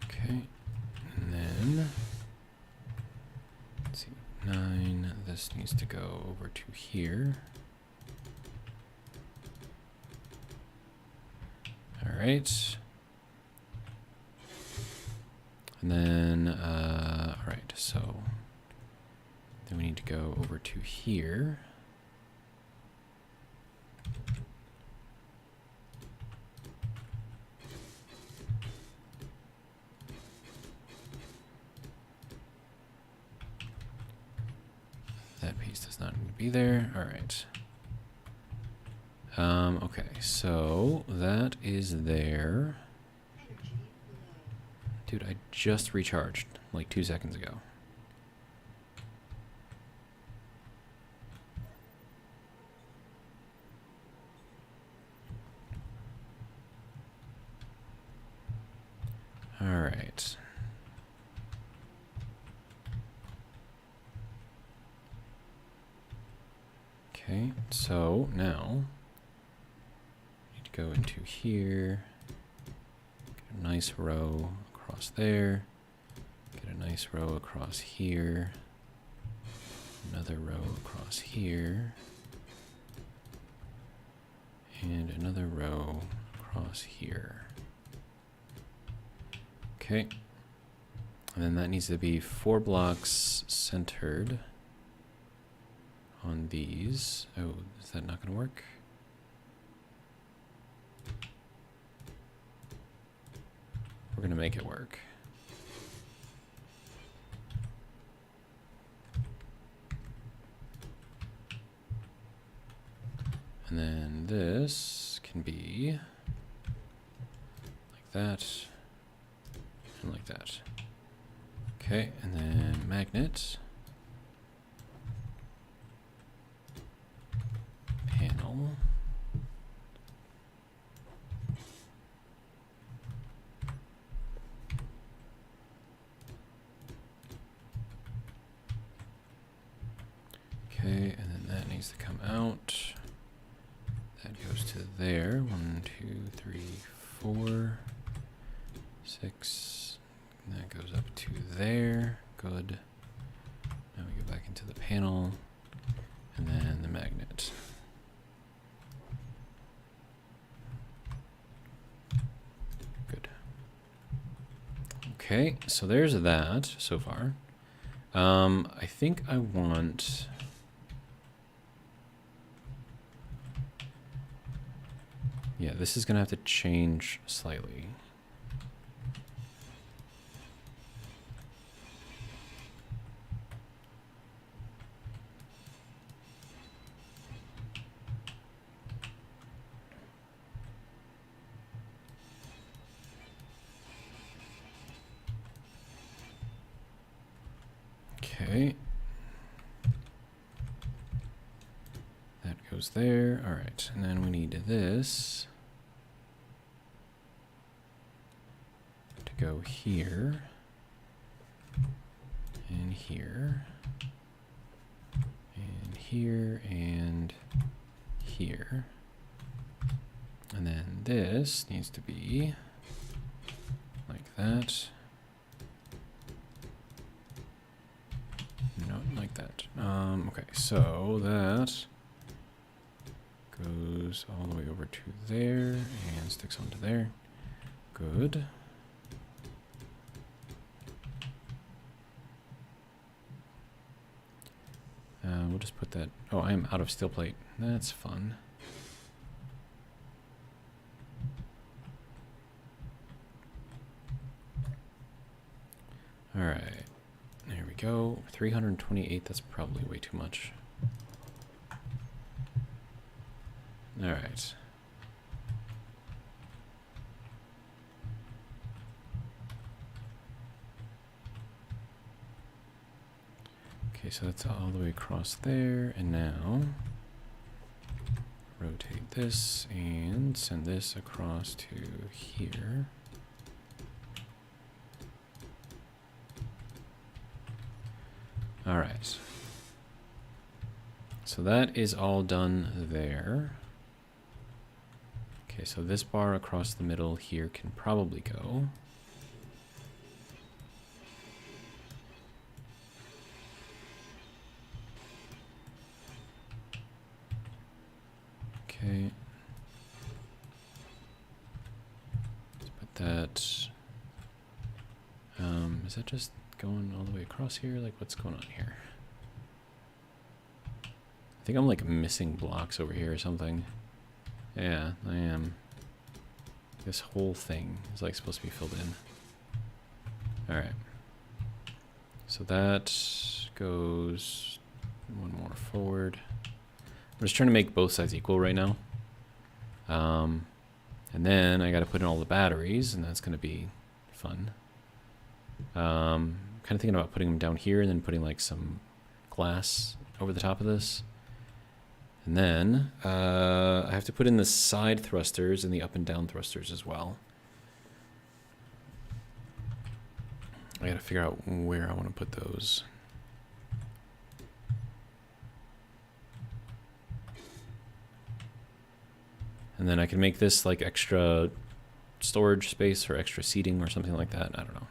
Okay, and then, let's see, 9, this needs to go over to here. All right. And then, all right, so then we need to go over to here. That piece does not need to be there. All right. Okay, so that is there. Dude, I just recharged like 2 seconds ago. right. Okay, so now need to go into here, get a nice row across there, get a nice row across here, another row across here, and another row across here. Okay, and then that needs to be 4 blocks centered on these. Oh, is that not going to work? We're going to make it work. And then this can be like that and like that. Okay, and then magnet. Panel. Okay, and then that needs to come out. That goes to there. 1, 2, 3, 4, 6. And that goes up to there. Good. Now we go back into the panel. And then the magnet. Good. Okay, so there's that so far. I think I want... Yeah, this is going to have to change slightly. Okay. That goes there. All right, and then we need this to go here and here and here and here. And then this needs to be like that. No, like that. Okay, so that goes all the way over to there and sticks onto there. Good. We'll just put that. Oh, I am out of steel plate. That's fun. All right. There we go. 328. That's probably way too much. All right. Okay, so that's all the way across there, and now rotate this and send this across to here. All right. So that is all done there. Okay, so this bar across the middle here can probably go. Okay. Let's put that. Is that just going all the way across here? Like, what's going on here? I think I'm like missing blocks over here or something. Yeah, I am. This whole thing is like supposed to be filled in. All right. So that goes one more forward. I'm just trying to make both sides equal right now. And then I got to put in all the batteries, and that's going to be fun. Kind of thinking about putting them down here and then putting like some glass over the top of this. And then I have to put in the side thrusters and the up and down thrusters as well. I gotta figure out where I want to put those. And then I can make this like extra storage space or extra seating or something like that. I don't know.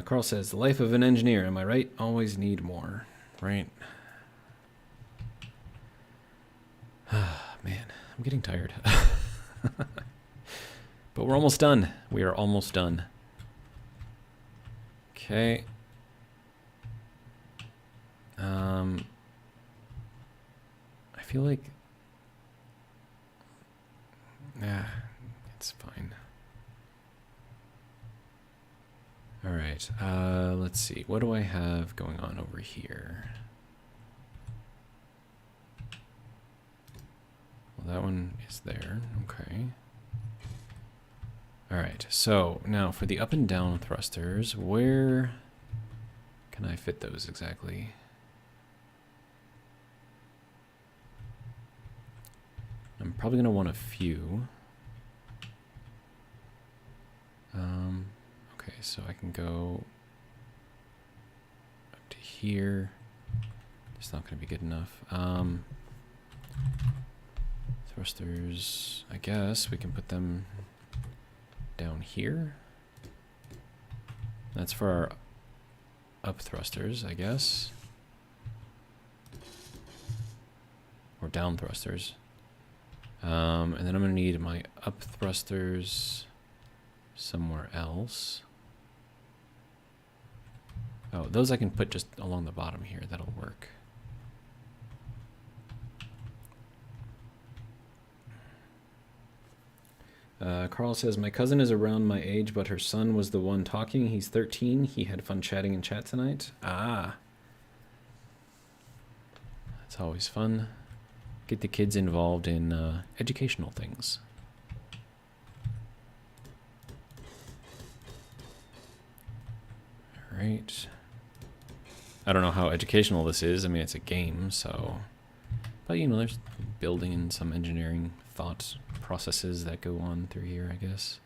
Carl says, the life of an engineer, am I right? Always need more, right? Man, I'm getting tired. But we're almost done. We are almost done. Okay. I feel like... Yeah, it's fine. All right, let's see. What do I have going on over here? Well, that one is there. Okay. All right, so now for the up and down thrusters, where can I fit those exactly? I'm probably going to want a few. Okay, so I can go up to here. It's not going to be good enough. Thrusters, I guess we can put them down here. That's for our up thrusters, I guess. Or down thrusters. And then I'm going to need my up thrusters somewhere else. Oh, those I can put just along the bottom here. That'll work. Carl says, my cousin is around my age, but her son was the one talking. He's 13. He had fun chatting in chat tonight. Ah. That's always fun. Get the kids involved in educational things. All right. I don't know how educational this is. I mean, it's a game, so... But, you know, there's building and some engineering thought processes that go on through here, I guess.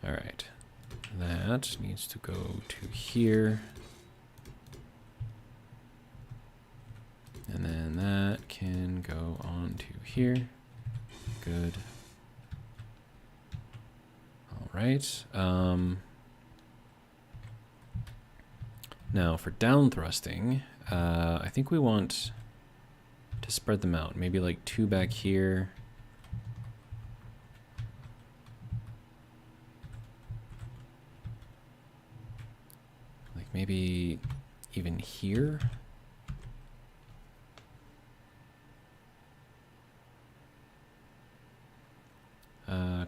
All right. That needs to go to here. And then that can go on to here. Good. All right. Now for down thrusting, I think we want to spread them out. Maybe like 2 back here. Like maybe even here.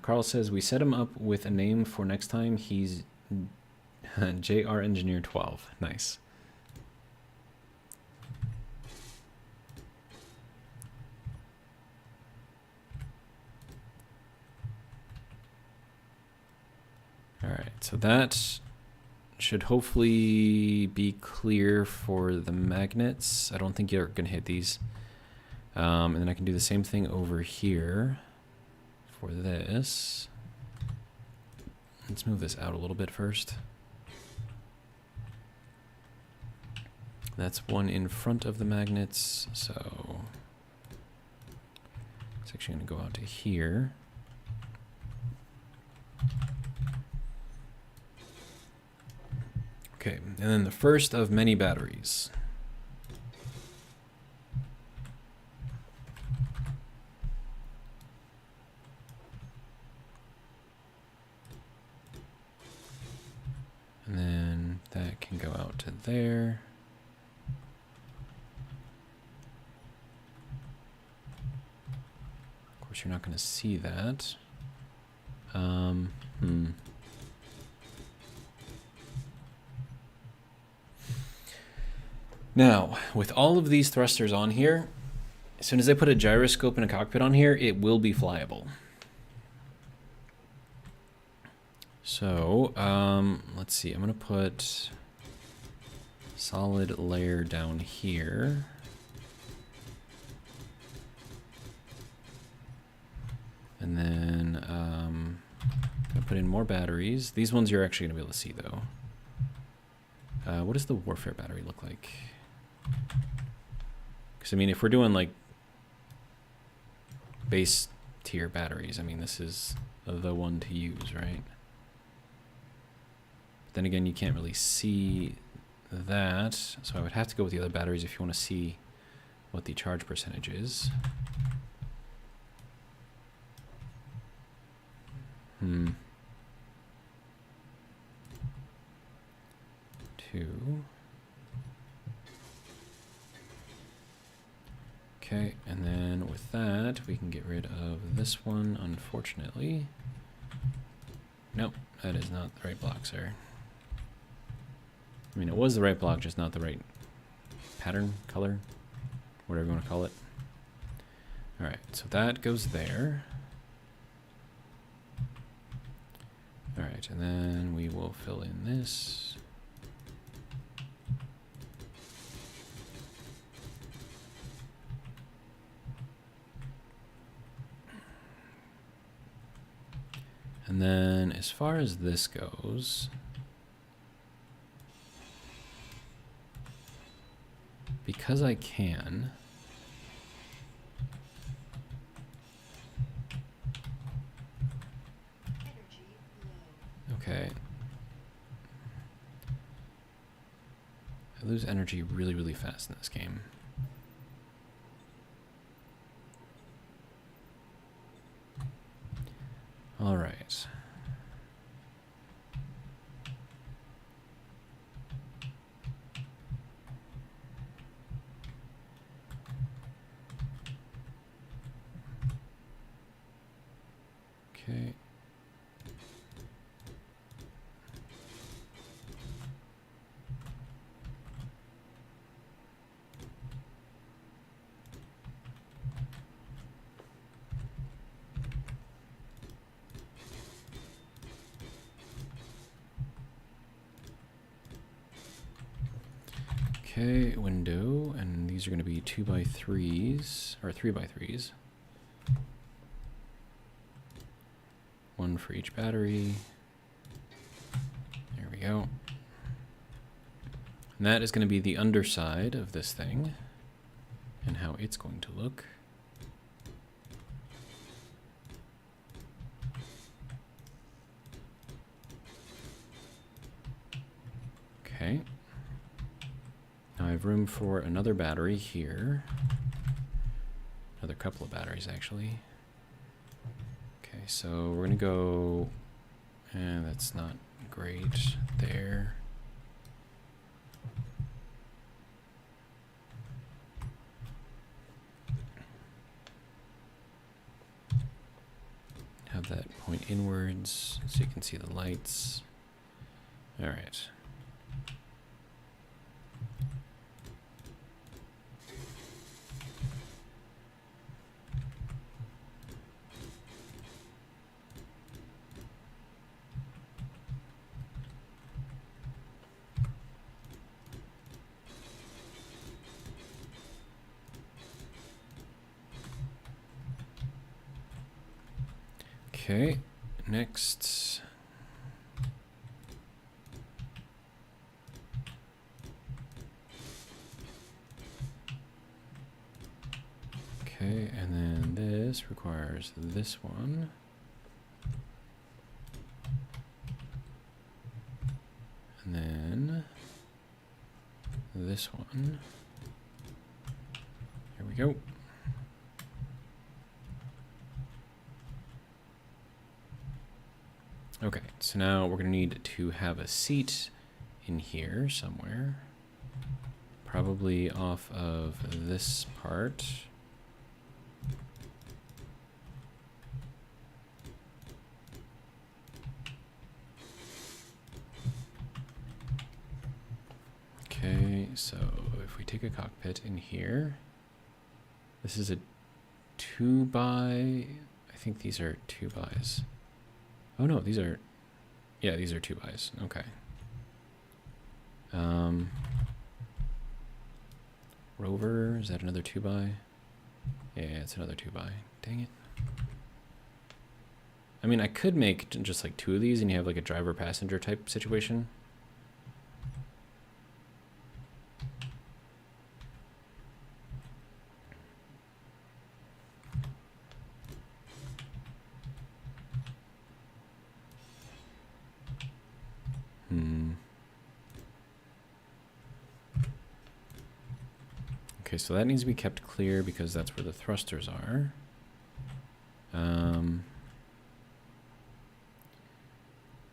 Carl says, we set him up with a name for next time. He's JR Engineer 12. Nice. All right, so that should hopefully be clear for the magnets. I don't think you're going to hit these. And then I can do the same thing over here for this. Let's move this out a little bit first. That's one in front of the magnets, so it's actually going to go out to here. Okay, and then the first of many batteries. And then that can go out to there. Of course, you're not going to see that. Now, with all of these thrusters on here, as soon as I put a gyroscope and a cockpit on here, it will be flyable. So, let's see. I'm going to put solid layer down here. And then put in more batteries. These ones you're actually going to be able to see, though. What does the warfare battery look like? Because, I mean, if we're doing, like, base tier batteries, I mean, this is the one to use, right? But then again, you can't really see that, so I would have to go with the other batteries if you want to see what the charge percentage is. Two. Okay, and then with that, we can get rid of this one, unfortunately. Nope, that is not the right block, sir. I mean, it was the right block, just not the right pattern, color, whatever you want to call it. Alright, so that goes there. Alright, and then we will fill in this. And then as far as this goes, because I can, okay, I lose energy really, really fast in this game. All right. Okay. Okay, window, and these are going to be 2x3s, or 3x3s. One for each battery. There we go. And that is going to be the underside of this thing, and how it's going to look. Okay. Now I have room for another battery here. Another couple of batteries, actually. Okay, so we're gonna go, and that's not great there. Have that point inwards so you can see the lights. All right. Okay, next. Okay, and then this requires this one. And then this one. Here we go. Okay, so now we're going to need to have a seat in here somewhere. Probably off of this part. Okay, so if we take a cockpit in here, this is a 2x. I think these are 2x's. Oh no, these are, yeah, these are 2x's. Okay. Rover, is that another 2x? Yeah, it's another 2x. Dang it. I mean, I could make just like 2 of these and you have like a driver-passenger type situation. Okay, so that needs to be kept clear because that's where the thrusters are.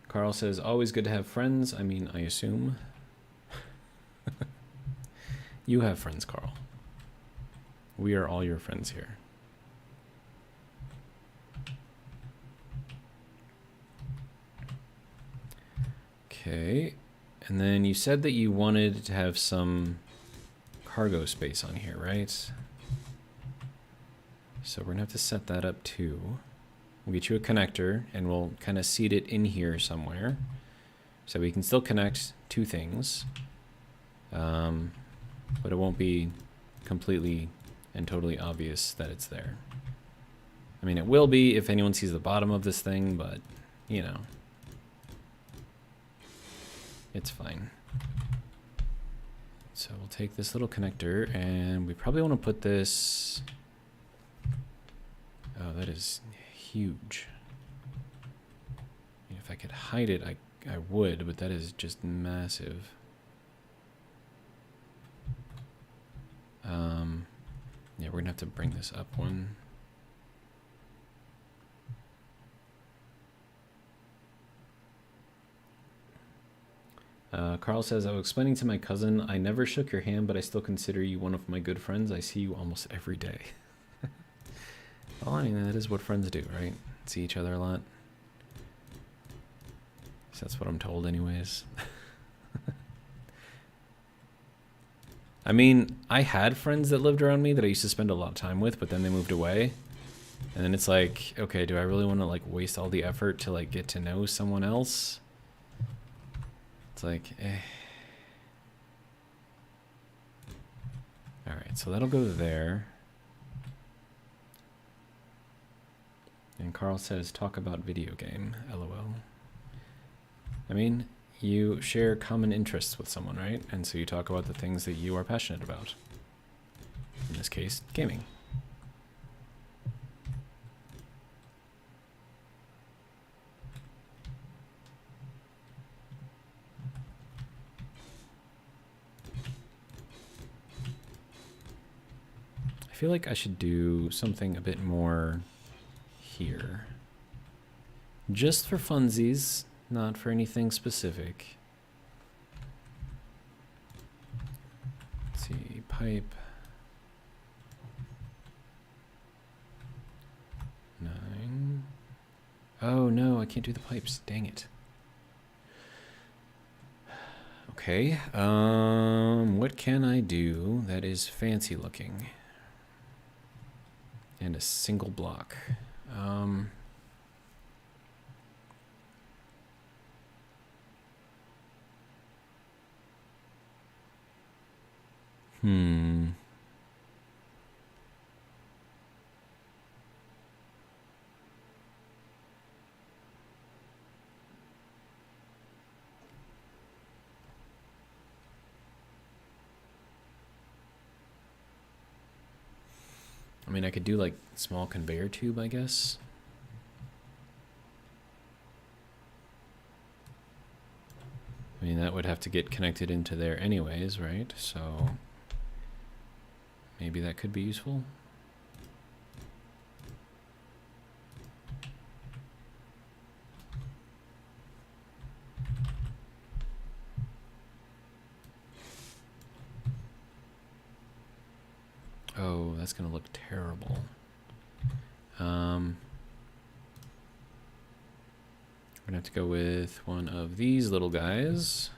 Carl says, always good to have friends. I mean, I assume. You have friends, Carl. We are all your friends here. Okay, and then you said that you wanted to have some cargo space on here, right? So we're gonna have to set that up too. We'll get you a connector and we'll kind of seat it in here somewhere so we can still connect 2 things, but it won't be completely and totally obvious that it's there. I mean, it will be if anyone sees the bottom of this thing, but you know, it's fine. So we'll take this little connector and we probably want to put this, oh, that is huge. I mean, if I could hide it, I would, but that is just massive. Yeah, we're gonna have to bring this up one. Carl says, I was explaining to my cousin, I never shook your hand, but I still consider you one of my good friends. I see you almost every day. Well, I mean, that is what friends do, right? See each other a lot. So that's what I'm told anyways. I mean, I had friends that lived around me that I used to spend a lot of time with, but then they moved away. And then it's like, okay, do I really want to like waste all the effort to like get to know someone else? It's like, eh. All right, so that'll go there. And Carl says, talk about video game, LOL. I mean, you share common interests with someone, right? And so you talk about the things that you are passionate about. In this case, gaming. I feel like I should do something a bit more here. Just for funsies, not for anything specific. Let's see, pipe. 9. Oh no, I can't do the pipes, dang it. Okay, what can I do that is fancy looking? And a single block. I mean, I could do like small conveyor tube, I guess. I mean, that would have to get connected into there anyways, right? So maybe that could be useful. Oh, that's gonna look terrible. We're gonna have to go with one of these little guys.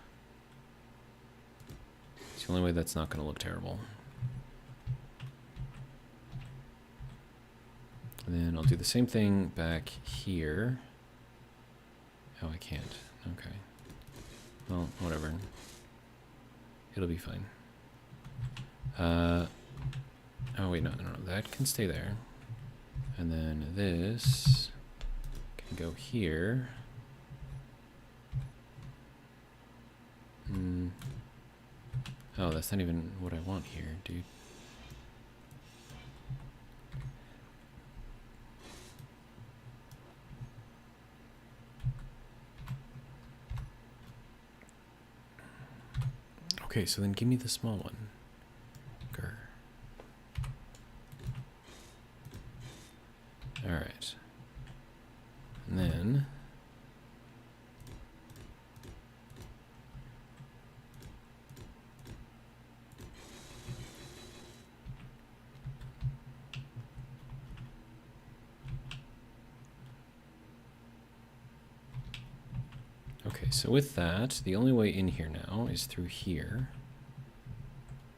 It's the only way that's not gonna look terrible. And then I'll do the same thing back here. Oh, I can't. Okay. Well, whatever. It'll be fine. Oh, wait, no. That can stay there. And then this can Go here. Oh, that's not even what I want here, dude. Okay, so then give me the small one. Grr. All right. And then okay, so with that, the only way in here now is through here.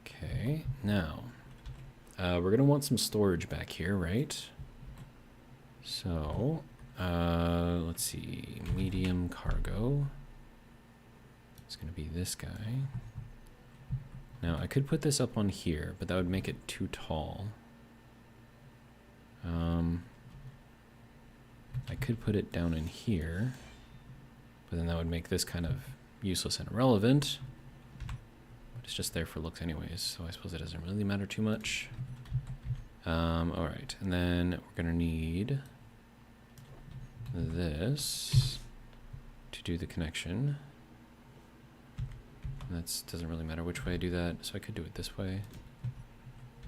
Okay, now we're gonna want some storage back here, right? So let's see, medium cargo. It's gonna be this guy. Now I could put this up on here, but that would make it too tall. I could put it down in here, but then that would make this kind of useless and irrelevant. But it's just there for looks anyways, so I suppose it doesn't really matter too much. All right, and then we're gonna need this to do the connection. That doesn't really matter which way I do that, so I could do it this way.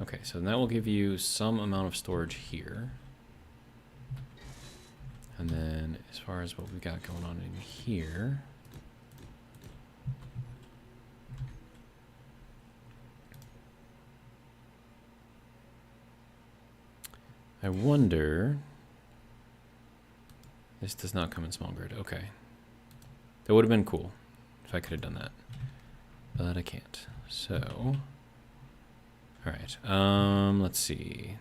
Okay, so that will give you some amount of storage here. And then as far as what we've got going on in here, I wonder, this does not come in small grid. Okay, that would have been cool if I could have done that, but I can't. So all right, let's see.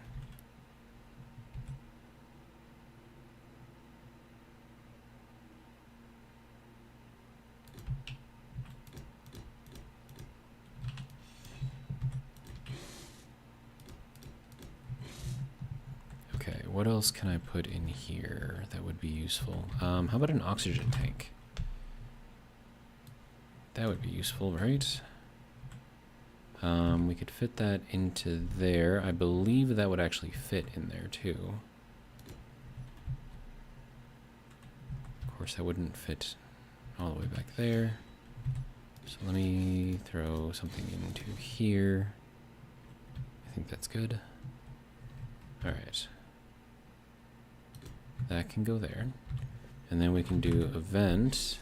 Okay, what else can I put in here that would be useful? How about an oxygen tank? That would be useful, right? We could fit that into there. I believe that would actually fit in there too. Of course, that wouldn't fit all the way back there. So let me throw something into here. I think that's good. All right. That can go there. And then we can do a vent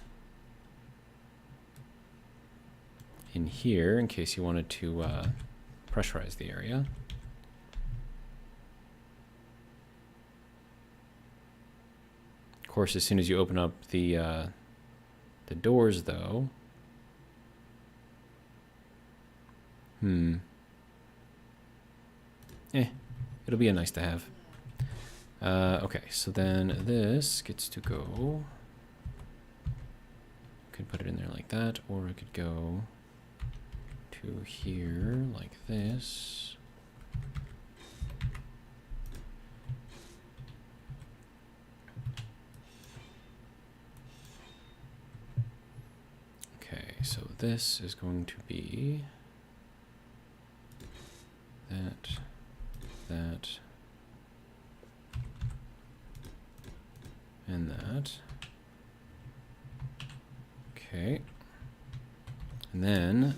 in here in case you wanted to pressurize the area. Of course, as soon as you open up the doors, though, it'll be a nice to have. Okay, so then this gets to go. Could put it in there like that, or I could go to here like this. Okay, so this is going to be that, and that. Okay. And then,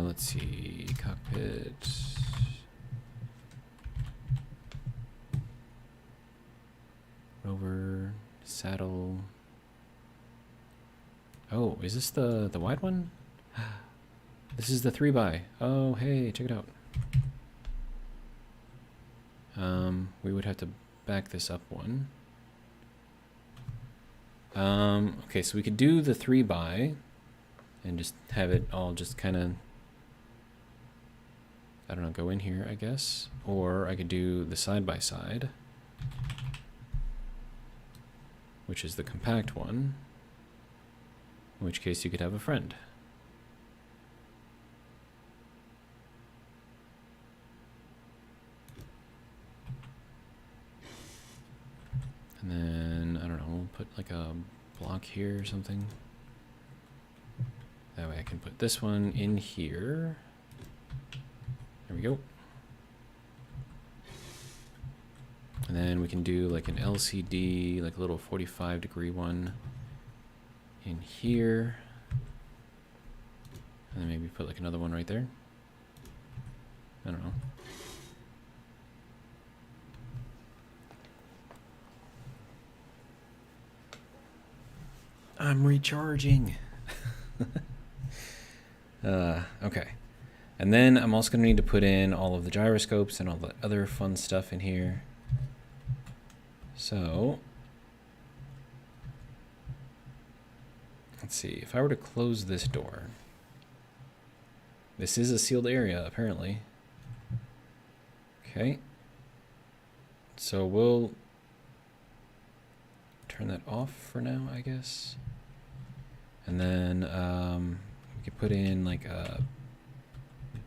let's see, cockpit. Rover, saddle. Oh, is this the wide one? This is the 3x. Oh, hey, check it out. We would have to back this up one. Okay, so we could do the 3x and just have it all just kind of, I don't know, go in here, I guess. Or I could do the side-by-side, which is the compact one, in which case you could have a friend. And then, I don't know, we'll put like a block here or something. That way I can put this one in here. There we go. And then we can do like an LCD, like a little 45-degree one in here. And then maybe put like another one right there. I don't know. I'm recharging. Okay. And then I'm also going to need to put in all of the gyroscopes and all the other fun stuff in here. So, let's see. If I were to close this door, this is a sealed area, apparently. Okay. So we'll turn that off for now, I guess. And then we could put in like a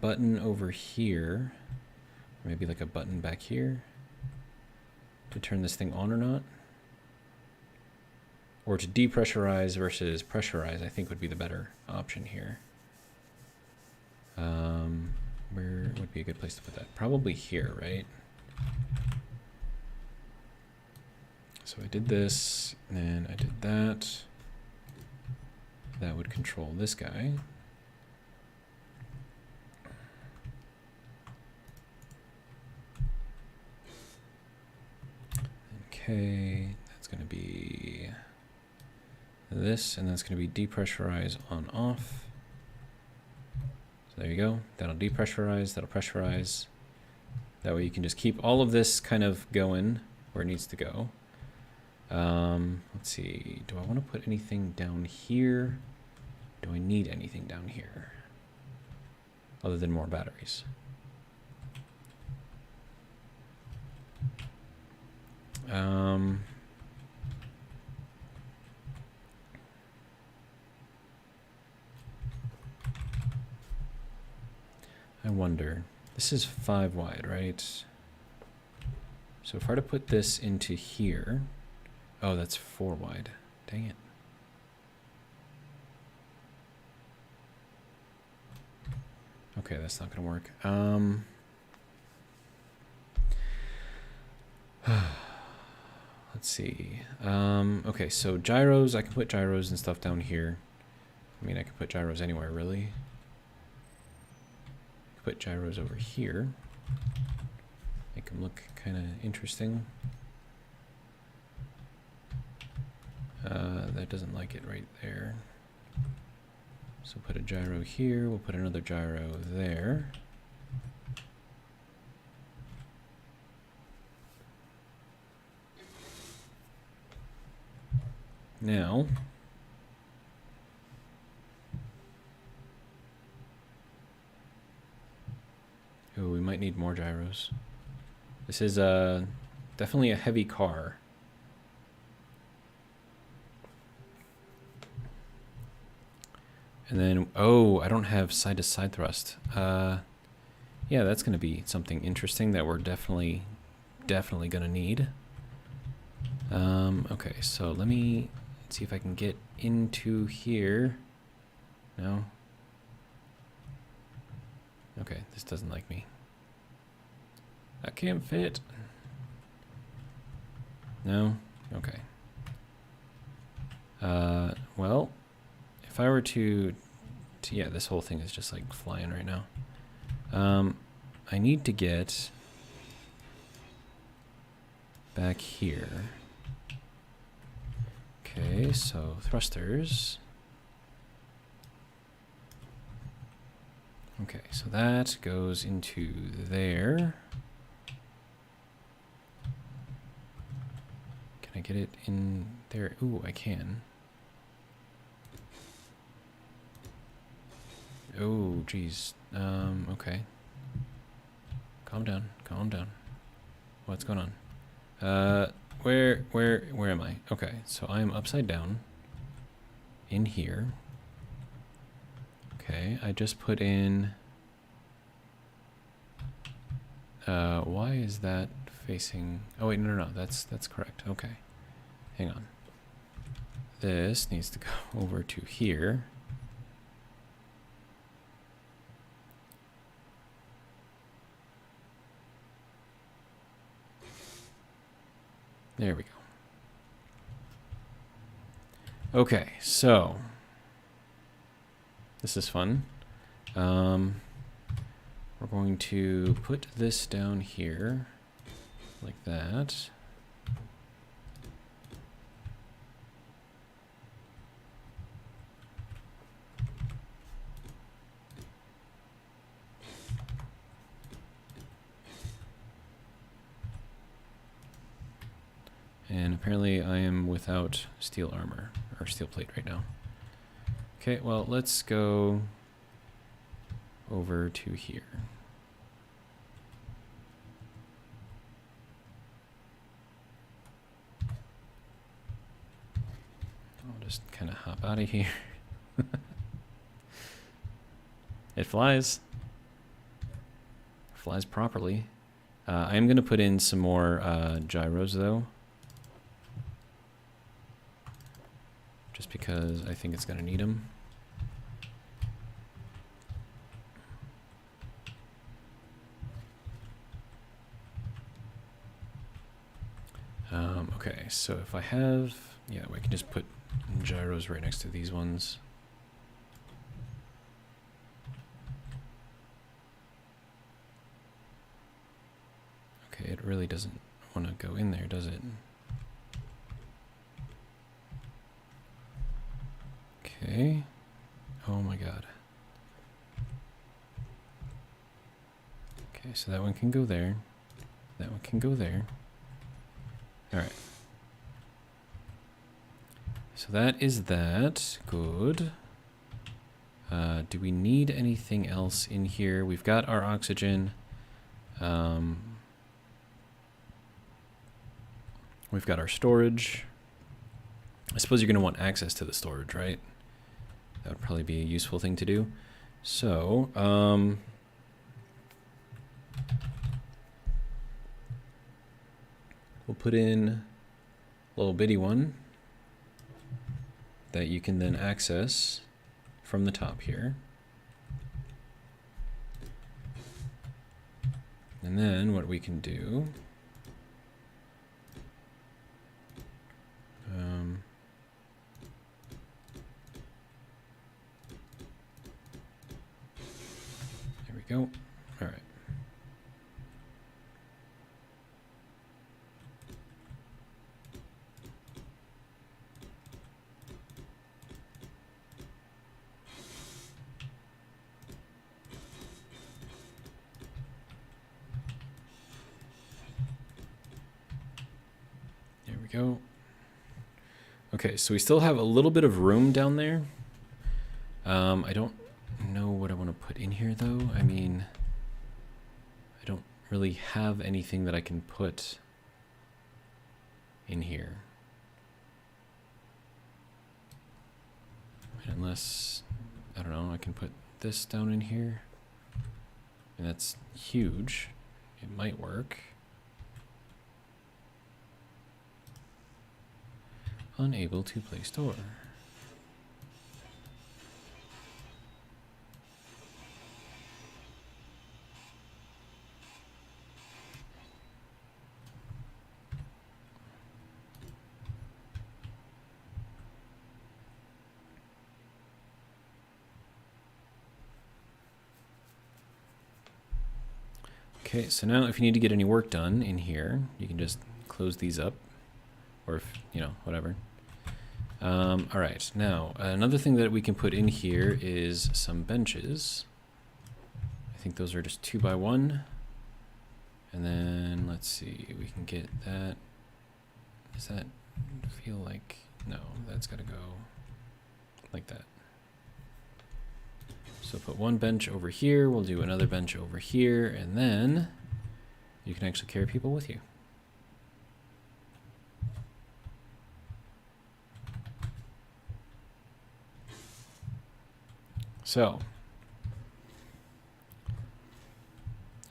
button over here, or maybe like a button back here to turn this thing on or not. Or to depressurize versus pressurize, I think would be the better option here. Where would be a good place to put that? Probably here, right? So I did this, and then I did that. That would control this guy. Okay, that's going to be this, and that's going to be depressurize on off. So there you go. That'll depressurize, that'll pressurize. That way you can just keep all of this kind of going where it needs to go. Let's see, do I want to put anything down here? Do I need anything down here other than more batteries? I wonder. This is 5 wide, right? So if I were to put this into here, oh, that's 4 wide. Dang it. Okay, that's not gonna work. Let's see. Okay, so gyros, I can put gyros and stuff down here. I mean, I could put gyros anywhere, really. Put gyros over here. Make them look kind of interesting. That doesn't like it right there. So put a gyro here. We'll put another gyro there. Now, oh, we might need more gyros. This is definitely a heavy car. And then, oh, I don't have side-to-side thrust. Yeah, that's going to be something interesting that we're definitely going to need. Okay, so let me see if I can get into here. No? Okay, this doesn't like me. I can't fit. No? Okay. Well, if I were to yeah, this whole thing is just like flying right now. I need to get back here. Okay, so thrusters. Okay, so that goes into there. Can I get it in there? Ooh, I can. Oh, geez. Okay. Calm down. Calm down. What's going on? Where am I? Okay, so I'm upside down in here. Okay, I just put in. Why is that facing? Oh wait, no, that's correct. Okay, hang on. this needs to go over to here. There we go. Okay, so this is fun. We're going to put this down here like that. And apparently I am without steel armor, or steel plate right now. Okay, well, let's go over to here. I'll just kind of hop out of here. It flies. Flies properly. I am going to put in some more gyros, though. Just because I think it's going to need them. Okay, so if I have... Yeah, we can just put gyros right next to these ones. Okay, it really doesn't want to go in there, does it? Okay. Oh my god. Okay, so that one can go there. That one can go there. Alright. So that is that. Good. Do we need anything else in here? We've got our oxygen. We've got our storage. I suppose you're going to want access to the storage, right? That would probably be a useful thing to do. So, we'll put in a little bitty one that you can then access from the top here. And then what we can do, there we go. All right. There we go. Okay, so we still have a little bit of room down there. I don't know what I want to put in here, though. I mean, I don't really have anything that I can put in here. Unless, I don't know, I can put this down in here. And that's huge. It might work. Unable to place door. Okay, so now if you need to get any work done in here, you can just close these up, or if, you know, whatever. All right, now another thing that we can put in here is some benches. I think those are just 2x1. And then let's see, we can get that. Does that feel like, no, that's gotta go like that. So put one bench over here, we'll do another bench over here, and then you can actually carry people with you. So,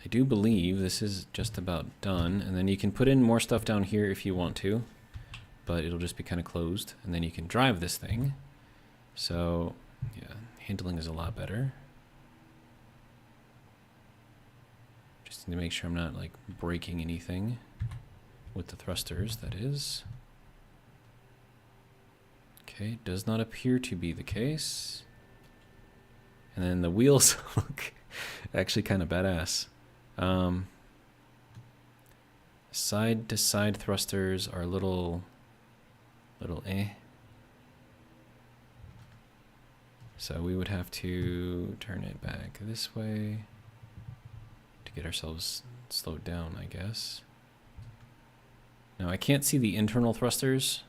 I do believe this is just about done, and then you can put in more stuff down here if you want to, but it'll just be kind of closed, and then you can drive this thing. So yeah, handling is a lot better. Just need to make sure I'm not like breaking anything with the thrusters, that is. Okay, does not appear to be the case. And then the wheels look actually kind of badass. Side to side thrusters are little eh. So we would have to turn it back this way to get ourselves slowed down, I guess. Now I can't see the internal thrusters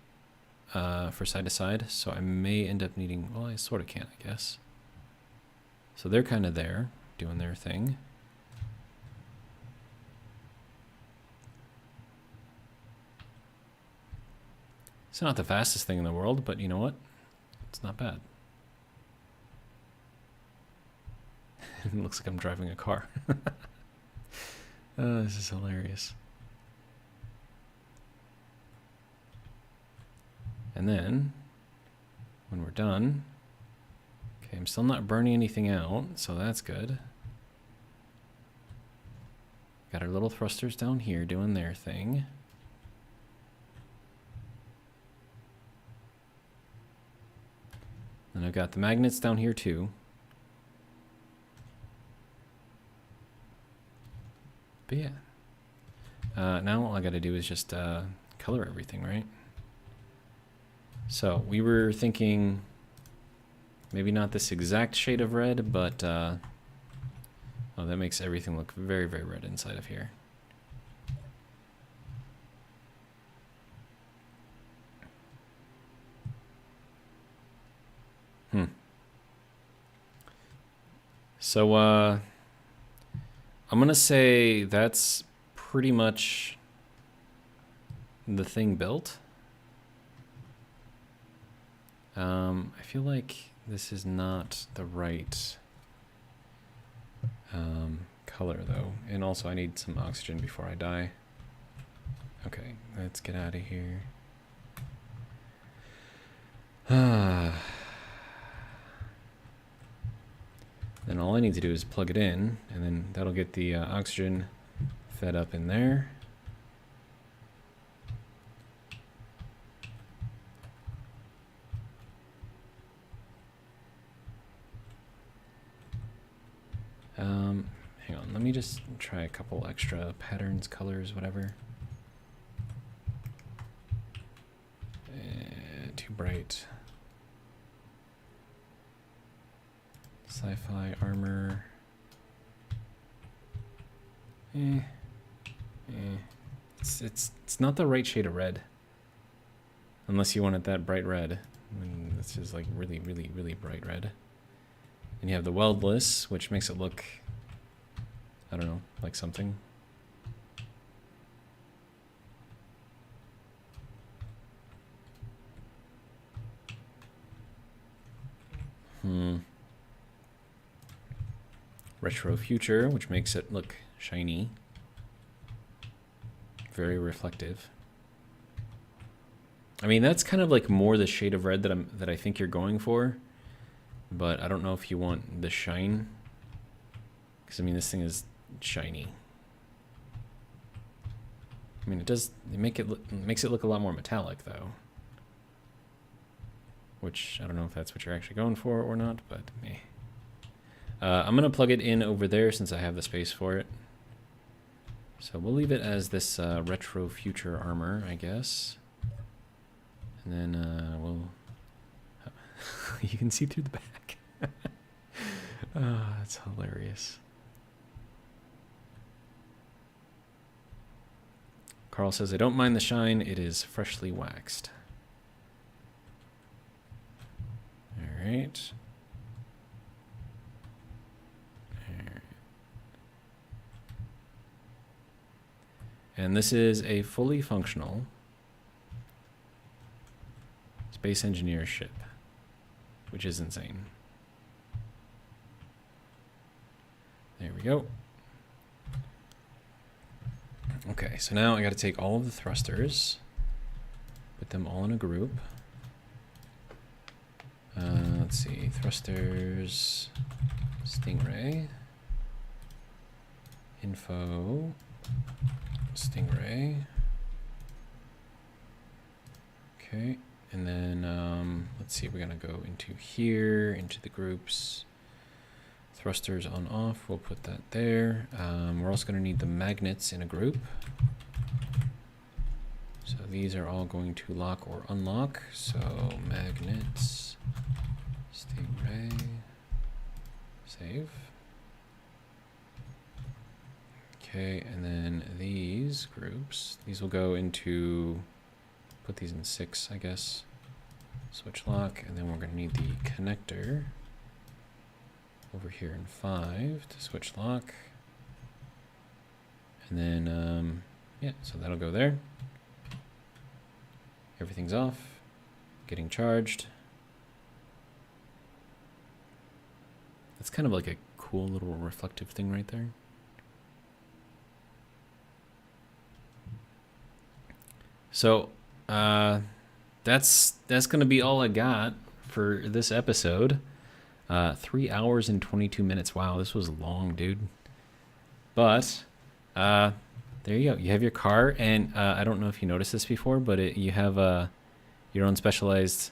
for side to side, so I may end up needing, well, I sort of can, I guess. So they're kind of there, doing their thing. It's not the fastest thing in the world, but you know what? It's not bad. It looks like I'm driving a car. Oh, this is hilarious. And then, when we're done, okay, I'm still not burning anything out, so that's good. Got our little thrusters down here doing their thing. And I've got the magnets down here too. But yeah. Now all I gotta do is just color everything, right? So we were thinking maybe not this exact shade of red, but oh, that makes everything look very, very red inside of here. So I'm gonna say that's pretty much the thing built. I feel like this is not the right color though, and also I need some oxygen before I die. Okay, let's get out of here. Then all I need to do is plug it in, and then that'll get the oxygen fed up in there. Hang on, let me just try a couple extra patterns, colors, whatever. Too bright. Sci-fi armor. It's not the right shade of red. Unless you want it that bright red. I mean, this is like really, really, really bright red. And you have the weldless, which makes it look, I don't know, like something. Retro future, which makes it look shiny. Very reflective. I mean, that's kind of like more the shade of red that I think you're going for. But I don't know if you want the shine. Because I mean, this thing is shiny. I mean, it makes it look a lot more metallic though. Which I don't know if that's what you're actually going for or not, but meh. I'm gonna plug it in over there since I have the space for it. So we'll leave it as this retro future armor, I guess. And then we'll... you can see through the back. Oh, that's hilarious. Carl says, I don't mind the shine. It is freshly waxed. All right. And this is a fully functional space engineer ship, which is insane. There we go. Okay, so now I got to take all of the thrusters, Put them all in a group. Let's see, thrusters, Stingray, info, Stingray. Okay, and then let's see, we're gonna go into here, into the groups. Thrusters on off, we'll put that there. We're also gonna need the magnets in a group. So these are all going to lock or unlock. So magnets, Stingray, save. Okay, and then these groups, these will go into, put these in 6, I guess. Switch lock, and then we're gonna need the connector over here in 5 to switch lock. And then, yeah, so that'll go there. Everything's off, getting charged. That's kind of like a cool little reflective thing right there. So that's gonna be all I got for this episode. 3 hours and 22 minutes. Wow, this was long, dude. But there you go. You have your car, and I don't know if you noticed this before, but you have your own specialized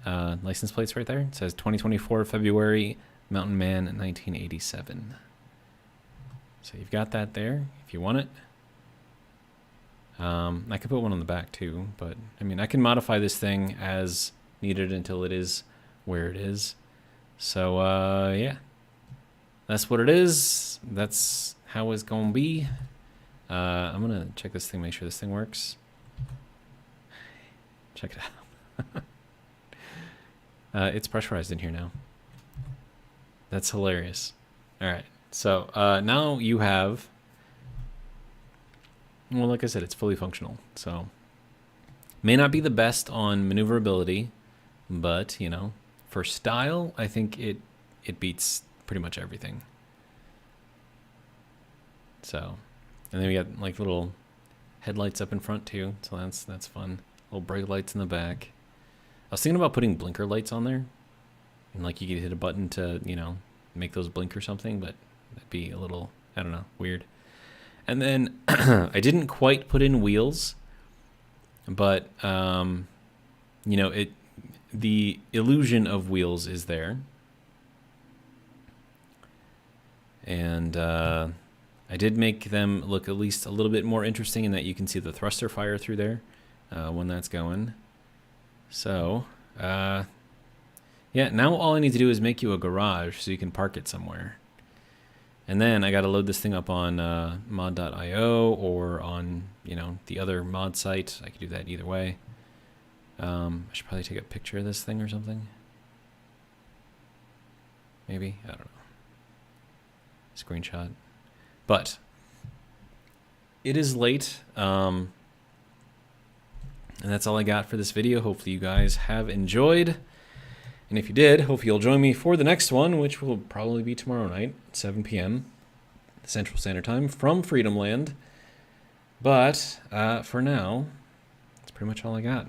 license plates right there. It says 2024 February, Mountain Man 1987. So you've got that there if you want it. I could put one on the back too, but I mean, I can modify this thing as needed until it is where it is. So yeah, that's what it is. That's how it's gonna be. I'm gonna check this thing, make sure this thing works. Check it out. It's pressurized in here now. That's hilarious. All right, so now you have, well, like I said, it's fully functional. So may not be the best on maneuverability, but you know, for style, I think it beats pretty much everything. So, and then we got like little headlights up in front too, so that's fun. Little brake lights in the back. I was thinking about putting blinker lights on there, and like you could hit a button to, you know, make those blink or something, but that'd be a little, I don't know, weird. And then I didn't quite put in wheels, but you know, the illusion of wheels is there. And I did make them look at least a little bit more interesting in that you can see the thruster fire through there when that's going. So, yeah, now all I need to do is make you a garage so you can park it somewhere. And then I got to load this thing up on mod.io or on, you know, the other mod site. I could do that either way. I should probably take a picture of this thing or something. Maybe, I don't know. Screenshot. But it is late. And that's all I got for this video. Hopefully you guys have enjoyed. And if you did, hope you'll join me for the next one, which will probably be tomorrow night, 7 p.m. Central Standard Time from Freedom Land. But for now, that's pretty much all I got.